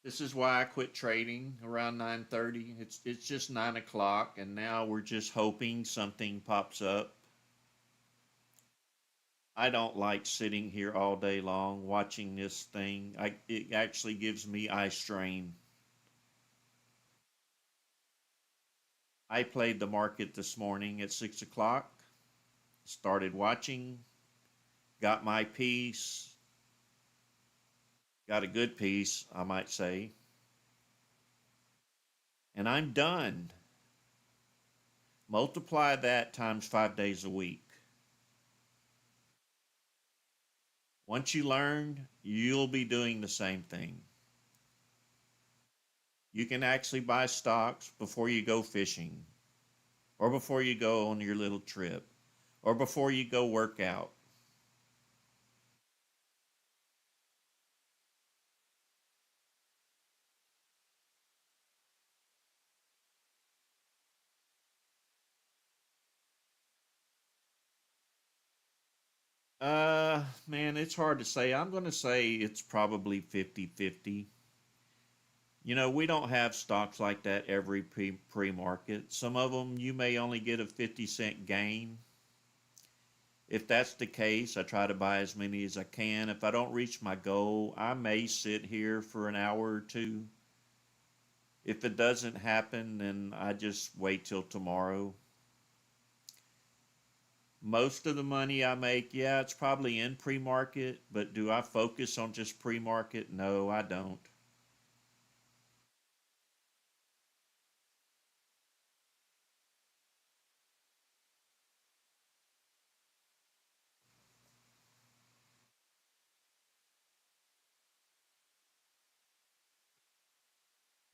This is why I quit trading around 9:30. It's just 9 o'clock, and now we're just hoping something pops up. I don't like sitting here all day long watching this thing. It actually gives me eye strain. I played the market this morning at 6 o'clock. Started watching. Got my piece. Got a good piece, I might say. And I'm done. Multiply that times 5 days a week. Once you learn, you'll be doing the same thing. You can actually buy stocks before you go fishing, or before you go on your little trip, or before you go work out. Man, it's hard to say. I'm going to say it's probably 50-50. You know, we don't have stocks like that every pre-market. Some of them you may only get a 50-cent gain. If that's the case, I try to buy as many as I can. If I don't reach my goal, I may sit here for an hour or two. If it doesn't happen, then I just wait till tomorrow. Most of the money I make, yeah, it's probably in pre-market, but do I focus on just pre-market? No, I don't.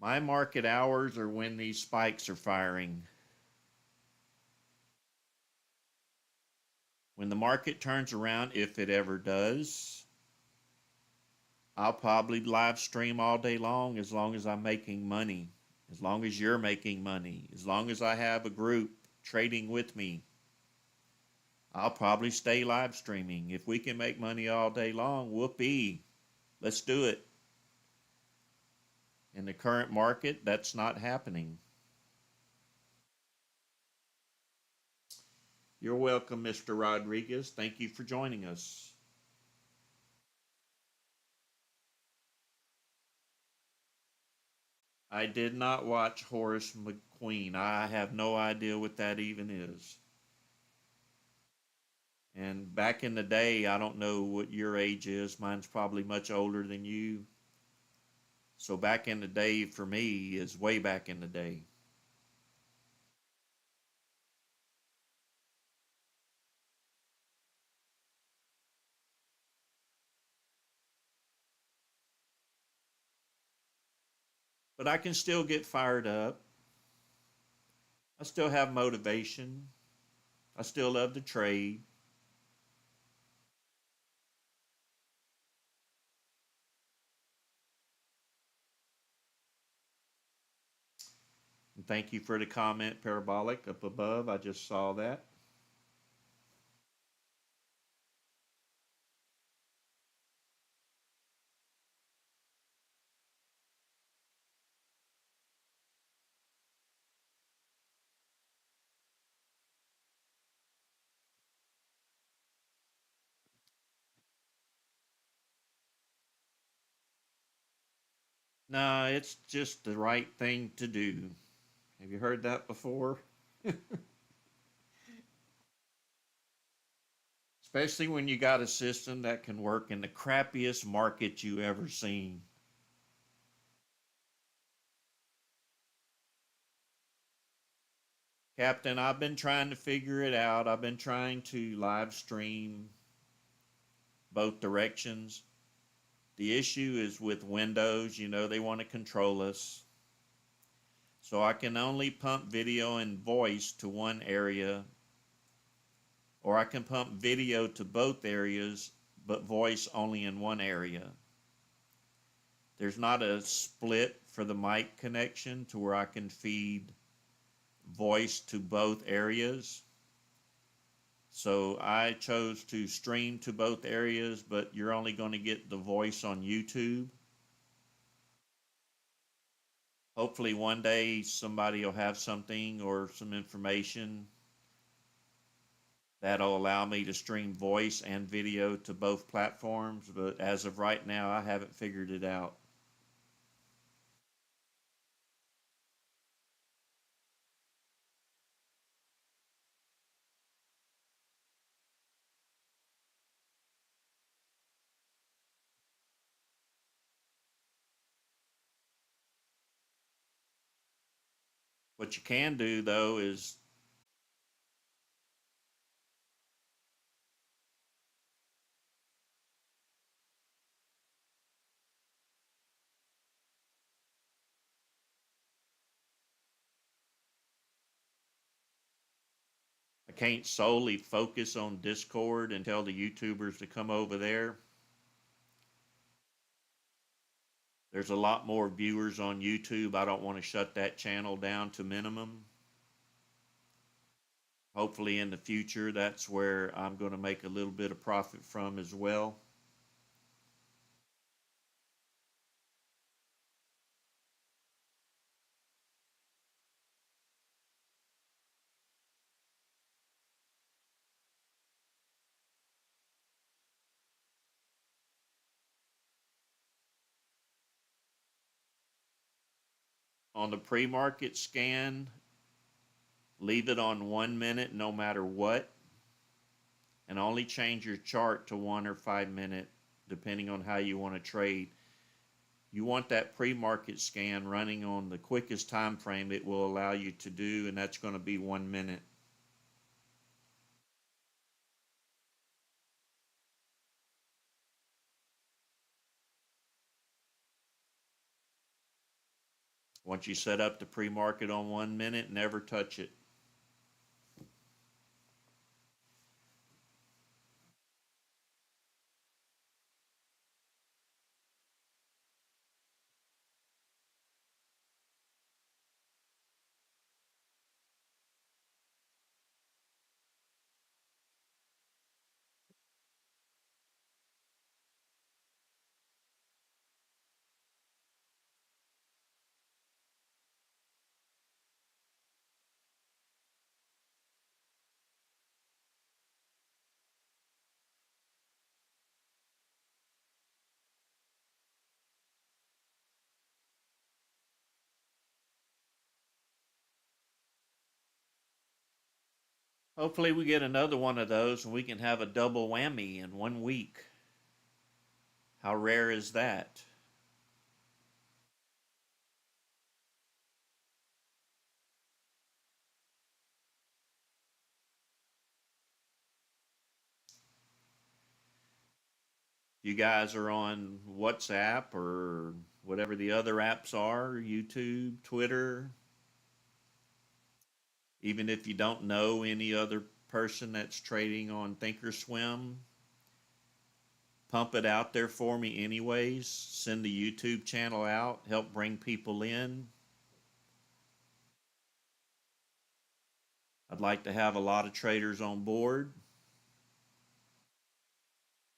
My market hours are when these spikes are firing. When the market turns around, if it ever does, I'll probably live stream all day long as I'm making money, as long as you're making money, as long as I have a group trading with me. I'll probably stay live streaming. If we can make money all day long, whoopee, let's do it. In the current market, that's not happening. You're welcome, Mr. Rodriguez. Thank you for joining us. I did not watch Horace McQueen. I have no idea what that even is. And back in the day, I don't know what your age is. Mine's probably much older than you. So back in the day for me is way back in the day. But I can still get fired up. I still have motivation. I still love to trade. And thank you for the comment, Parabolic, up above. I just saw that. No, it's just the right thing to do. Have you heard that before? Especially when you got a system that can work in the crappiest market you ever seen. Captain, I've been trying to figure it out. I've been trying to live stream both directions. The issue is with Windows, they want to control us. So I can only pump video and voice to one area, or I can pump video to both areas, but voice only in one area. There's not a split for the mic connection to where I can feed voice to both areas. So I chose to stream to both areas, but you're only going to get the voice on YouTube. Hopefully one day somebody will have something or some information that'll allow me to stream voice and video to both platforms, but as of right now, I haven't figured it out. What you can do though is I can't solely focus on Discord and tell the YouTubers to come over there. There's a lot more viewers on YouTube. I don't want to shut that channel down to minimum. Hopefully in the future, that's where I'm going to make a little bit of profit from as well. On the pre-market scan, leave it on 1 minute no matter what, and only change your chart to 1 or 5 minute depending on how you want to trade. You want that pre-market scan running on the quickest time frame it will allow you to do, and that's going to be 1 minute. Once you set up the pre-market on 1 minute, never touch it. Hopefully we get another one of those and we can have a double whammy in 1 week. How rare is that? You guys are on WhatsApp or whatever the other apps are, YouTube, Twitter. Even if you don't know any other person that's trading on Thinkorswim, pump it out there for me anyways. Send the YouTube channel out, help bring people in. I'd like to have a lot of traders on board.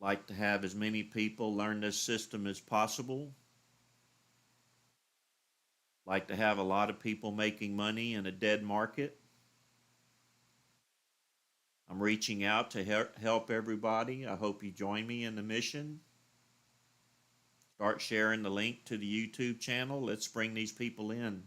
Like to have as many people learn this system as possible. Like to have a lot of people making money in a dead market. I'm reaching out to help everybody. I hope you join me in the mission. Start sharing the link to the YouTube channel. Let's bring these people in.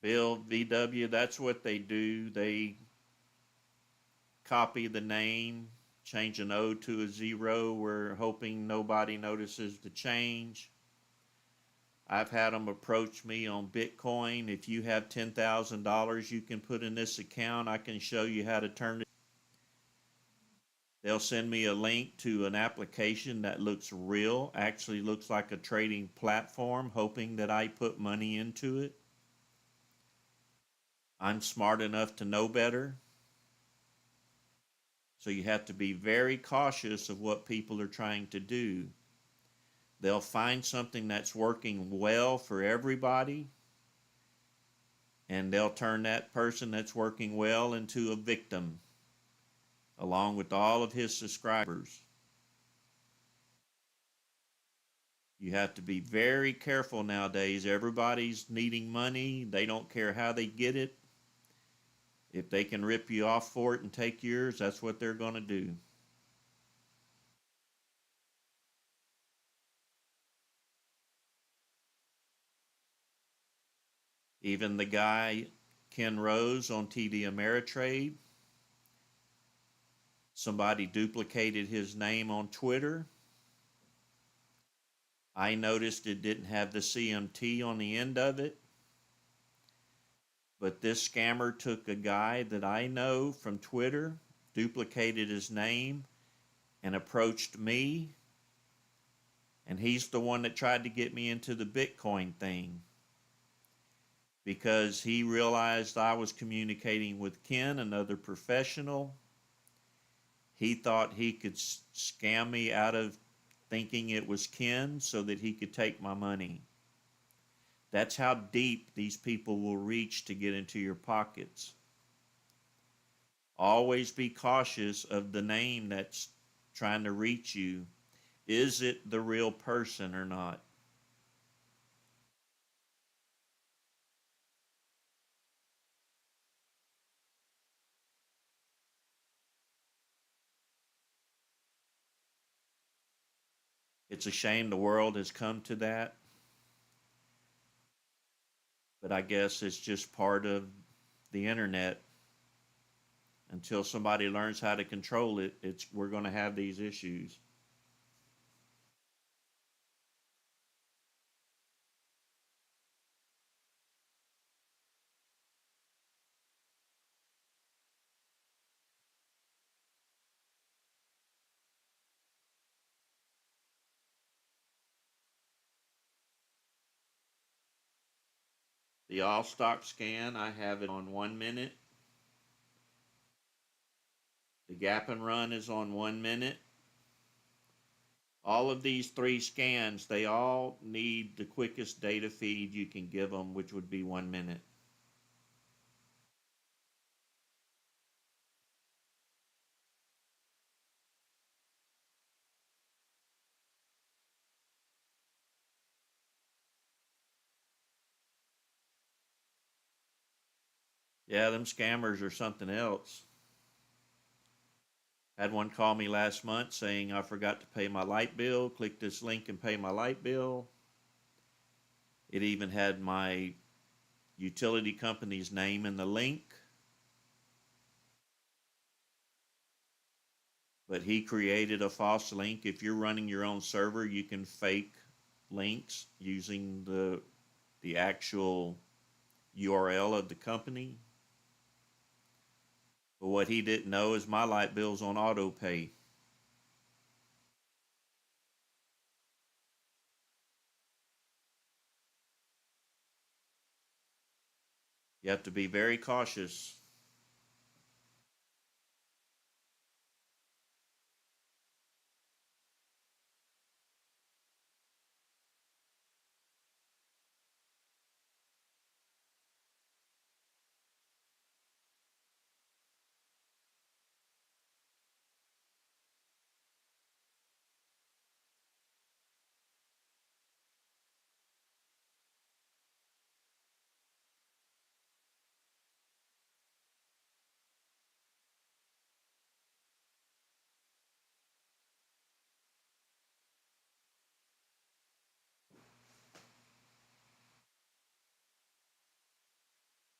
Bill, VW, that's what they do. They copy the name, change an O to a 0. We're hoping nobody notices the change. I've had them approach me on Bitcoin. If you have $10,000 you can put in this account, I can show you how to turn it. They'll send me a link to an application that looks real, actually looks like a trading platform, hoping that I put money into it. I'm smart enough to know better. So you have to be very cautious of what people are trying to do. They'll find something that's working well for everybody, and they'll turn that person that's working well into a victim, along with all of his subscribers. You have to be very careful nowadays. Everybody's needing money. They don't care how they get it. If they can rip you off for it and take yours, that's what they're going to do. Even the guy, Ken Rose, on TD Ameritrade, somebody duplicated his name on Twitter. I noticed it didn't have the CMT on the end of it. But this scammer took a guy that I know from Twitter, duplicated his name, and approached me. And he's the one that tried to get me into the Bitcoin thing, because he realized I was communicating with Ken, another professional. He thought he could scam me out of thinking it was Ken so that he could take my money. That's how deep these people will reach to get into your pockets. Always be cautious of the name that's trying to reach you. Is it the real person or not? It's a shame the world has come to that, but I guess it's just part of the internet. Until somebody learns how to control it, we're going to have these issues. The all stock scan, I have it on 1 minute. The gap and run is on 1 minute. All of these 3 scans, they all need the quickest data feed you can give them, which would be 1 minute. Yeah, them scammers are something else. Had one call me last month saying I forgot to pay my light bill. Click this link and pay my light bill. It even had my utility company's name in the link. But he created a false link. If you're running your own server, you can fake links using the actual URL of the company. But what he didn't know is my light bill's on auto pay. You have to be very cautious.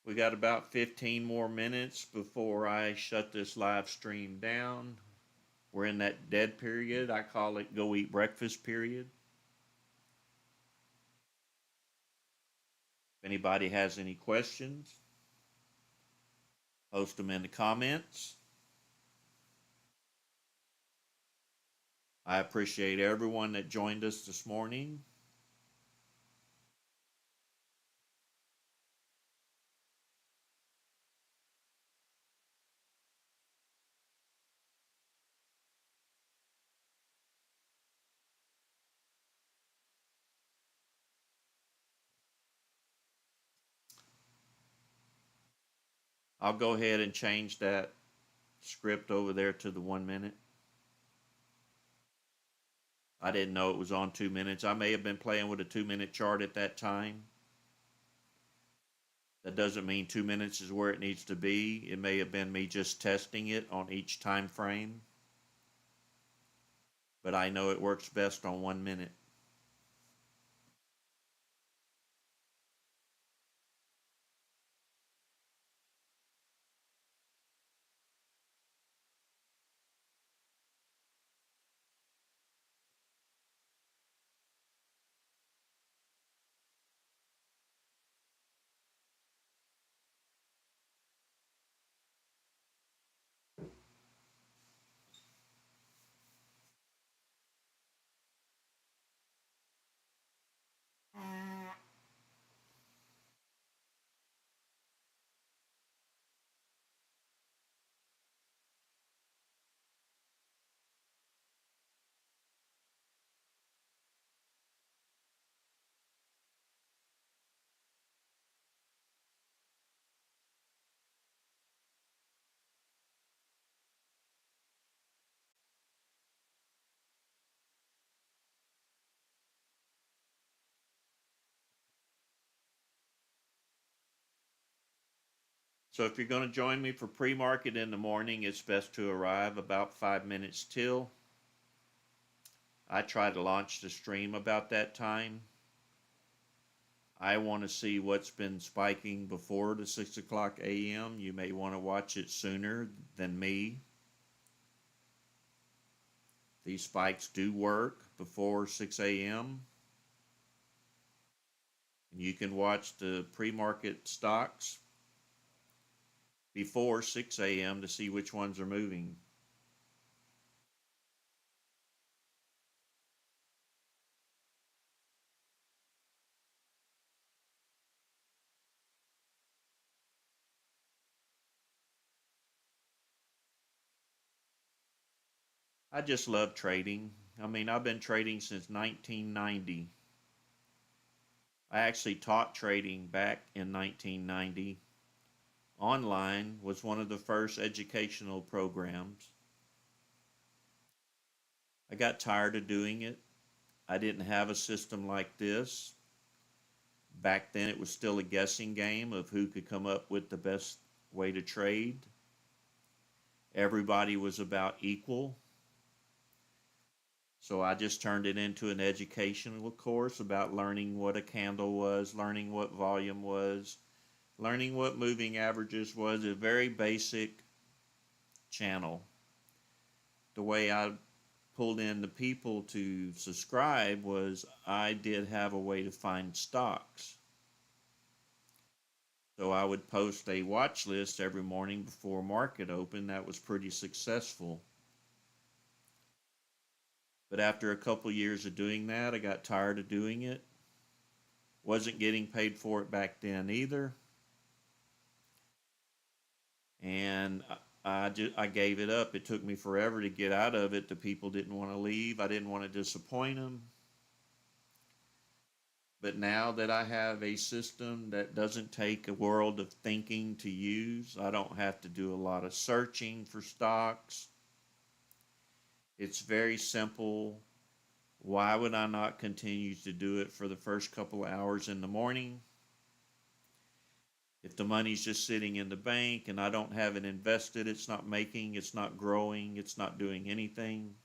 We got about 15 more minutes before I shut this live stream down. We're in that dead period. I call it go eat breakfast period. If anybody has any questions, post them in the comments. I appreciate everyone that joined us this morning. I'll go ahead and change that script over there to the 1 minute. I didn't know it was on 2 minutes. I may have been playing with a 2-minute chart at that time. That doesn't mean 2 minutes is where it needs to be. It may have been me just testing it on each time frame. But I know it works best on 1 minute. So if you're going to join me for pre-market in the morning, it's best to arrive about 5 minutes till. I try to launch the stream about that time. I want to see what's been spiking before the 6 o'clock a.m. You may want to watch it sooner than me. These spikes do work before 6 a.m. You can watch the pre-market stocks before 6 a.m. to see which ones are moving. I just love trading. I mean, I've been trading since 1990. I actually taught trading back in 1990. Online was one of the first educational programs. I got tired of doing it. I didn't have a system like this. Back then, it was still a guessing game of who could come up with the best way to trade. Everybody was about equal. So I just turned it into an educational course about learning what a candle was, learning what volume was, learning what moving averages was, a very basic channel. The way I pulled in the people to subscribe was I did have a way to find stocks. So I would post a watch list every morning before market open. That was pretty successful. But after a couple years of doing that, I got tired of doing it. Wasn't getting paid for it back then either. And I gave it up. It took me forever to get out of it. The people didn't want to leave. I didn't want to disappoint them. But now that I have a system that doesn't take a world of thinking to use, I don't have to do a lot of searching for stocks. It's very simple. Why would I not continue to do it for the first couple of hours in the morning? If the money's just sitting in the bank and I don't have it invested, it's not making, it's not growing, it's not doing anything.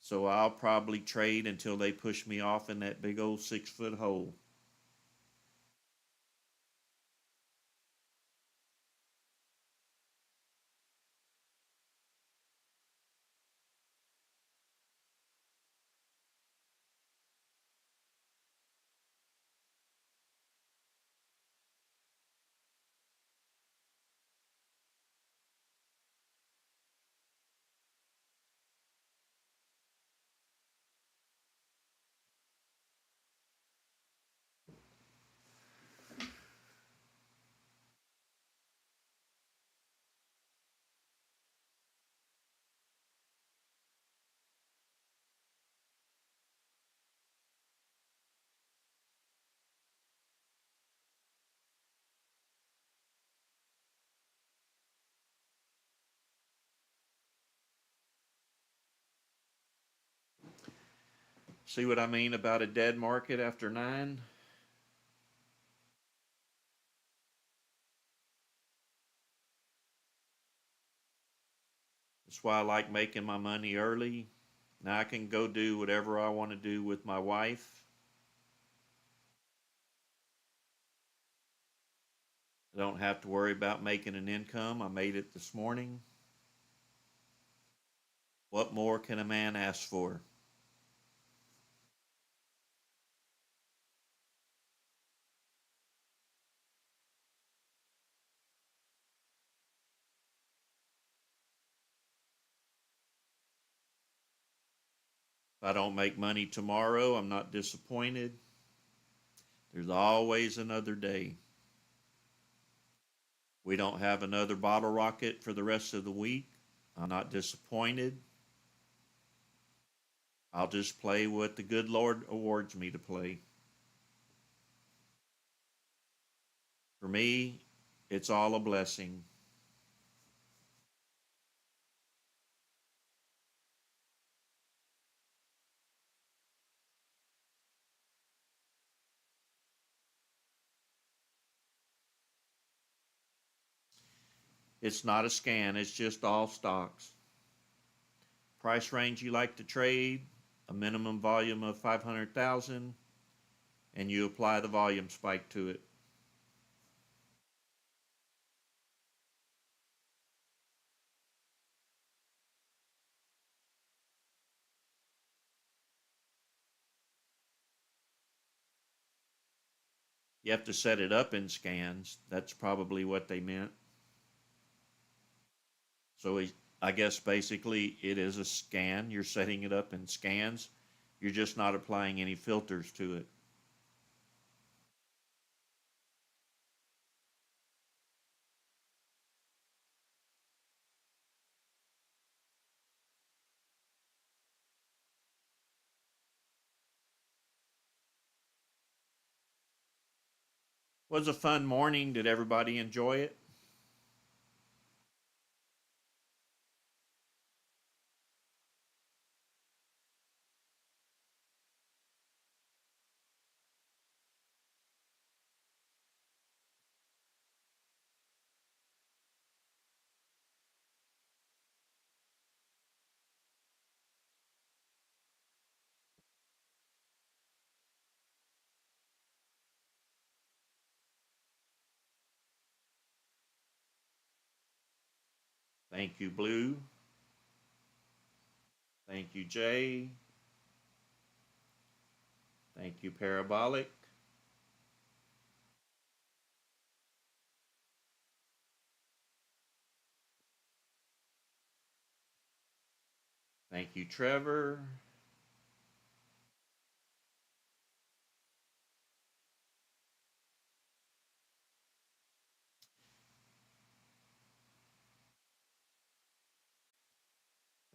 So I'll probably trade until they push me off in that big old 6-foot hole. See what I mean about a dead market after 9? That's why I like making my money early. Now I can go do whatever I want to do with my wife. I don't have to worry about making an income. I made it this morning. What more can a man ask for? If I don't make money tomorrow, I'm not disappointed. There's always another day. We don't have another bottle rocket for the rest of the week. I'm not disappointed. I'll just play what the good Lord awards me to play. For me, it's all a blessing. It's not a scan, it's just all stocks. Price range you like to trade, a minimum volume of 500,000, and you apply the volume spike to it. You have to set it up in scans. That's probably what they meant. So I guess basically it is a scan. You're setting it up in scans. You're just not applying any filters to it. Was a fun morning. Did everybody enjoy it? Thank you, Blue. Thank you, Jay. Thank you, Parabolic. Thank you, Trevor.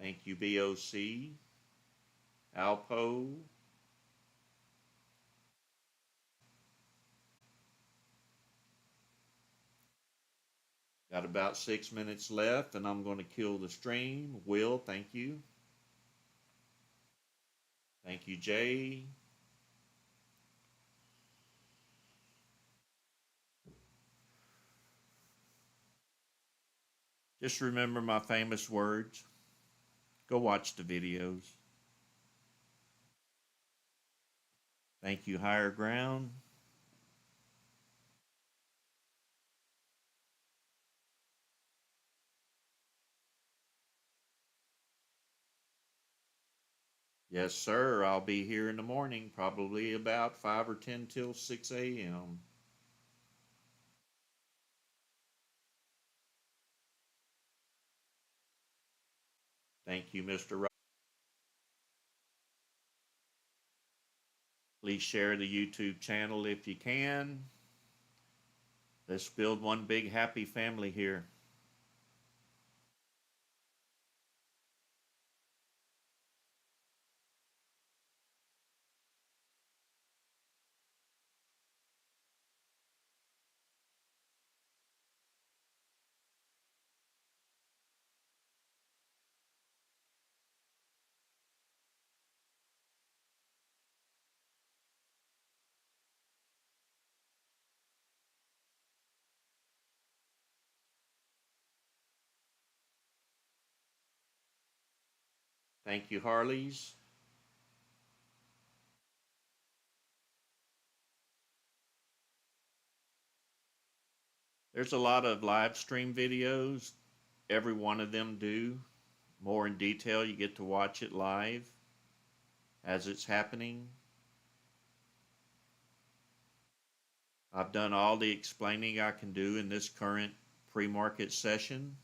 Thank you, BOC. Alpo. Got about 6 minutes left, and I'm going to kill the stream. Will, thank you. Thank you, Jay. Just remember my famous words. Go watch the videos. Thank you, Higher Ground. Yes, sir. I'll be here in the morning, probably about 5 or 10 till 6 a.m. Thank you, Mr. Rob. Please share the YouTube channel if you can. Let's build one big happy family here. Thank you, Harleys. There's a lot of live stream videos. Every one of them do. More in detail, you get to watch it live as it's happening. I've done all the explaining I can do in this current pre-market session.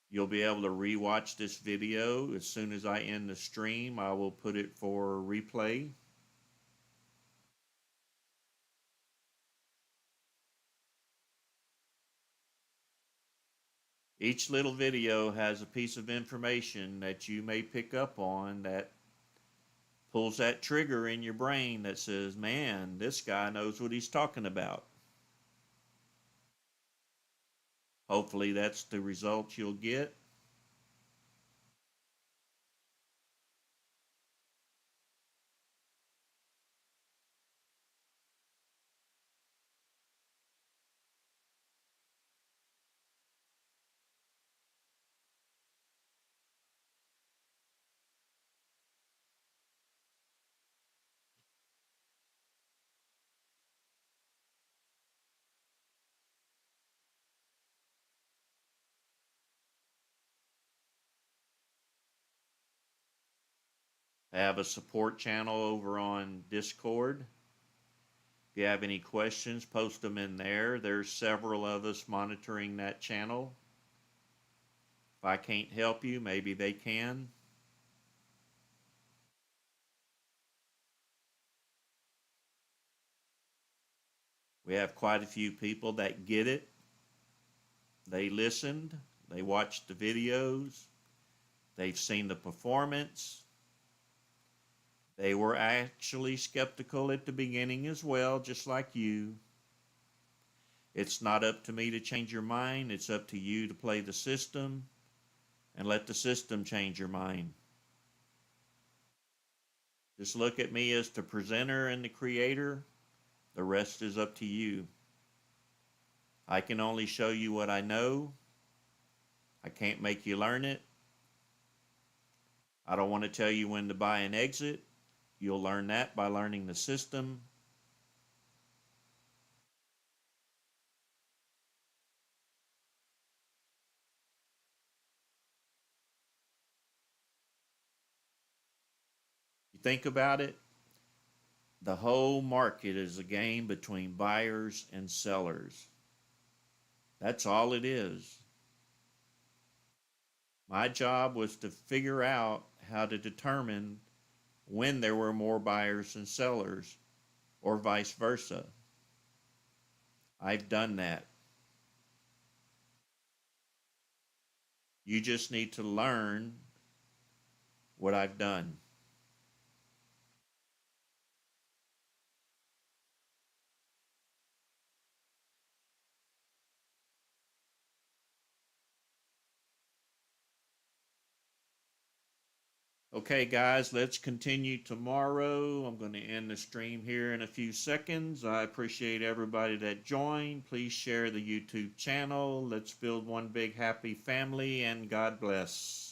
You'll be able to rewatch this video. As soon as I end the stream, I will put it for replay. Each little video has a piece of information that you may pick up on that pulls that trigger in your brain that says, man, this guy knows what he's talking about. Hopefully that's the result you'll get. I have a support channel over on Discord. If you have any questions, post them in there. There's several of us monitoring that channel. If I can't help you, maybe they can. We have quite a few people that get it. They listened, they watched the videos, they've seen the performance. They were actually skeptical at the beginning as well, just like you. It's not up to me to change your mind. It's up to you to play the system and let the system change your mind. Just look at me as the presenter and the creator. The rest is up to you. I can only show you what I know. I can't make you learn it. I don't want to tell you when to buy and exit. You'll learn that by learning the system. You think about it, the whole market is a game between buyers and sellers. That's all it is. My job was to figure out how to determine when there were more buyers than sellers, or vice versa. I've done that. You just need to learn what I've done. Okay, guys, let's continue tomorrow. I'm going to end the stream here in a few seconds. I appreciate everybody that joined. Please share the YouTube channel. Let's build one big happy family, and God bless.